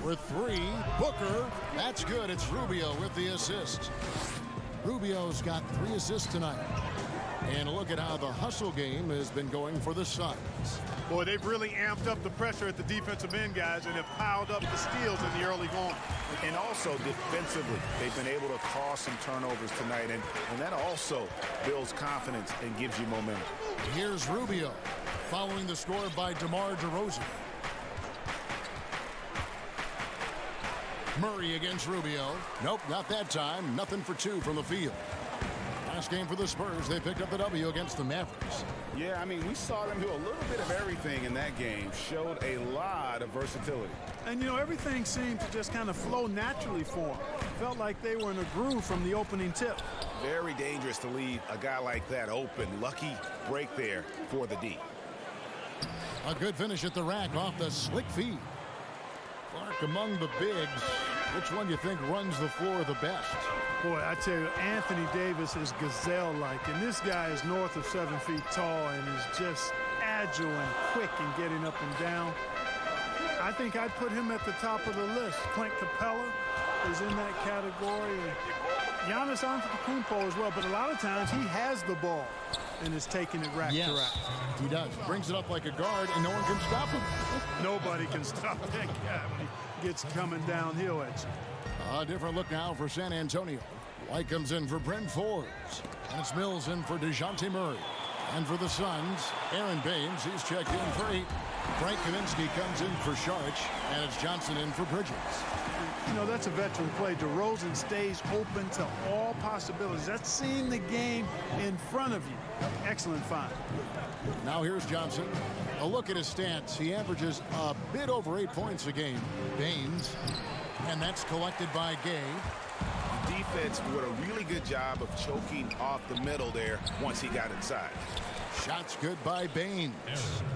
With 3, Booker. That's good. It's Rubio with the assist. Rubio's got 3 assists tonight. And look at how the hustle game has been going for the Suns. Boy, they've really amped up the pressure at the defensive end, guys, and have piled up the steals in the early going. And also defensively, they've been able to cause some turnovers tonight, and that also builds confidence and gives you momentum. Here's Rubio, following the score by DeMar DeRozan. Murray against Rubio. Nope, not that time. Nothing for 2 from the field. last game for the Spurs, they picked up the W against the Mavericks. Yeah, I mean, we saw them do a little bit of everything in that game. Showed a lot of versatility. And, you know, everything seemed to just kind of flow naturally for them. Felt like they were in a groove from the opening tip. Very dangerous to leave a guy like that open. Lucky break there for the D. A good finish at the rack off the slick feed. Clark among the bigs. Which one do you think runs the floor the best? Boy, I tell you, Anthony Davis is gazelle-like, and this guy is north of 7 feet tall and is just agile and quick in getting up and down. I think I'd put him at the top of the list. Clint Capella is in that category. And Giannis Antetokounmpo as well, but a lot of times he has the ball and is taking it rack to rack. He does. Brings it up like a guard, and no one can stop him. Nobody can stop that guy when he gets coming downhill at you. A different look now for San Antonio. White comes in for Brent Forbes. And it's Mills in for DeJounte Murray. And for the Suns, Aaron Baines, he's checked in for 8. Frank Kaminsky comes in for Sharch. And it's Johnson in for Bridges. You know, that's a veteran play. DeRozan stays open to all possibilities. That's seeing the game in front of you. Excellent find. Now here's Johnson. A look at his stats. He averages a bit over 8 points a game. Baines. And that's collected by Gay. Defense did a really good job of choking off the middle there once he got inside. Shots good by Baines.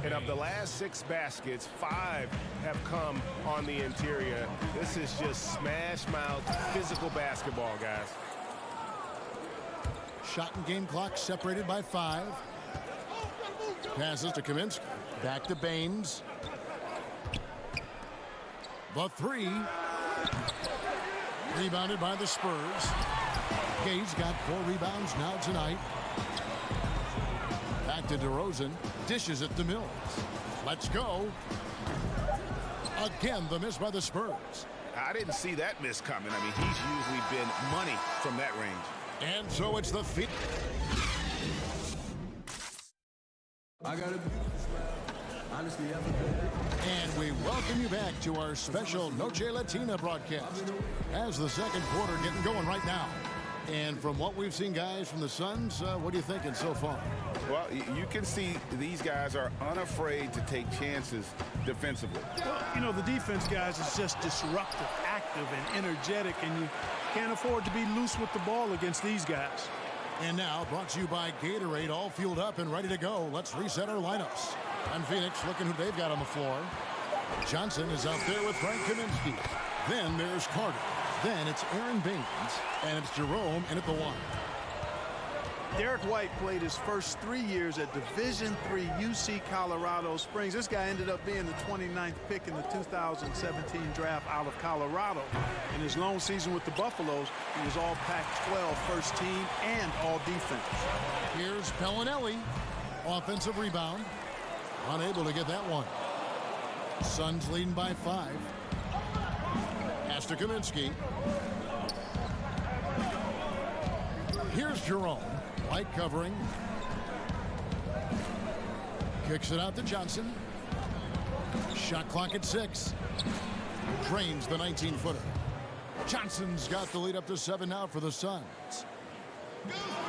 And of the last 6 baskets, 5 have come on the interior. This is just smash mouth physical basketball, guys. Shot and game clock separated by 5. Passes to Kaminsky. Back to Baines. The 3. Rebounded by the Spurs. Gay's got 4 rebounds now tonight. Back to DeRozan. Dishes it to Mills. Let's go. Again, the miss by the Spurs. I didn't see that miss coming. I mean, he's usually been money from that range. And so it's the feet. I got a honestly, and we welcome you back to our special Noche Latina broadcast as the second quarter getting going right now. And from what we've seen, guys, from the Suns, what are you thinking so far? Well, you can see these guys are unafraid to take chances defensively. Well, you know, the defense, guys, is just disruptive, active, and energetic, and you can't afford to be loose with the ball against these guys. And now, brought to you by Gatorade, all fueled up and ready to go. Let's reset our lineups. And Phoenix looking who they've got on the floor. Johnson is out there with Frank Kaminsky. Then there's Carter. Then it's Aaron Baines. And it's Jerome in at the 1. Derek White played his first 3 years at Division III UC Colorado Springs. This guy ended up being the 29th pick in the 2017 draft out of Colorado. In his lone season with the Buffaloes, he was all Pac-12 first team and all defense. Here's Pellinelli. Offensive rebound. Unable to get that one. Suns leading by 5. Pass to Kaminsky. Here's Jerome. White covering. Kicks it out to Johnson. Shot clock at 6. Drains the 19-footer. Johnson's got the lead up to 7 now for the Suns.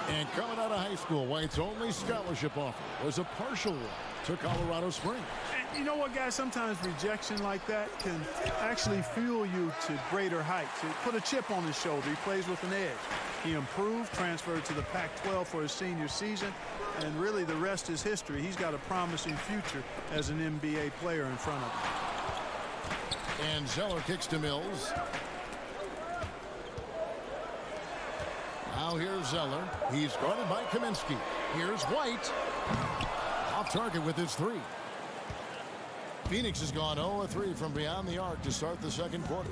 And coming out of high school, White's only scholarship offer was a partial one to Colorado Springs. And you know what, guys? Sometimes rejection like that can actually fuel you to greater heights. It put a chip on his shoulder. He plays with an edge. He improved, transferred to the Pac-12 for his senior season, and really the rest is history. He's got a promising future as an NBA player in front of him. And Zeller kicks to Mills. Now here's Zeller. He's guarded by Kaminsky. Here's White. Off target with his 3. Phoenix has gone 0-3 from beyond the arc to start the second quarter.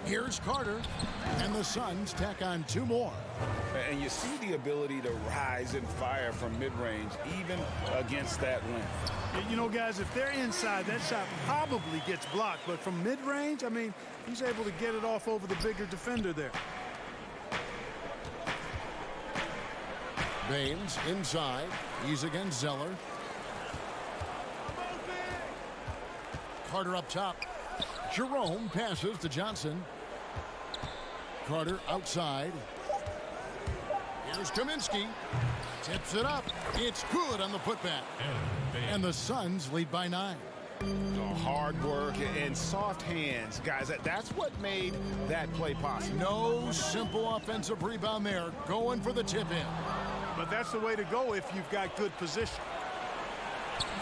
Here's Carter. And the Suns tack on 2 more. And you see the ability to rise and fire from mid-range, even against that length. You know, guys, if they're inside, that shot probably gets blocked. But from mid-range, I mean, he's able to get it off over the bigger defender there. Baines inside. He's against Zeller. Carter up top. Jerome passes to Johnson. Carter outside. Here's Kaminsky. Tips it up. It's good on the putback. And the Suns lead by 9. Hard work and soft hands, guys. That's what made that play possible. No simple offensive rebound there. Going for the tip-in. But that's the way to go if you've got good position.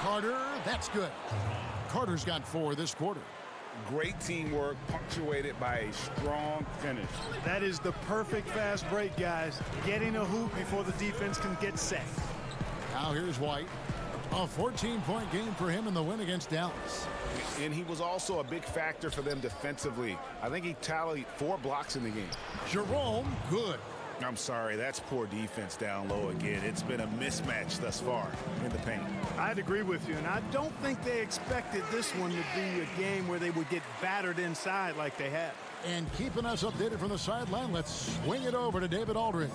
Carter, that's good. Carter's got 4 this quarter. Great teamwork, punctuated by a strong finish. That is the perfect fast break, guys. Getting a hoop before the defense can get set. Now here's White. A 14-point game for him in the win against Dallas. And he was also a big factor for them defensively. I think he tallied 4 blocks in the game. Jerome, good. I'm sorry, that's poor defense down low again. It's been a mismatch thus far in the paint. I'd agree with you, and I don't think they expected this one to be a game where they would get battered inside like they have. And keeping us updated from the sideline, let's swing it over to David Aldridge.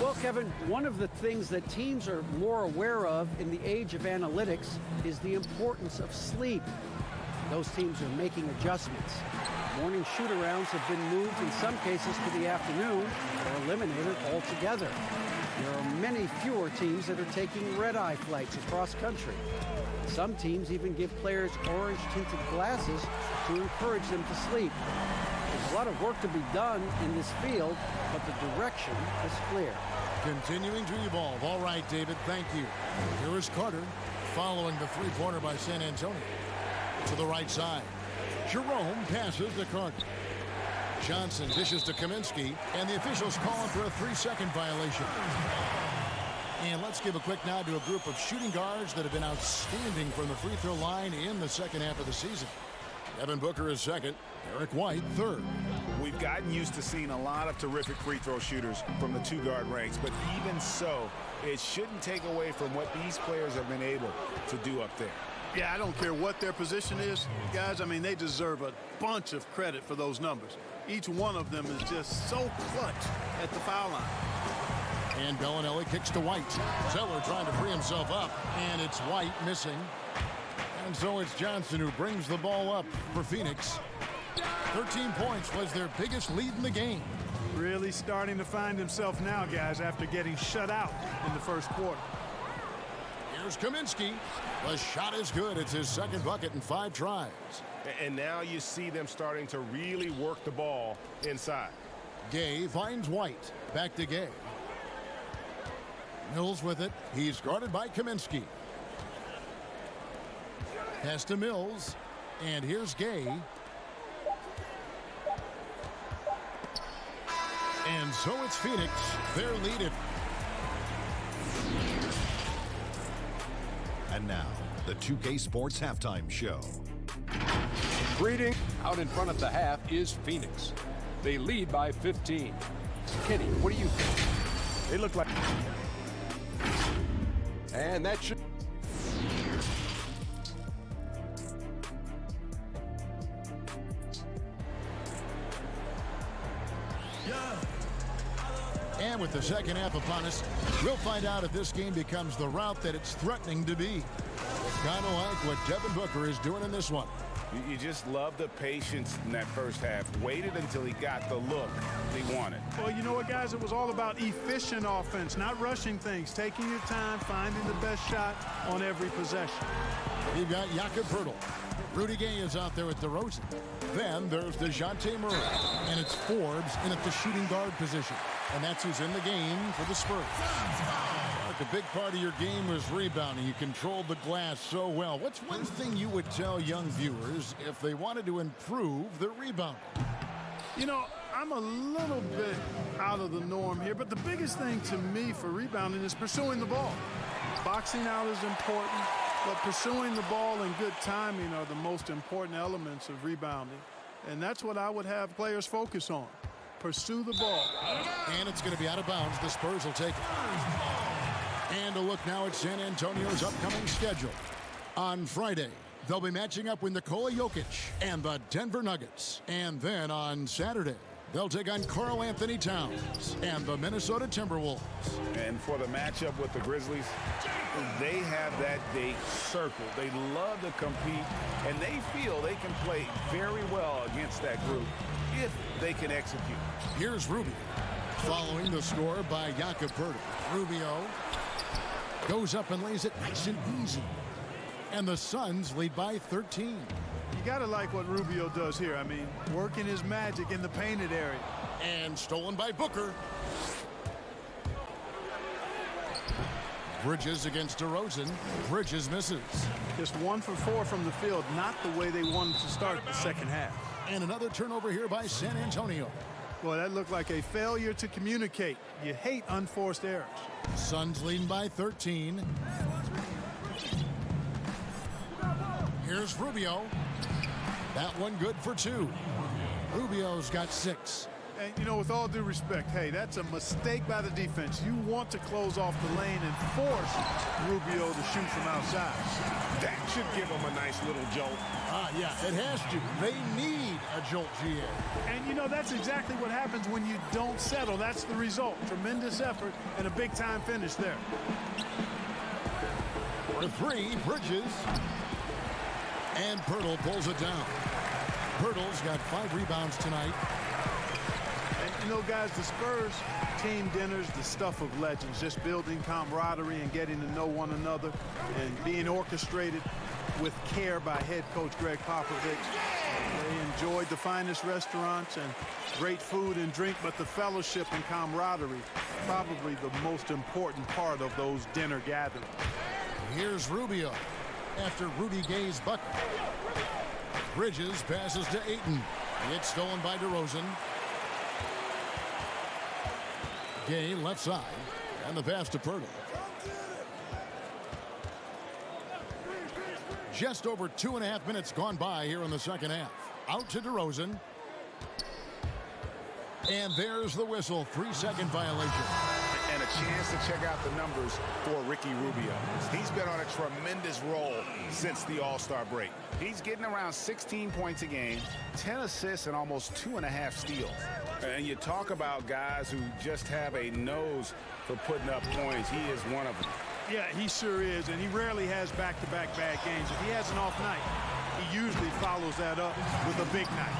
Well, Kevin, one of the things that teams are more aware of in the age of analytics is the importance of sleep. Those teams are making adjustments. Morning shoot-arounds have been moved in some cases to the afternoon or eliminated altogether. There are many fewer teams that are taking red-eye flights across country. Some teams even give players orange-tinted glasses to encourage them to sleep. There's a lot of work to be done in this field, but the direction is clear. Continuing to evolve. All right, David, thank you. Here is Carter following the three-pointer by San Antonio. To the right side. Jerome passes to Carter. Johnson dishes to Kaminsky, and the officials call him for a 3-second violation. And let's give a quick nod to a group of shooting guards that have been outstanding from the free throw line in the second half of the season. Devin Booker is second. Eric White third. We've gotten used to seeing a lot of terrific free throw shooters from the 2-guard ranks, but even so, it shouldn't take away from what these players have been able to do up there. Yeah, I don't care what their position is, guys. I mean, they deserve a bunch of credit for those numbers. Each one of them is just so clutch at the foul line. And Bellinelli kicks to White. Zeller trying to free himself up, and it's White missing. And so it's Johnson who brings the ball up for Phoenix. 13 points was their biggest lead in the game. Really starting to find himself now, guys, after getting shut out in the first quarter. Here's Kaminsky. The shot is good. It's his second bucket in 5 tries. And now you see them starting to really work the ball inside. Gay finds White. Back to Gay. Mills with it. He's guarded by Kaminsky. Pass to Mills. And here's Gay. And so it's Phoenix. They're leading. And now, the 2K Sports Halftime Show. Greeting. Out in front at the half is Phoenix. They lead by 15. Kenny, what do you think? They look like... And that should... And with the second half upon us, we'll find out if this game becomes the route that it's threatening to be. Kind of like what Devin Booker is doing in this one. You just love the patience in that first half. Waited until he got the look he wanted. Well, you know what, guys? It was all about efficient offense, not rushing things, taking your time, finding the best shot on every possession. You've got Jakob Poeltl. Rudy Gay is out there with DeRozan. Then there's DeJounte Murray. And it's Forbes in at the shooting guard position. And that's who's in the game for the Spurs. Mark, a big part of your game was rebounding. You controlled the glass so well. What's one thing you would tell young viewers if they wanted to improve their rebounding? You know, I'm a little bit out of the norm here, but the biggest thing to me for rebounding is pursuing the ball. Boxing out is important, but pursuing the ball and good timing are the most important elements of rebounding. And that's what I would have players focus on. Pursue the ball. And it's going to be out of bounds. The Spurs will take it. And a look now at San Antonio's upcoming schedule. On Friday, they'll be matching up with Nikola Jokic and the Denver Nuggets. And then on Saturday, they'll take on Karl Anthony Towns and the Minnesota Timberwolves. And for the matchup with the Grizzlies, they have that date circled. They love to compete, and they feel they can play very well against that group if they can execute. Here's Ruby. Following the score by Jakob Poeltl. Rubio goes up and lays it nice and easy. And the Suns lead by 13. You got to like what Rubio does here. I mean, working his magic in the painted area. And stolen by Booker. Bridges against DeRozan. Bridges misses. Just 1 for 4 from the field. Not the way they wanted to start the second half. And another turnover here by San Antonio. Boy, that looked like a failure to communicate. You hate unforced errors. Suns leading by 13. Here's Rubio. That one good for 2. Rubio's got 6. And, you know, with all due respect, hey, that's a mistake by the defense. You want to close off the lane and force Rubio to shoot from outside. That should give him a nice little jolt. Yeah, it has to. They need a jolt, GA. And, you know, that's exactly what happens when you don't settle. That's the result. Tremendous effort and a big-time finish there. For 3, Bridges. And Poeltl pulls it down. Poeltl's got 5 rebounds tonight. And, you know, guys, the Spurs team dinners, the stuff of legends, just building camaraderie and getting to know one another and being orchestrated with care by head coach Greg Popovich. They enjoyed the finest restaurants and great food and drink, but the fellowship and camaraderie, probably the most important part of those dinner gatherings. Here's Rubio after Rudy Gay's bucket. Bridges passes to Ayton. It's stolen by DeRozan. Gay left side, and the pass to Poeltl. Just over 2.5 minutes gone by here in the second half. Out to DeRozan. And there's the whistle. 3-second violation. And a chance to check out the numbers for Ricky Rubio. He's been on a tremendous roll since the All-Star break. He's getting around 16 points a game, 10 assists, and almost 2.5 steals. And you talk about guys who just have a nose for putting up points. He is one of them. Yeah, he sure is, and he rarely has back-to-back bad games. If he has an off night, he usually follows that up with a big night.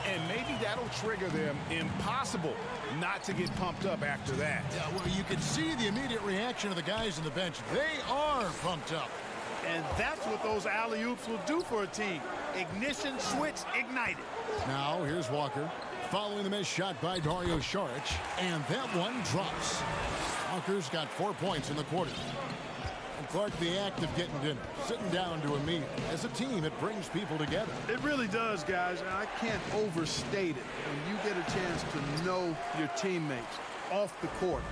And maybe that'll trigger them. Impossible not to get pumped up after that. Yeah, well, you can see the immediate reaction of the guys on the bench. They are pumped up. And that's what those alley-oops will do for a team. Ignition switch ignited. Now, here's Walker. Following the missed shot by Dario Saric. And that one drops. Walker's got 4 points in the quarter. And Clark, the act of getting dinner, sitting down to a meal. As a team, it brings people together. It really does, guys. And I can't overstate it. When you get a chance to know your teammates off the court,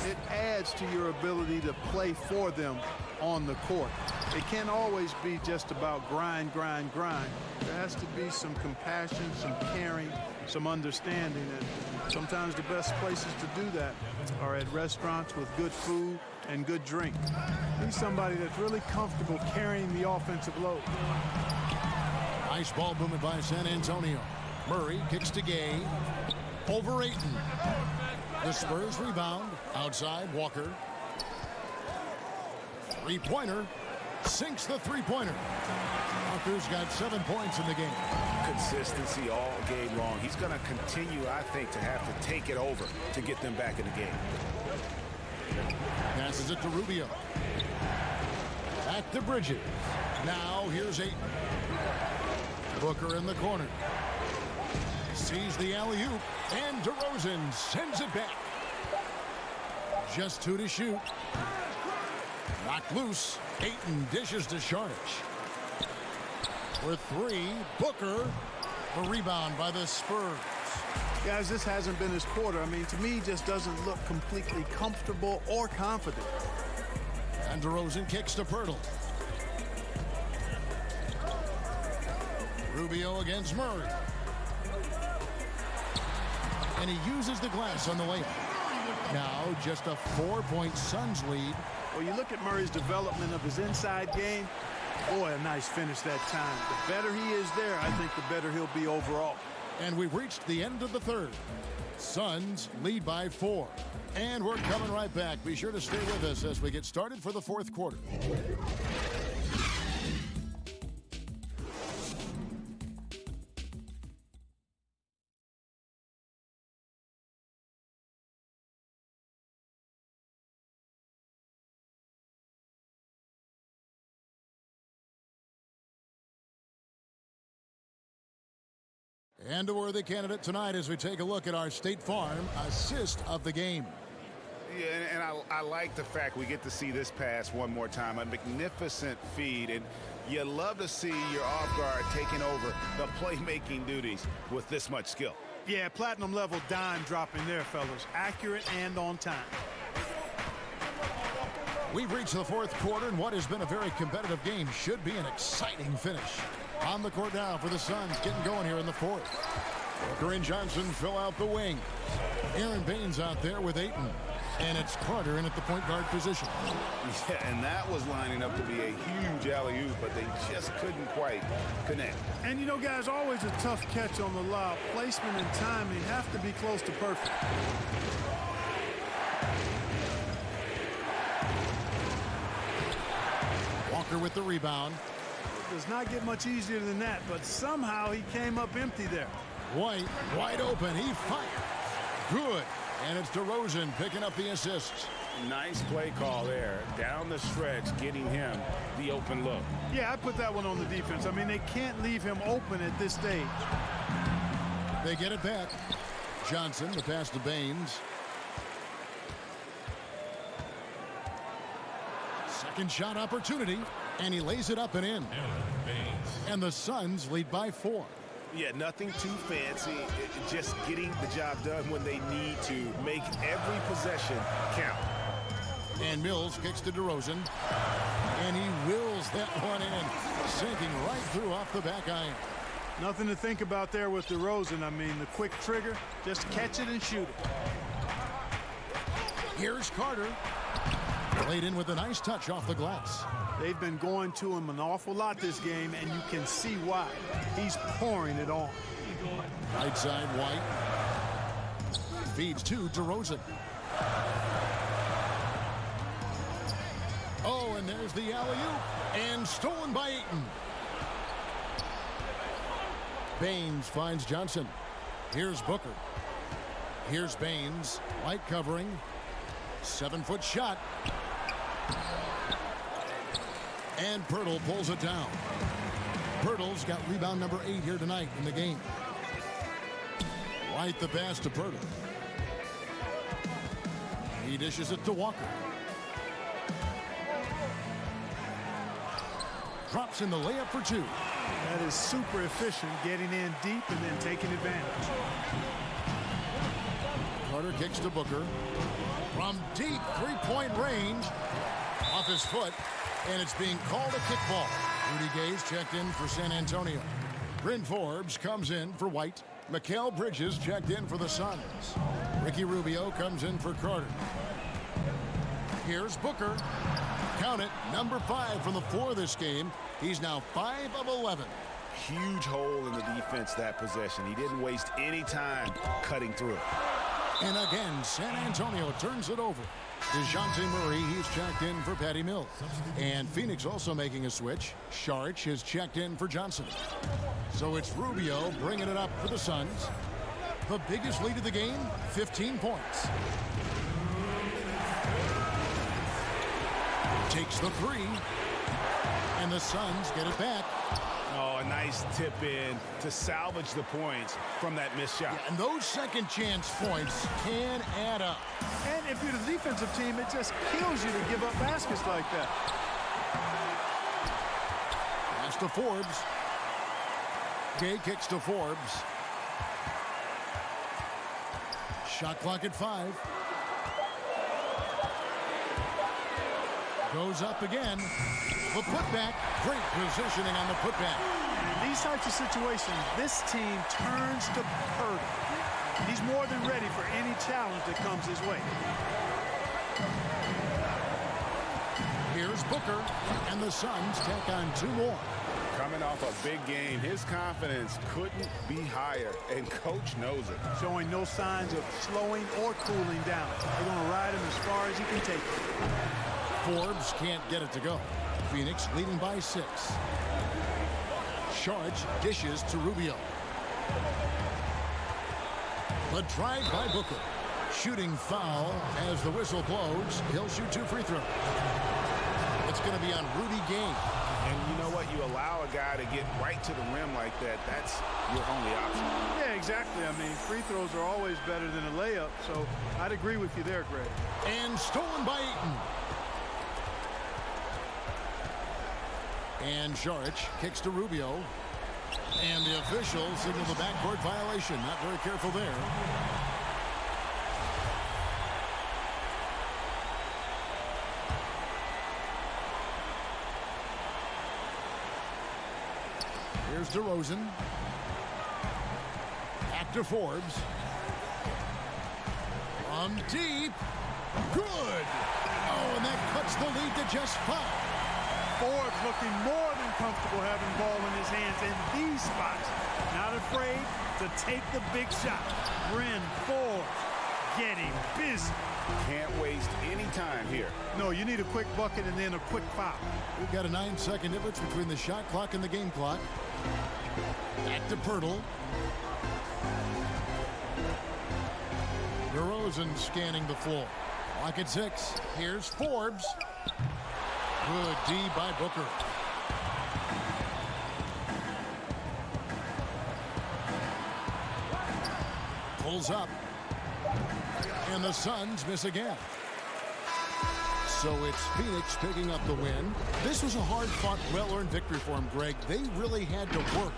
it adds to your ability to play for them on the court. It can't always be just about grind, grind, grind. There has to be some compassion, some caring, some understanding. And sometimes the best places to do that are at restaurants with good food and good drink. He's somebody that's really comfortable carrying the offensive load. Nice ball movement by San Antonio. Murray kicks to Gay. Over Ayton. The Spurs rebound. Outside, Walker. Three-pointer. Sinks the three-pointer. Walker's got 7 points in the game. Consistency all game long. He's going to continue, I think, to have to take it over to get them back in the game. Passes it to Rubio. Back to Bridges. Now here's Ayton. Booker in the corner. Sees the alley-oop, and DeRozan sends it back. Just 2 to shoot. Knocked loose. Ayton dishes to Saric. For 3, Booker. The rebound by the Spurs. Guys, this hasn't been his quarter. I mean, to me, he just doesn't look completely comfortable or confident. And DeRozan kicks to Poeltl. Rubio against Murray. And he uses the glass on the layup. Now just a 4-point Suns lead. Well, you look at Murray's development of his inside game. Boy, a nice finish that time. The better he is there, I think the better he'll be overall. And we've reached the end of the third. Suns lead by 4. And we're coming right back. Be sure to stay with us as we get started for the fourth quarter. And a worthy candidate tonight as we take a look at our State Farm assist of the game. Yeah, and I like the fact we get to see this pass one more time. A magnificent feed, and you love to see your off guard taking over the playmaking duties with this much skill. Yeah, platinum level dime dropping there, fellas. Accurate and on time. We've reached the fourth quarter, and what has been a very competitive game should be an exciting finish. On the court now for the Suns, getting going here in the fourth. Booker and Johnson fill out the wing. Aaron Baines out there with Ayton. And it's Carter in at the point guard position. Yeah, and that was lining up to be a huge alley-oop, but they just couldn't quite connect. And you know, guys, always a tough catch on the lob. Placement and timing have to be close to perfect. Walker with the rebound. It does not get much easier than that, but somehow he came up empty there. White, wide open. He fires. Good. And it's DeRozan picking up the assists. Nice play call there. Down the stretch, getting him the open look. Yeah, I put that one on the defense. I mean, they can't leave him open at this stage. They get it back. Johnson, the pass to Baines. Second shot opportunity, and he lays it up and in. And the Suns lead by 4. Yeah, nothing too fancy. Just getting the job done when they need to. Make every possession count. And Mills kicks to DeRozan. And he wills that one in, sinking right through off the back iron. Nothing to think about there with DeRozan. I mean, the quick trigger, just catch it and shoot it. Here's Carter. Laid in with a nice touch off the glass. They've been going to him an awful lot this game, and you can see why. He's pouring it on. Right side, White. Feeds to DeRozan. Oh, and there's the alley-oop. And stolen by Ayton. Baines finds Johnson. Here's Booker. Here's Baines. White covering. 7-foot shot. And Pirtle pulls it down. Pirtle's got rebound number 8 here tonight in the game. White the pass to Pirtle. He dishes it to Walker. Drops in the layup for 2. That is super efficient, getting in deep and then taking advantage. Carter kicks to Booker. From deep three-point range. Off his foot. And it's being called a kickball. Rudy Gay's checked in for San Antonio. Bryn Forbes comes in for White. Mikal Bridges checked in for the Suns. Ricky Rubio comes in for Carter. Here's Booker. Count it, number 5 from the floor this game. He's now 5 of 11. Huge hole in the defense that possession. He didn't waste any time cutting through it. And again, San Antonio turns it over. DeJounte Murray, he's checked in for Patty Mills. And Phoenix also making a switch. Saric is checked in for Johnson. So it's Rubio bringing it up for the Suns. The biggest lead of the game, 15 points. Takes the 3. And the Suns get it back. Oh, a nice tip in to salvage the points from that missed shot. Yeah, and those second chance points can add up. And if you're the defensive team, it just kills you to give up baskets like that. Pass to Forbes. Gay kicks to Forbes. Shot clock at 5. Goes up again. The putback. Great positioning on the putback. In these types of situations, this team turns to Pirtle. He's more than ready for any challenge that comes his way. Here's Booker, and the Suns tack on 2 more. Coming off a big game, his confidence couldn't be higher, and coach knows it. Showing no signs of slowing or cooling down. They're going to ride him as far as he can take it. Forbes can't get it to go. Phoenix leading by 6. Saric dishes to Rubio. The drive by Booker. Shooting foul as the whistle blows. He'll shoot 2 free throws. It's going to be on Rudy Gay. And you know what? you allow a guy to get right to the rim like that, that's your only option. Yeah, exactly. I mean, free throws are always better than a layup, so I'd agree with you there, Greg. And stolen by Ayton. And Saric kicks to Rubio. And the officials signal the backcourt violation. Not very careful there. Here's DeRozan. Back to Forbes. From deep. Good. Oh, and that cuts the lead to just 5. Forbes looking more than comfortable having ball in his hands in these spots. Not afraid to take the big shot. Bryn Forbes getting busy. Can't waste any time here. No, you need a quick bucket and then a quick foul. We've got a 9-second difference between the shot clock and the game clock. Back to Pirtle. DeRozan scanning the floor. Clock at 6. Here's Forbes. Good D by Booker. Pulls up. And the Suns miss again. So it's Phoenix picking up the win. This was a hard-fought, well-earned victory for them, Greg. They really had to work.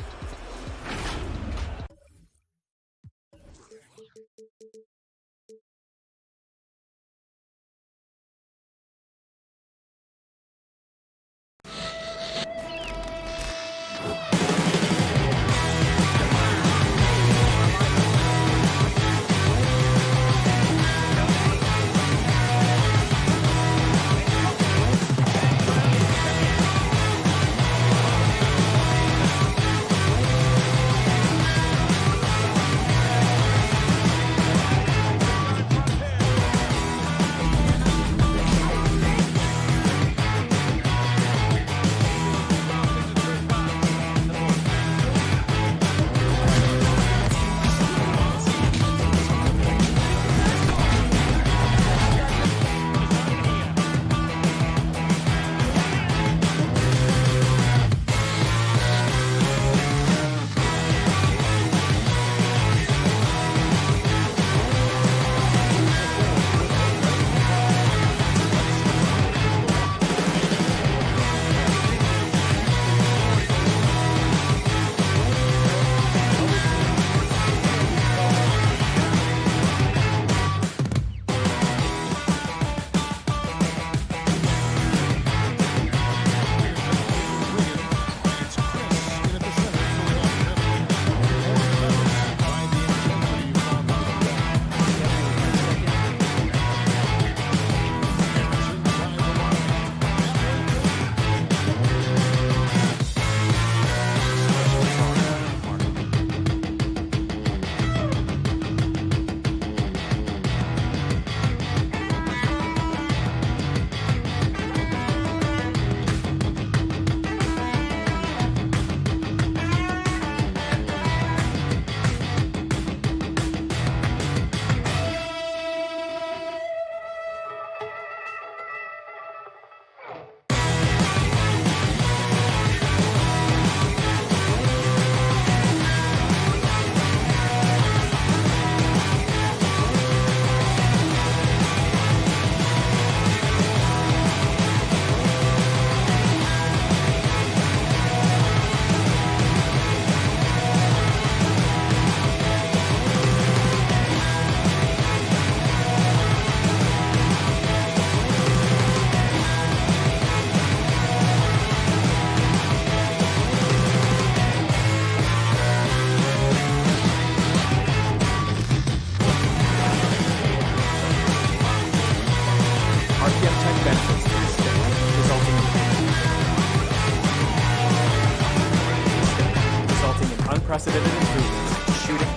unprecedented improvements, shooting,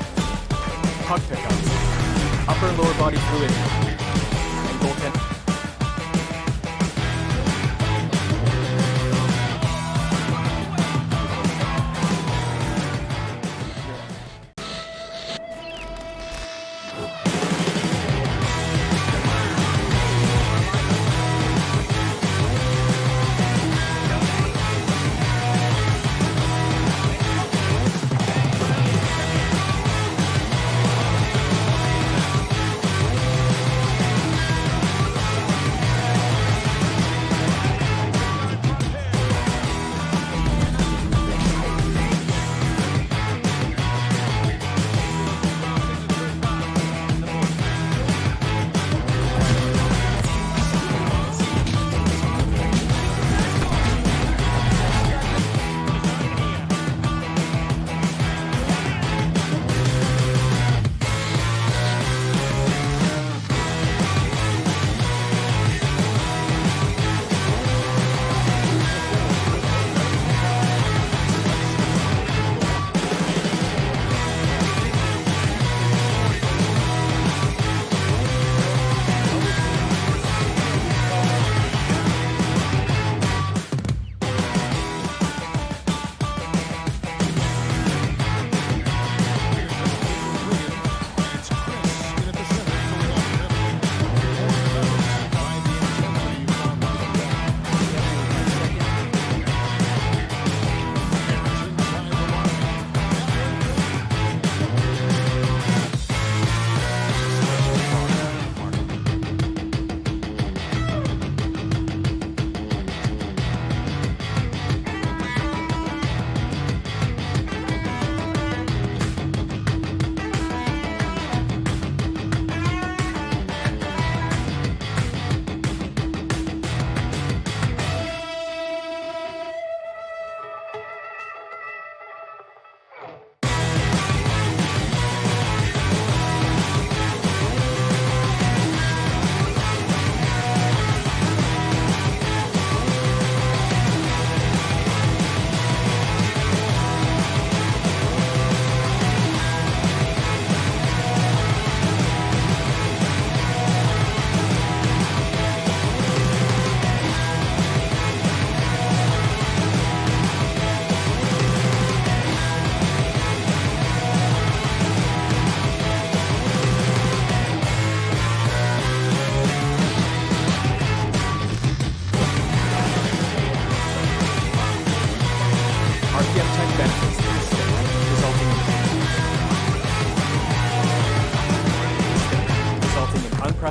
puck pickups, upper and lower body fluidity, and goaltending.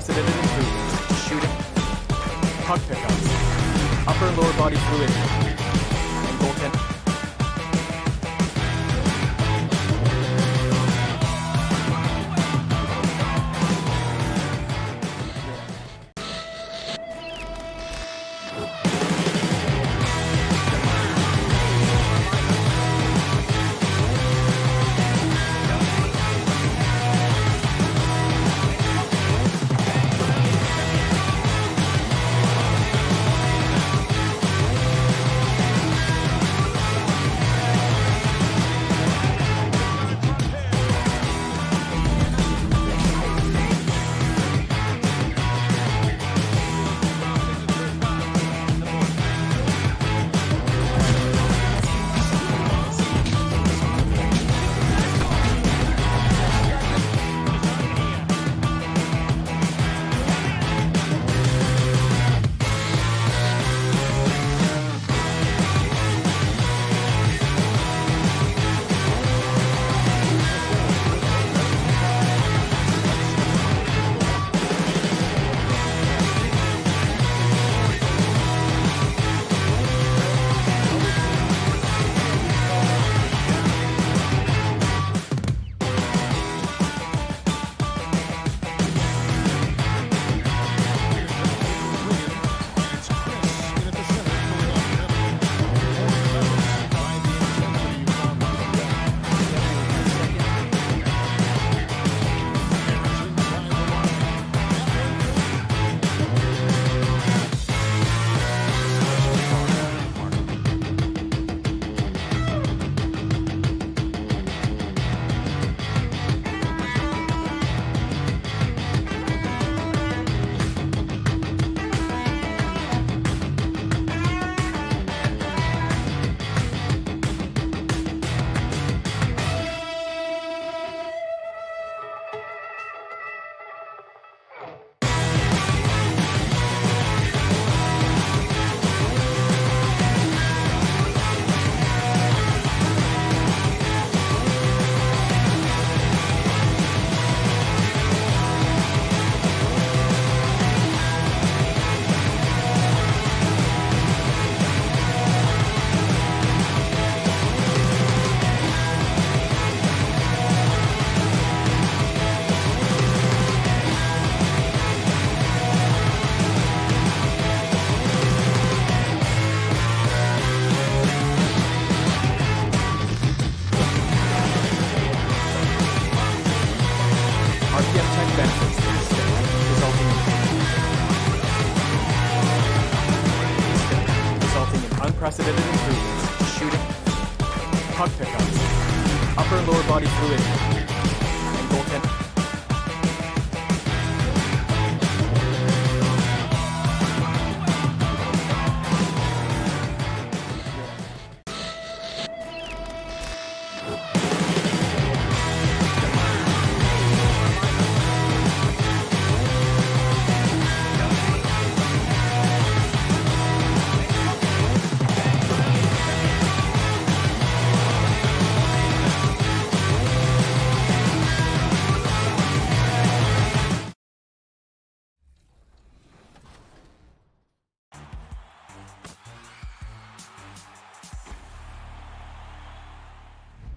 unprecedented improvements. Shooting, puck pickups, upper and lower body fluidity, and goaltending. Unprecedented improvements. Shooting, puck pickups, upper and lower body fluidity, and goaltending.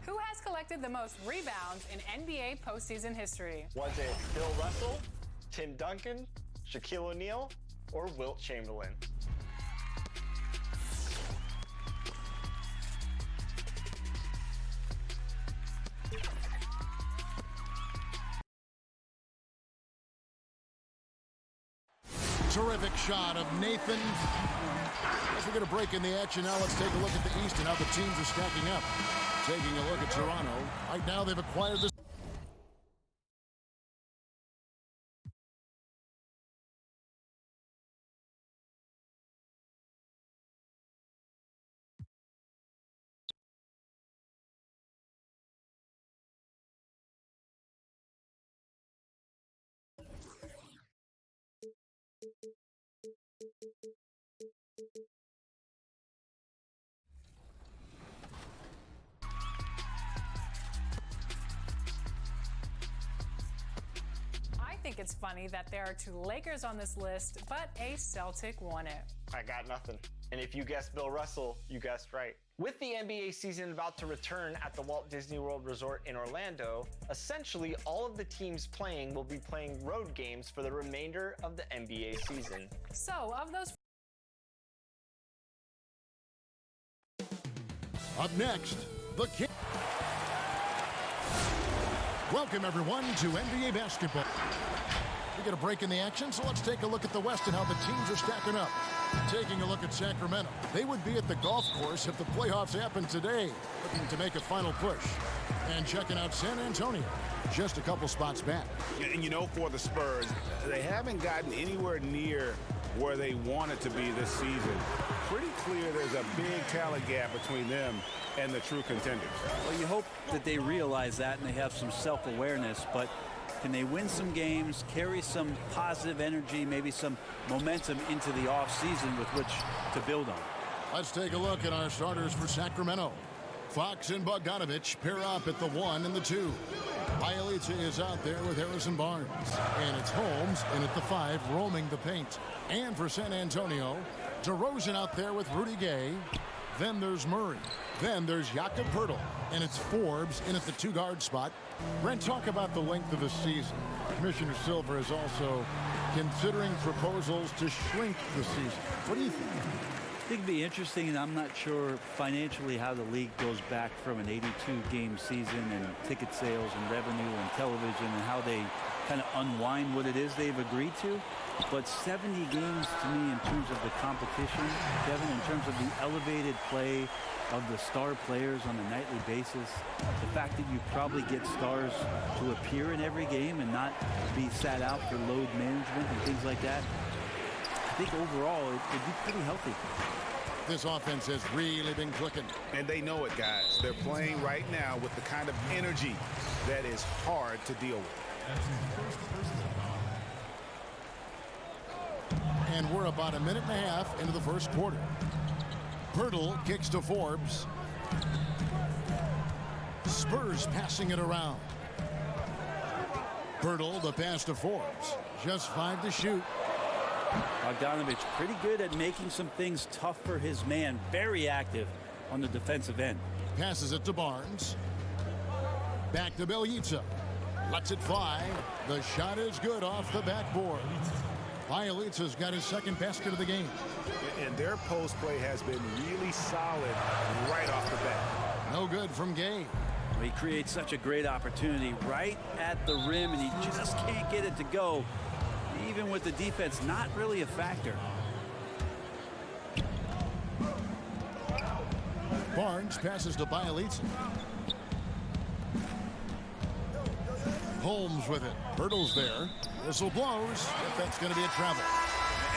Who has collected the most rebounds in NBA postseason history? Was it Bill Russell, Tim Duncan, Shaquille O'Neal, or Wilt Chamberlain? Terrific shot of Nathan. As we get a break in the action now, let's take a look at the East and how the teams are stacking up. Taking a look at Toronto. Right now they've acquired this. I think think it's funny that there are 2 Lakers on this list, but a Celtic won it. I got nothing. And if you guessed Bill Russell, you guessed right. With the NBA season about to return at the Walt Disney World Resort in Orlando, essentially all of the teams playing will be playing road games for the remainder of the NBA season. So, of those... Up next, the King. Welcome, everyone, to NBA basketball. We get a break in the action, so let's take a look at the West and how the teams are stacking up. Taking a look at Sacramento. They would be at the golf course if the playoffs happened today, looking to make a final push. And checking out San Antonio, just a couple spots back. And you know, for the Spurs, they haven't gotten anywhere near where they wanted to be this season. Pretty clear there's a big talent gap between them and the true contenders. Well, you hope that they realize that and they have some self-awareness, but can they win some games, carry some positive energy, maybe some momentum into the offseason with which to build on? Let's take a look at our starters for Sacramento. Fox and Bogdanovich pair up at the 1 and the 2. Bielitsa is out there with Harrison Barnes. And it's Holmes in at the 5, roaming the paint. And for San Antonio, DeRozan out there with Rudy Gay. Then there's Murray. Then there's Jakob Poeltl. And it's Forbes in at the 2-guard spot. Brent, talk about the length of the season. Commissioner Silver is also considering proposals to shrink the season. What do you think? I think it'd be interesting, and I'm not sure financially how the league goes back from an 82-game season and ticket sales and revenue and television and how they kind of unwind what it is they've agreed to. But 70 games to me in terms of the competition, Kevin, in terms of the elevated play of the star players on a nightly basis, the fact that you probably get stars to appear in every game and not be sat out for load management and things like that, I think overall it'd be pretty healthy. This offense has really been clicking. And they know it, guys. They're playing right now with the kind of energy that is hard to deal with. And we're about a minute and a half into the first quarter. Poeltl kicks to Forbes. Spurs passing it around. Poeltl, the pass to Forbes. Just 5 to shoot. Bogdanovich pretty good at making some things tough for his man. Very active on the defensive end. Passes it to Barnes. Back to Bielitsa. Lets it fly. The shot is good off the backboard. Bielitsa's got his second basket of the game. And their post play has been really solid right off the bat. No good from Gay. He creates such a great opportunity right at the rim, and he just can't get it to go. Even with the defense not really a factor. Barnes passes to Bielitsa. Holmes with it. Poeltl's there. Whistle blows. If that's going to be a travel.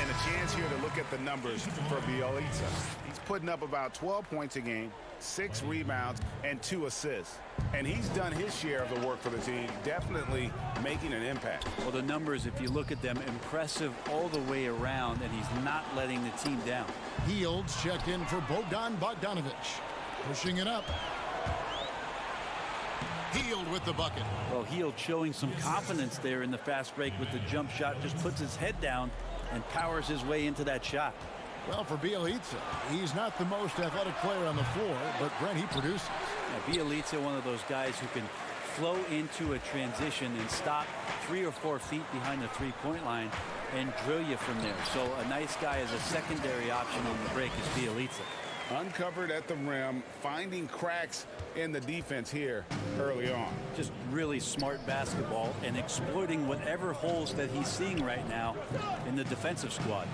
And a chance here to look at the numbers for Bielitsa. He's putting up about 12 points a game, 6 rebounds, and 2 assists. And he's done his share of the work for the team, definitely making an impact. Well, the numbers, if you look at them, impressive all the way around, and he's not letting the team down. Hields checked in for Bogdanovich. Pushing it up. Hield with the bucket. Well, Hield showing some confidence there in the fast break with the jump shot. Just puts his head down and powers his way into that shot. Well, for Bielitsa, he's not the most athletic player on the floor, but Brent, he produces. Yeah, Bielitsa, one of those guys who can flow into a transition and stop 3 or 4 feet behind the three-point line and drill you from there. So a nice guy as a secondary option on the break is Bielitsa. Uncovered at the rim, finding cracks in the defense here early on. Just really smart basketball and exploiting whatever holes that he's seeing right now in the defensive squad.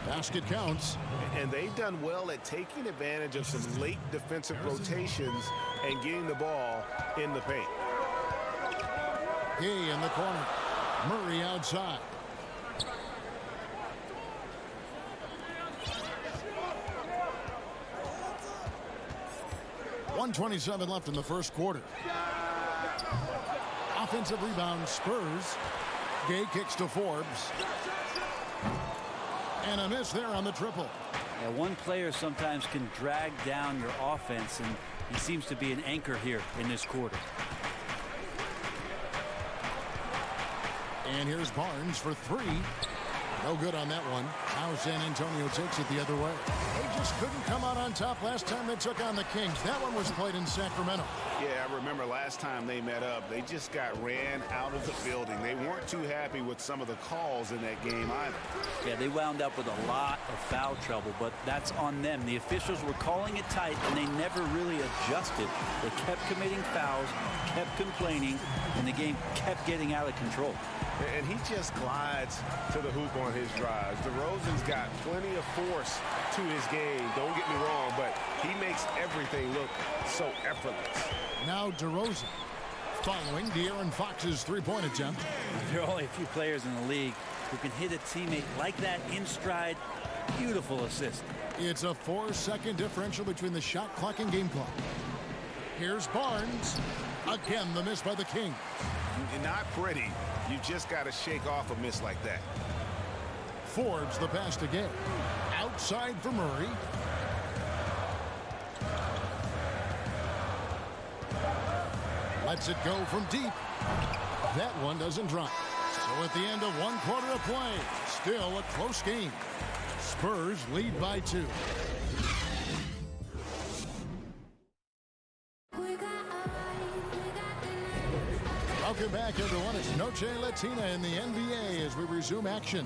Basket counts. And they've done well at taking advantage of some late defensive rotations and getting the ball in the paint. Gay in the corner. Murray outside. .127 left in the first quarter. Offensive rebound, Spurs. Gay kicks to Forbes. And a miss there on the triple. Yeah, one player sometimes can drag down your offense, and he seems to be an anchor here in this quarter. And here's Barnes for three. No good on that one. Now San Antonio takes it the other way. They just couldn't come out on top last time they took on the Kings. That one was played in Sacramento. Yeah, I remember last time they met up, they just got ran out of the building. They weren't too happy with some of the calls in that game either. Yeah, they wound up with a lot of foul trouble, but that's on them. The officials were calling it tight, and they never really adjusted. They kept committing fouls, kept complaining, and the game kept getting out of control. And he just glides to the hoop on his drives. DeRozan's got plenty of force to his game, don't get me wrong, but he makes everything look so effortless. Now DeRozan following De'Aaron Fox's three-point attempt. There are only a few players in the league who can hit a teammate like that in stride. Beautiful assist. It's a 4-second differential between the shot clock and game clock. Here's Barnes. Again, the miss by the King. Not pretty. You just got to shake off a miss like that. Forbes the pass to Gay. Outside for Murray. Lets it go from deep. That one doesn't drop. So at the end of one quarter of play, still a close game. Spurs lead by 2. Welcome back, everyone. It's Noche Latina in the NBA as we resume action.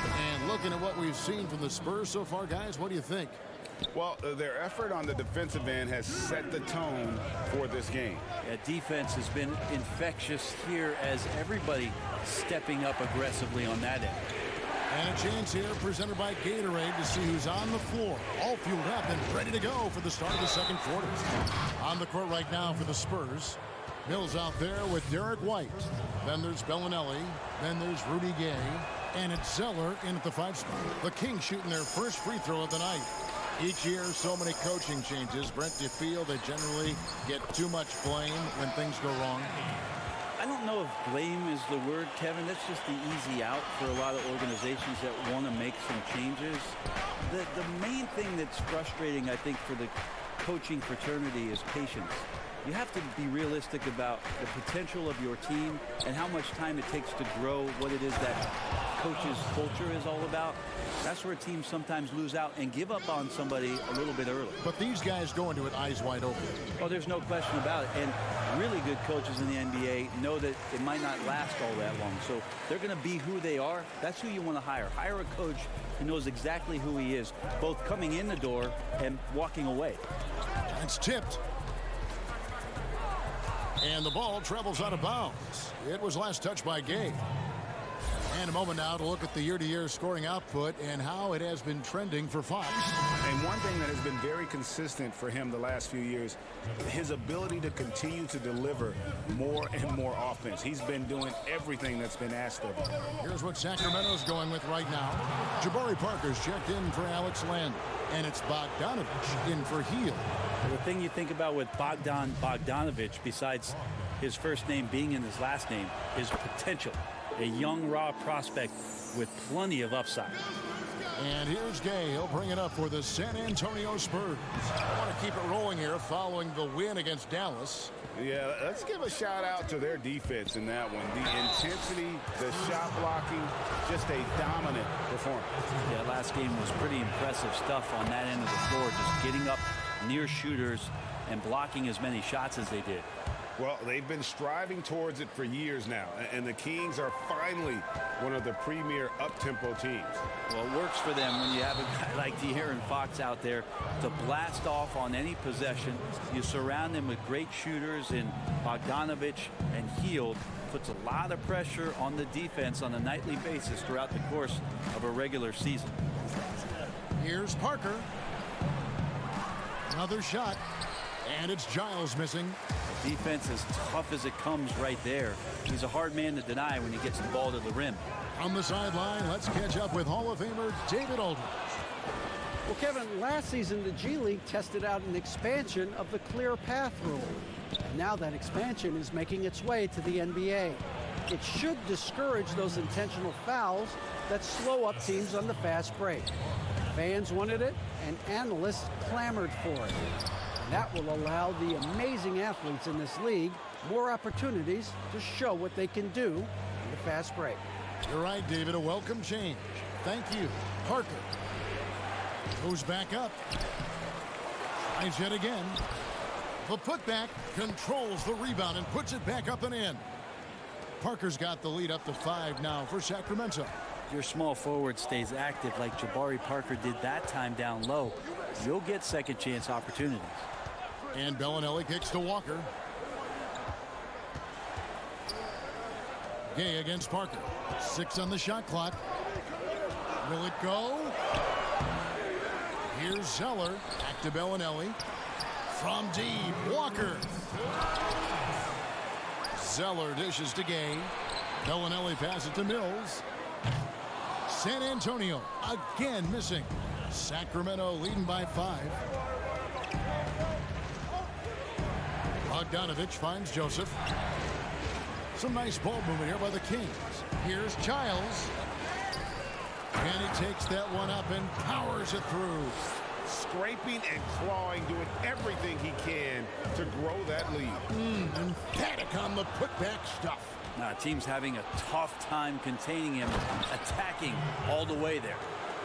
And looking at what we've seen from the Spurs so far, guys, what do you think? Well, their effort on the defensive end has set the tone for this game. Yeah, defense has been infectious here as everybody stepping up aggressively on that end. And a chance here presented by Gatorade to see who's on the floor. All fueled up and ready to go for the start of the second quarter. On the court right now for the Spurs. Mills out there with Derek White. Then there's Bellinelli. Then there's Rudy Gay. And it's Zeller in at the 5 spot. The Kings shooting their first free throw of the night. Each year, so many coaching changes. Brent, do you feel they generally get too much blame when things go wrong? I don't know if blame is the word, Kevin. That's just the easy out for a lot of organizations that want to make some changes. The main thing that's frustrating, I think, for the coaching fraternity is patience. You have to be realistic about the potential of your team and how much time it takes to grow what it is that coach's culture is all about. That's where teams sometimes lose out and give up on somebody a little bit early. But these guys go into it eyes wide open. Oh, there's no question about it. And really good coaches in the NBA know that it might not last all that long. So they're going to be who they are. That's who you want to hire. Hire a coach who knows exactly who he is, both coming in the door and walking away. It's tipped. And the ball travels out of bounds. It was last touched by Gay. And a moment now to look at the year-to-year scoring output and how it has been trending for Fox. And one thing that has been very consistent for him the last few years, his ability to continue to deliver more and more offense. He's been doing everything that's been asked of him. Here's what Sacramento's going with right now. Jabari Parker's checked in for Alex Land. And it's Bogdanovich in for Heel. The thing you think about with Bogdanovich, besides his first name being in his last name, is potential. A young, raw prospect with plenty of upside. And here's Gay. He'll bring it up for the San Antonio Spurs. I want to keep it rolling here following the win against Dallas. Yeah, let's give a shout out to their defense in that one. The intensity, the shot blocking, just a dominant performance. Yeah, last game was pretty impressive stuff on that end of the floor, just getting up near shooters and blocking as many shots as they did. Well, they've been striving towards it for years now, and the Kings are finally one of the premier up-tempo teams. Well, it works for them when you have a guy like De'Aaron Fox out there to blast off on any possession. You surround them with great shooters in Bogdanovich and Hield. Puts a lot of pressure on the defense on a nightly basis throughout the course of a regular season. Here's Parker. Another shot, and it's Giles missing. Defense as tough as it comes right there. He's a hard man to deny when he gets the ball to the rim. On the sideline, let's catch up with Hall of Famer David Aldridge. Well, Kevin, last season the G League tested out an expansion of the clear path rule. And now that expansion is making its way to the NBA. It should discourage those intentional fouls that slow up teams on the fast break. Fans wanted it, and analysts clamored for it. And that will allow the amazing athletes in this league more opportunities to show what they can do in the fast break. You're right, David. A welcome change. Thank you. Parker goes back up. Tries yet again. The putback controls the rebound and puts it back up and in. Parker's got the lead up to 5 now for Sacramento. Your small forward stays active like Jabari Parker did that time down low, you'll get second chance opportunities. And Bellinelli kicks to Walker. Gay against Parker. 6 on the shot clock. Will it go? Here's Zeller. Back to Bellinelli. From deep, Walker. Zeller dishes to Gay. Bellinelli passes it to Mills. San Antonio again missing. Sacramento leading by 5. Bogdanovich finds Joseph. Some nice ball movement here by the Kings. Here's Childs. And he takes that one up and powers it through. Scraping and clawing, doing everything he can to grow that lead. Emphatic on the putback stuff. Team's having a tough time containing him, attacking all the way there.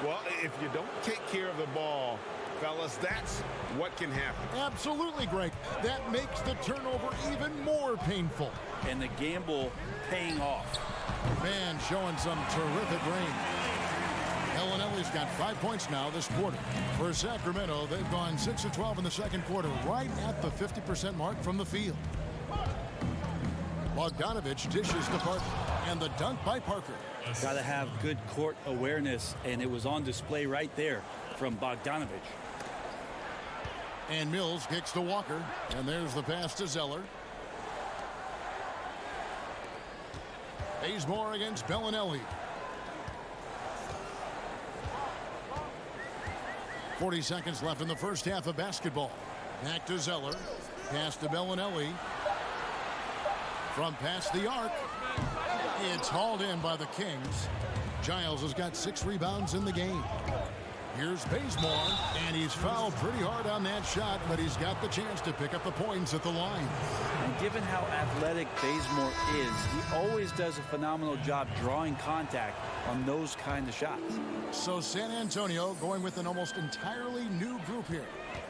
Well, if you don't take care of the ball, fellas, that's what can happen. Absolutely, Greg. That makes the turnover even more painful. And the gamble paying off. Man showing some terrific range. Bellinelli's got 5 points now this quarter. For Sacramento, they've gone 6 of 12 in the second quarter, right at the 50% mark from the field. Bogdanovich dishes to Parker, and the dunk by Parker. Got to have good court awareness, and it was on display right there from Bogdanovich. And Mills kicks to Walker, and there's the pass to Zeller. Bazemore against Bellinelli. 40 seconds left in the first half of basketball. Back to Zeller. Pass to Bellinelli. From past the arc. It's hauled in by the Kings. Giles has got 6 rebounds in the game. Here's Bazemore, and he's fouled pretty hard on that shot, but he's got the chance to pick up the points at the line. And given how athletic Bazemore is, he always does a phenomenal job drawing contact on those kind of shots. So San Antonio going with an almost entirely new group here.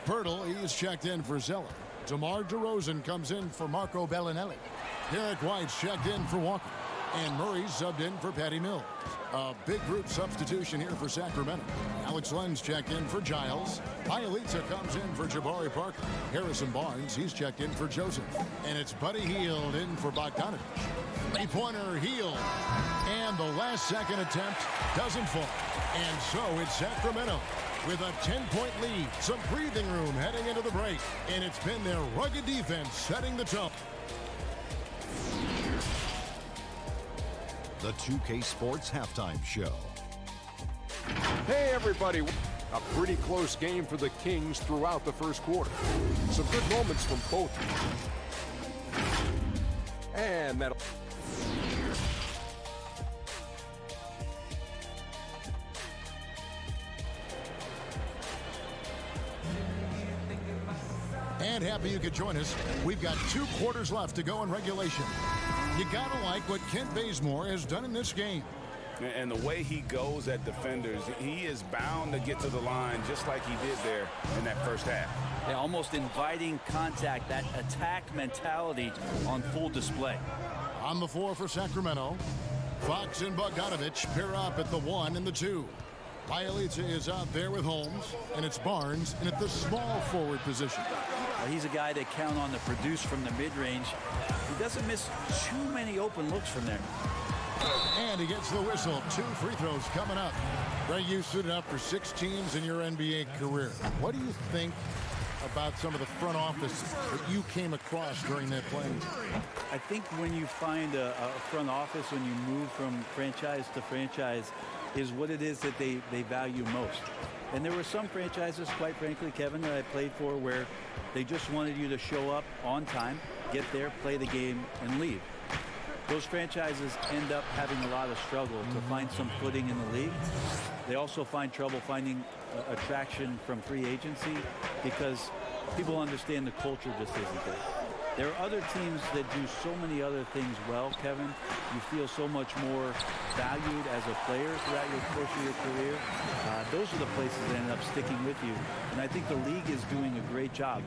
Pirtle, he's checked in for Zeller. DeMar DeRozan comes in for Marco Bellinelli. Derek White's checked in for Walker. And Murray's subbed in for Patty Mills. A big group substitution here for Sacramento. Alex Len's checked in for Giles. Bielitsa comes in for Jabari Parker. Harrison Barnes, he's checked in for Joseph. And it's Buddy Hield in for Bogdanovich. Three-pointer Hield. And the last second attempt doesn't fall. And so it's Sacramento with a 10-point lead. Some breathing room heading into the break. And it's been their rugged defense setting the tone. The 2K Sports Halftime Show. Hey, everybody. A pretty close game for the Kings throughout the first quarter. Some good moments from both. And that'll... And happy you could join us. We've got 2 quarters left to go in regulation. You gotta like what Kent Bazemore has done in this game. And the way he goes at defenders, he is bound to get to the line just like he did there in that first half. Yeah, almost inviting contact, that attack mentality on full display. On the floor for Sacramento, Fox and Bogdanovich pair up at the 1 and the 2. Bielitsa is out there with Holmes, and it's Barnes in at the small forward position. He's a guy they count on to produce from the mid-range. He doesn't miss too many open looks from there. And he gets the whistle. 2 free throws coming up. Greg, you suited up for 6 teams in your NBA career. What do you think about some of the front offices that you came across during that playing time? I think when you find a front office, when you move from franchise to franchise, is what it is that they value most. And there were some franchises, quite frankly, Kevin, that I played for where they just wanted you to show up on time, get there, play the game, and leave. Those franchises end up having a lot of struggle to find some footing in the league. They also find trouble finding attraction from free agency because people understand the culture just isn't there. There are other teams that do so many other things well, Kevin. You feel so much more valued as a player throughout your course of your career. Those are the places that end up sticking with you. And I think the league is doing a great job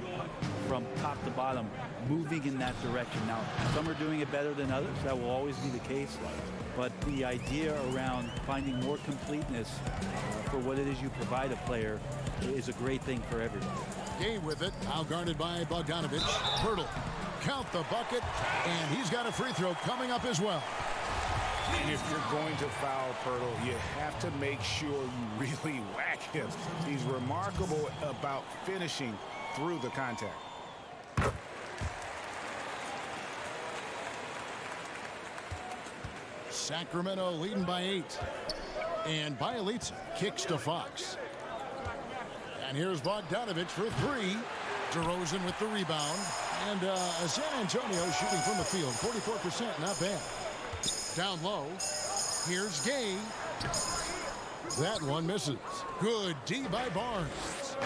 from top to bottom, moving in that direction. Now, some are doing it better than others. That will always be the case. But the idea around finding more completeness for what it is you provide a player is a great thing for everybody. Gay with it, now guarded by Bogdanovich. Pirtle, count the bucket, and he's got a free throw coming up as well. And if you're going to foul Pirtle, you have to make sure you really whack him. He's remarkable about finishing through the contact. Sacramento leading by 8. And Bielitsa kicks to Fox. And here's Bogdanovich for 3. DeRozan with the rebound. And San Antonio shooting from the field. 44%, not bad. Down low. Here's Gay. That one misses. Good D by Barnes.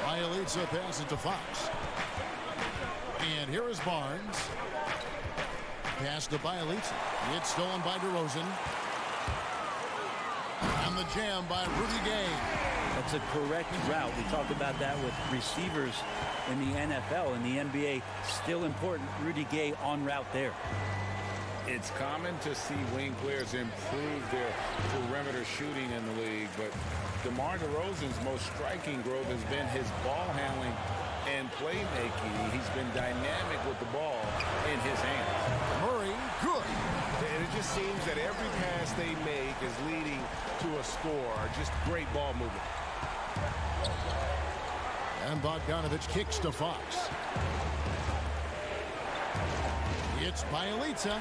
Bielitsa passes to Fox. And here is Barnes. Pass to Bielitsa. It's stolen by DeRozan. And the jam by Rudy Gay. That's a correct route. We talked about that with receivers in the NFL and the NBA. Still important. Rudy Gay en route there. It's common to see wing players improve their perimeter shooting in the league, but DeMar DeRozan's most striking growth has been his ball handling and playmaking. He's been dynamic with the ball in his hands. Murray, good. And it just seems that every pass they make is leading to a score. Just great ball movement. And Bogdanovich kicks to Fox. It's Bielitsa.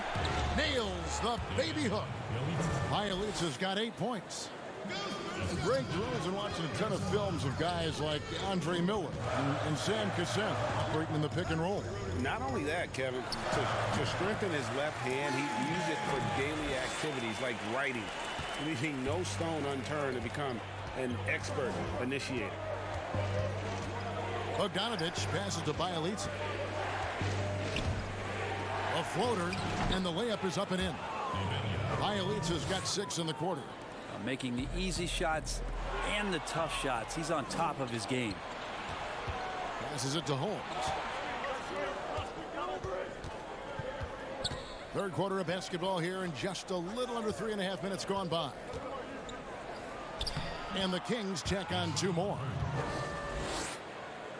Nails the baby hook. Bielitsa's got 8 points. Greg DeRozan watching a ton of films of guys like Andre Miller and Sam Cassell operating in the pick and roll. Not only that, Kevin, to strengthen his left hand, he used it for daily activities like writing, leaving no stone unturned to become an expert initiator. Bogdanovich passes to Bielitsa. A floater, and the layup is up and in. Bielitsa's got 6 in the quarter. Making the easy shots and the tough shots. He's on top of his game. Passes it to Holmes. Third quarter of basketball here, and just a little under 3.5 minutes gone by. And the Kings check on 2 more.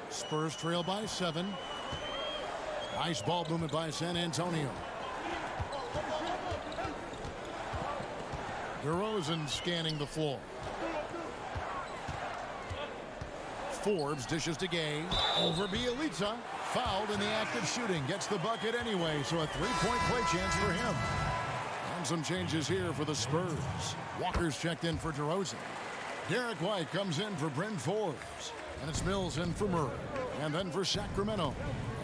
Spurs trail by 7. Nice ball movement by San Antonio. DeRozan scanning the floor. Forbes dishes to Gay. Over Bielitsa. Fouled in the act of shooting. Gets the bucket anyway, so a 3-point play chance for him. And some changes here for the Spurs. Walker's checked in for DeRozan. Derek White comes in for Bryn Forbes. And it's Mills in for Murray. And then for Sacramento,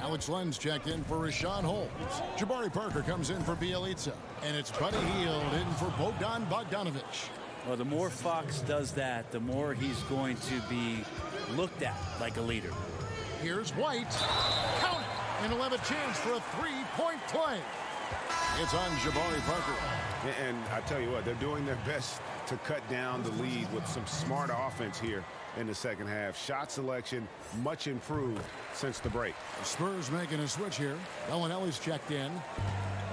Alex Len's checked in for Rashawn Holmes. Jabari Parker comes in for Bielitsa. And it's Buddy Hield in for Bogdanovich. Well, the more Fox does that, the more he's going to be looked at like a leader. Here's White. Count it. And he'll have a chance for a 3-point play. It's on Jabari Parker. And I tell you what, they're doing their best to cut down the lead with some smart offense here in the second half. Shot selection much improved since the break. The Spurs making a switch here. Bellinelli's checked in.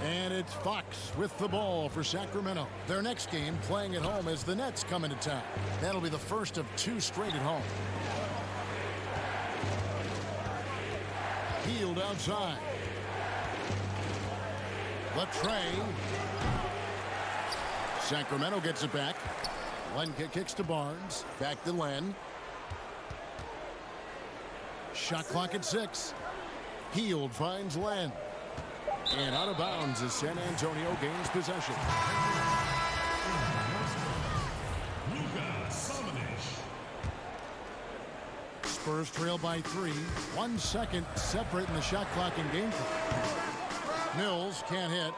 And it's Fox with the ball for Sacramento. Their next game playing at home as the Nets come into town. That'll be the first of 2 straight at home. Hield outside. Latrey. Sacramento gets it back. Len kicks to Barnes. Back to Len. Shot clock at 6. Hield finds Len. And out of bounds as San Antonio gains possession. Spurs trail by 3. 1 second separating the shot clock and game clock. Mills can't hit.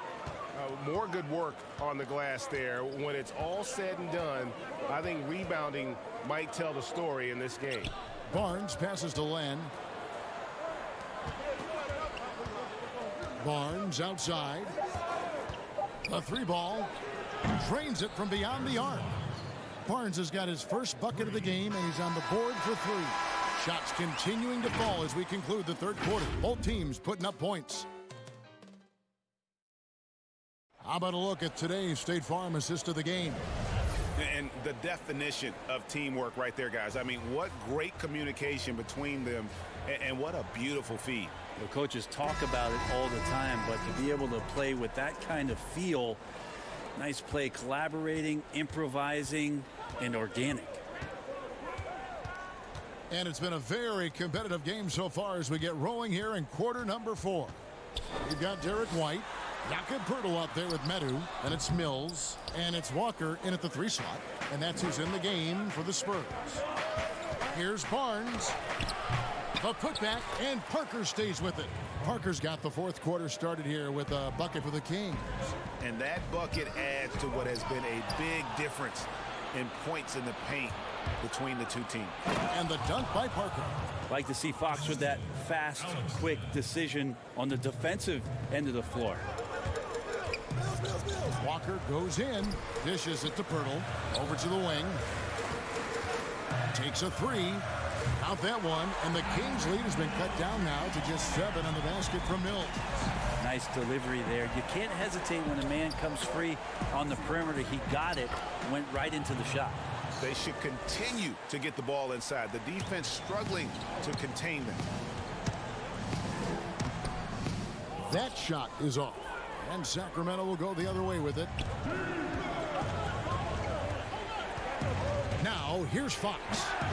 More good work on the glass there. When it's all said and done, I think rebounding might tell the story in this game. Barnes passes to Len. Barnes outside. A 3-ball. Drains it from beyond the arc. Barnes has got his first bucket of the game, and he's on the board for 3. Shots continuing to fall as we conclude the third quarter. Both teams putting up points. How about a look at today's State Farm assist of the game? And the definition of teamwork right there, guys. I mean, what great communication between them, and what a beautiful feed. The coaches talk about it all the time, but to be able to play with that kind of feel, nice play, collaborating, improvising, and organic. And it's been a very competitive game so far as we get rolling here in quarter number 4. We've got Derek White, Jakob Poeltl out there with Medu, and it's Mills, and it's Walker in at the 3 slot, and that's who's in the game for the Spurs. Here's Barnes. A putback, and Parker stays with it. Parker's got the fourth quarter started here with a bucket for the Kings. And that bucket adds to what has been a big difference in points in the paint between the two teams. And the dunk by Parker. Like to see Fox with that fast, quick decision on the defensive end of the floor. Walker goes in, dishes it to Poeltl, over to the wing. Takes a 3. Out that one, and the Kings lead has been cut down now to just 7 on the basket from Mills. Nice delivery there. You can't hesitate when a man comes free on the perimeter. He got it, went right into the shot. They should continue to get the ball inside. The defense struggling to contain them. That shot is off, and Sacramento will go the other way with it. Now, here's Fox.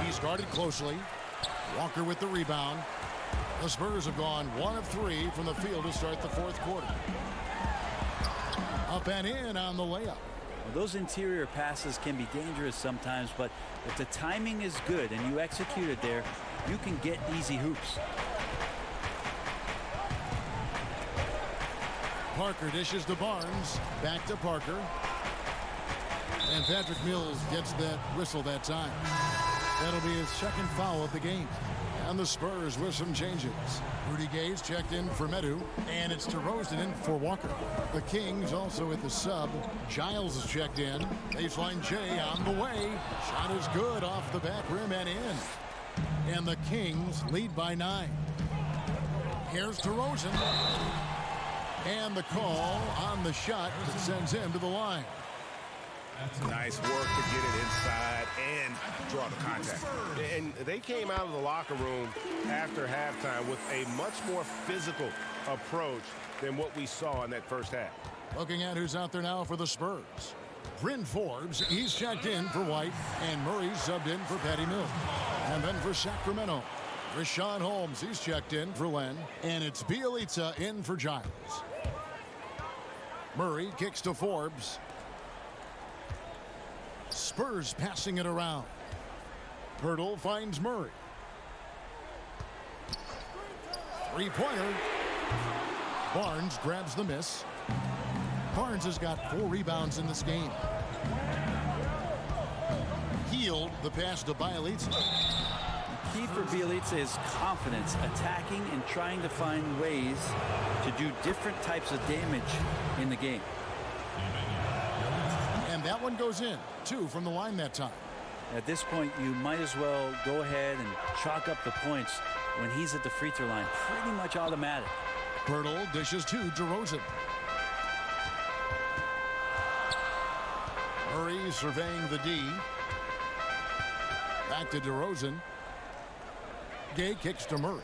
He's guarded closely. Walker with the rebound. The Spurs have gone 1 of 3 from the field to start the fourth quarter. Up and in on the layup. Well, those interior passes can be dangerous sometimes, but if the timing is good and you execute it there, you can get easy hoops. Parker dishes to Barnes. Back to Parker. And Patrick Mills gets that whistle that time. That'll be his second foul of the game. And the Spurs with some changes. Rudy Gay's checked in for Medu, and it's DeRozan in for Walker. The Kings also with the sub. Giles is checked in. Baseline Jay on the way. Shot is good off the back rim and in. And the Kings lead by 9. Here's DeRozan. And the call on the shot that sends him to the line. Nice work to get it inside and draw the contact. And they came out of the locker room after halftime with a much more physical approach than what we saw in that first half. Looking at who's out there now for the Spurs. Bryn Forbes, he's checked in for White, and Murray's subbed in for Patty Mills. And then for Sacramento, Rashawn Holmes, he's checked in for Len, and it's Bielitsa in for Giles. Murray kicks to Forbes. Spurs passing it around. Poeltl finds Murray. 3-pointer. Barnes grabs the miss. Barnes has got 4 rebounds in this game. Healed the pass to Bielitsa. Key for Bielitsa is confidence, attacking and trying to find ways to do different types of damage in the game. And that one goes in. 2 from the line that time. At this point, you might as well go ahead and chalk up the points when he's at the free throw line. Pretty much automatic. Poeltl dishes to DeRozan. Murray surveying the D. Back to DeRozan. Gay kicks to Murray.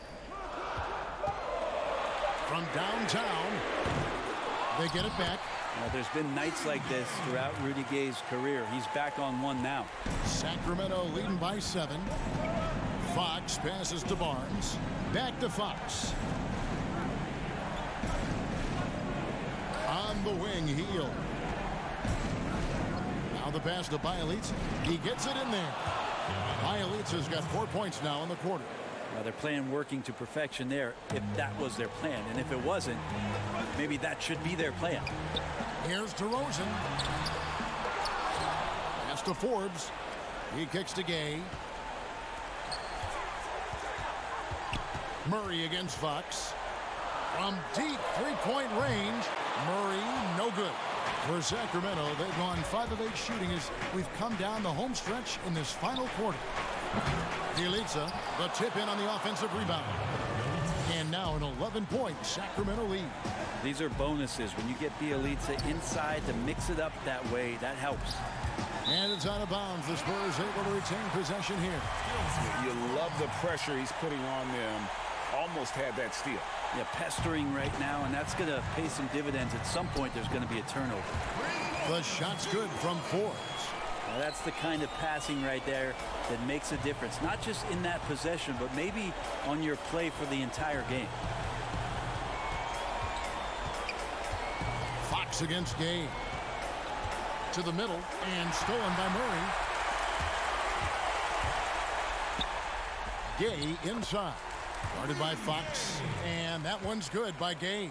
From downtown, they get it back. Now, there's been nights like this throughout Rudy Gay's career. He's back on 1 now. Sacramento leading by 7. Fox passes to Barnes. Back to Fox. On the wing, Heel. Now the pass to Bielitsa. He gets it in there. Bielitsa's got 4 points now in the quarter. Now they're playing working to perfection there, if that was their plan. And if it wasn't, maybe that should be their plan. Here's DeRozan. Pass to Forbes. He kicks to Gay. Murray against Fox. From deep three-point range, Murray, no good. For Sacramento, they've gone 5 of 8 shooting as we've come down the home stretch in this final quarter. Bielitsa, the tip in on the offensive rebound. And now an 11-point Sacramento lead. These are bonuses. When you get Bielitsa inside to mix it up that way, that helps. And it's out of bounds. The Spurs able to retain possession here. You love the pressure he's putting on them. Almost had that steal. Yeah, pestering right now, and that's going to pay some dividends. At some point, there's going to be a turnover. The shot's good from Forbes. Now, that's the kind of passing right there that makes a difference. Not just in that possession, but maybe on your play for the entire game. Fox against Gay. To the middle, and stolen by Murray. Gay inside. Guarded by Fox, and that one's good by Gay.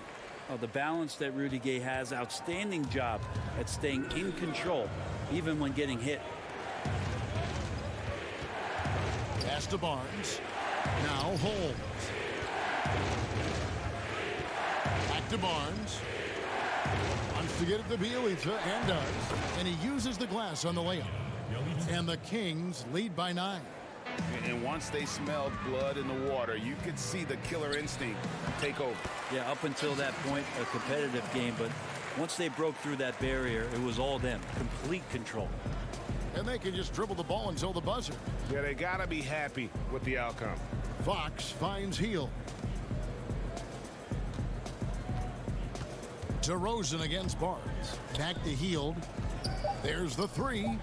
Oh, the balance that Rudy Gay has, outstanding job at staying in control, even when getting hit. Pass to Barnes. Now Holmes. Back to Barnes. Wants to get it to Bielitsa, and does. And he uses the glass on the layup. And the Kings lead by 9. And once they smelled blood in the water, you could see the killer instinct take over. Yeah, up until that point, a competitive game, but once they broke through that barrier, it was all them. Complete control. And they can just dribble the ball until the buzzer. Yeah, they got to be happy with the outcome. Fox finds Hield. DeRozan against Barnes. Back to Hield. There's the 3.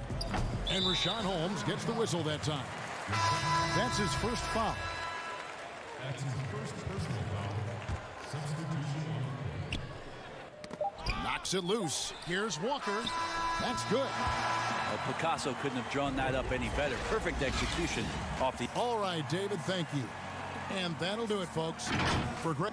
And Rashawn Holmes gets the whistle that time. That's his first foul. That's his first personal foul. Substitution. Knocks it loose. Here's Walker. That's good. Well, Picasso couldn't have drawn that up any better. Perfect execution off the... All right, David, thank you. And that'll do it, folks. For Greg.